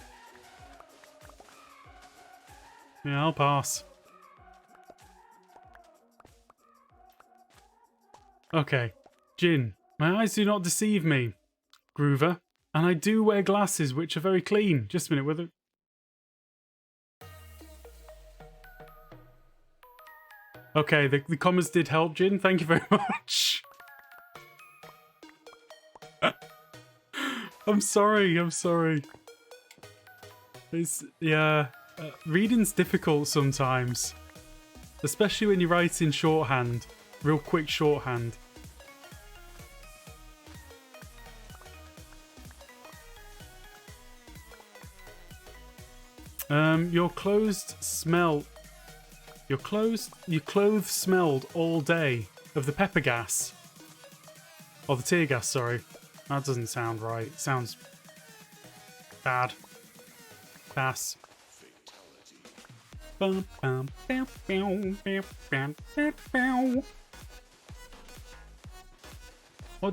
Yeah, I'll pass. Okay. Jin, my eyes do not deceive me. Groover, and I do wear glasses which are very clean. Just a minute, whether... Okay, the commas did help, Jin. Thank you very much. I'm sorry. It's... Yeah... reading's difficult sometimes. Especially when you write in shorthand. Real quick shorthand. Your clothes smelled all day of the pepper gas. Or the tear gas, sorry. That doesn't sound right. It sounds bad. Pass. What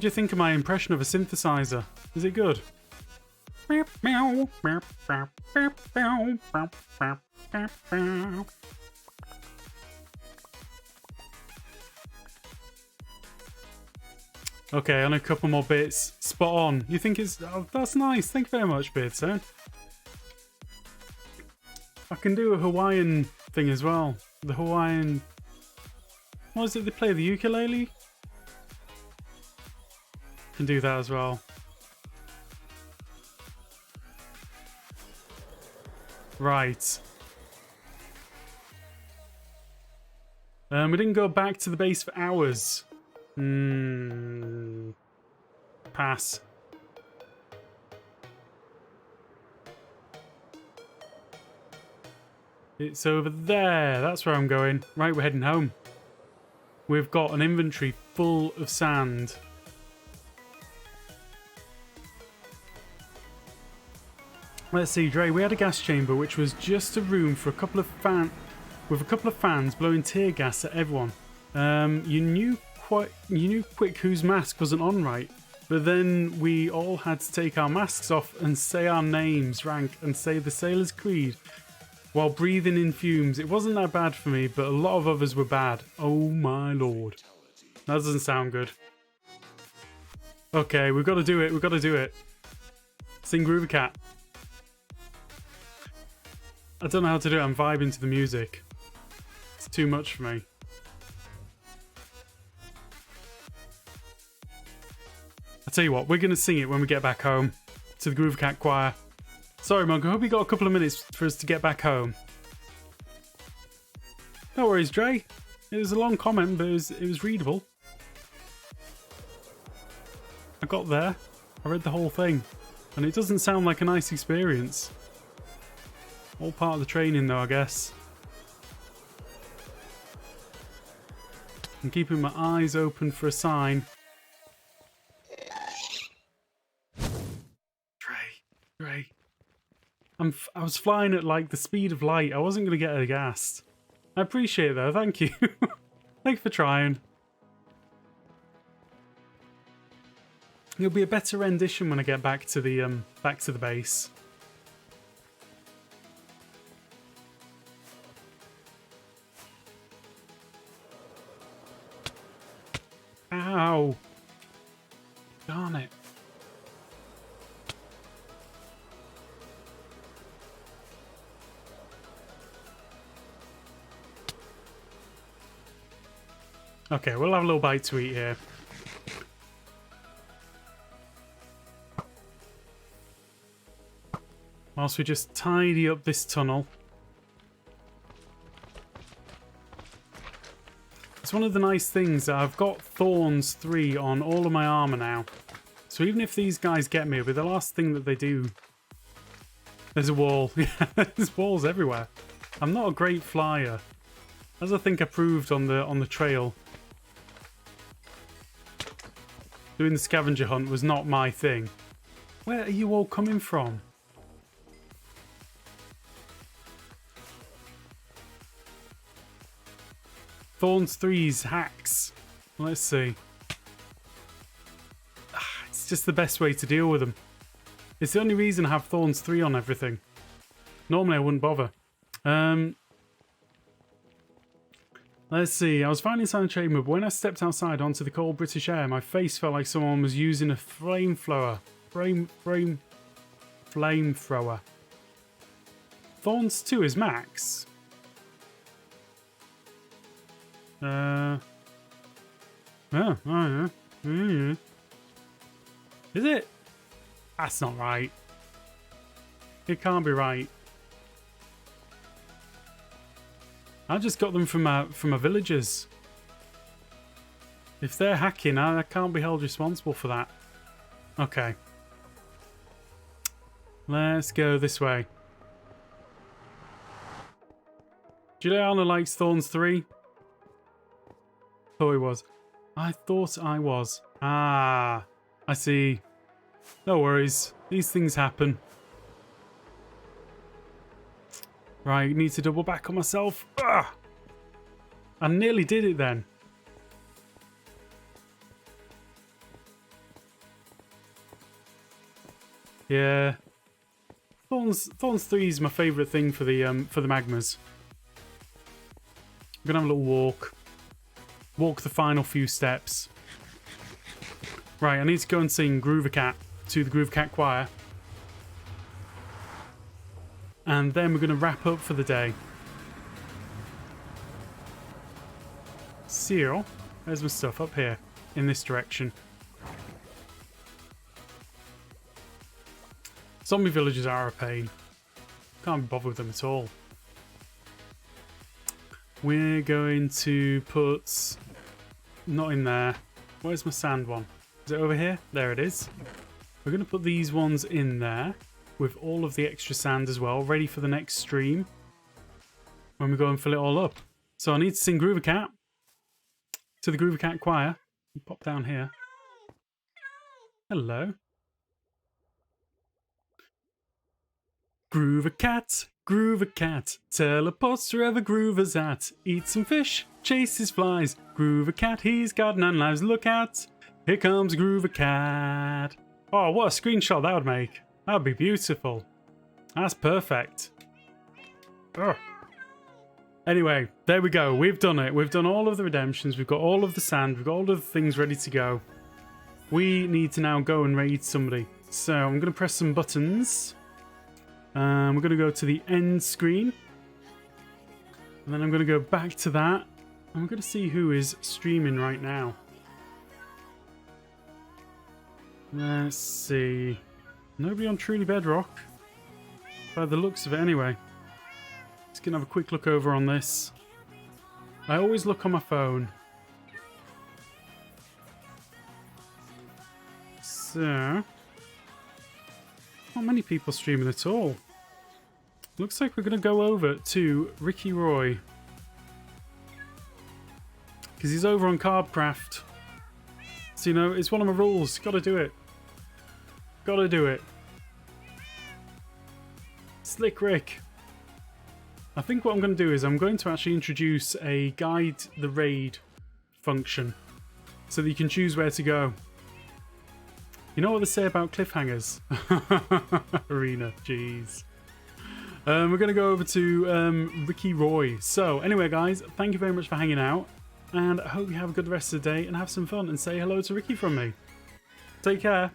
do you think of my impression of a synthesizer? Is it good? Okay, on a couple more bits. Spot on. You think it's... Oh, that's nice. Thank you very much, Beardson. I can do a Hawaiian thing as well. The Hawaiian... What is it they play? The ukulele? Can do that as well. Right. We didn't go back to the base for hours. Pass. It's over there. That's where I'm going. Right, we're heading home. We've got an inventory full of sand. Let's see, Dre. We had a gas chamber which was just a room for a couple of fans blowing tear gas at everyone. You knew quick whose mask wasn't on right, but then we all had to take our masks off and say our names, rank, and say the sailor's creed while breathing in fumes. It wasn't that bad for me, but a lot of others were bad. Oh my lord. That doesn't sound good. Okay, we've got to do it. We've got to do it. Sing Groovy Cat. I don't know how to do it. I'm vibing to the music. It's too much for me. I'll tell you what, we're going to sing it when we get back home to the Groovy Cat Choir. Sorry, Monk. I hope you got a couple of minutes for us to get back home. No worries, Dre. It was a long comment, but it was readable. I got there. I read the whole thing. And it doesn't sound like a nice experience. All part of the training, though, I guess. I'm keeping my eyes open for a sign. Great. I was flying at like the speed of light. I wasn't going to get aghast. I appreciate it though. Thank you. Thanks for trying. It'll be a better rendition when I get back to the base. Ow! Darn it. Okay, we'll have a little bite to eat here. Whilst we just tidy up this tunnel. It's one of the nice things that I've got Thorns 3 on all of my armor now. So even if these guys get me, with the last thing that they do... There's a wall. Yeah, there's walls everywhere. I'm not a great flyer. As I think I proved on the trail. Doing the scavenger hunt was not my thing. Where are you all coming from? Thorns 3's hacks. Let's see. It's just the best way to deal with them. It's the only reason I have Thorns 3 on everything. Normally I wouldn't bother. Let's see. I was fine inside the chamber, but when I stepped outside onto the cold British air, my face felt like someone was using a flamethrower. Flamethrower. Thorns 2 is max. Oh, yeah. Is it? That's not right. It can't be right. I just got them from my villagers. If they're hacking, I can't be held responsible for that. Okay. Let's go this way. Juliana likes Thorns 3. Thought he was. I thought I was. Ah, I see. No worries. These things happen. Right, need to double back on myself. Ah! I nearly did it then. Yeah. Thorns 3 is my favourite thing for the magmas. I'm gonna have a little walk. Walk the final few steps. Right, I need to go and sing Groover Cat to the Groover Cat Choir. And then we're going to wrap up for the day. So, there's my stuff up here, in this direction. Zombie villagers are a pain. Can't be bothered with them at all. We're going to put... Not in there. Where's my sand one? Is it over here? There it is. We're going to put these ones in there with all of the extra sand as well, ready for the next stream when we go and fill it all up. So I need to sing Groover Cat to the Groover Cat Choir. Pop down here. Hello. Groover Cat, teleports wherever Groover's at. Eats some fish, chases flies. Groover Cat, he's got 9 lives. Look at, here comes Groover Cat. Oh, what a screenshot that would make. That would be beautiful. That's perfect. Ugh. Anyway, there we go. We've done it. We've done all of the redemptions. We've got all of the sand. We've got all of the things ready to go. We need to now go and raid somebody. So I'm going to press some buttons. We're going to go to the end screen. And then I'm going to go back to that. And we're going to see who is streaming right now. Let's see. Nobody on Truly Bedrock. By the looks of it anyway. Just going to have a quick look over on this. I always look on my phone. So... not many people streaming at all. Looks like we're going to go over to Ricky Roy. Because he's over on Carbcraft. So, you know, it's one of my rules. Gotta do it. Gotta do it. Slick Rick. I think what I'm going to do is I'm going to actually introduce a guide the raid function so that you can choose where to go. You know what they say about cliffhangers? Arena, jeez. We're going to go over to Ricky Roy. So anyway, guys, thank you very much for hanging out. And I hope you have a good rest of the day and have some fun. And say hello to Ricky from me. Take care.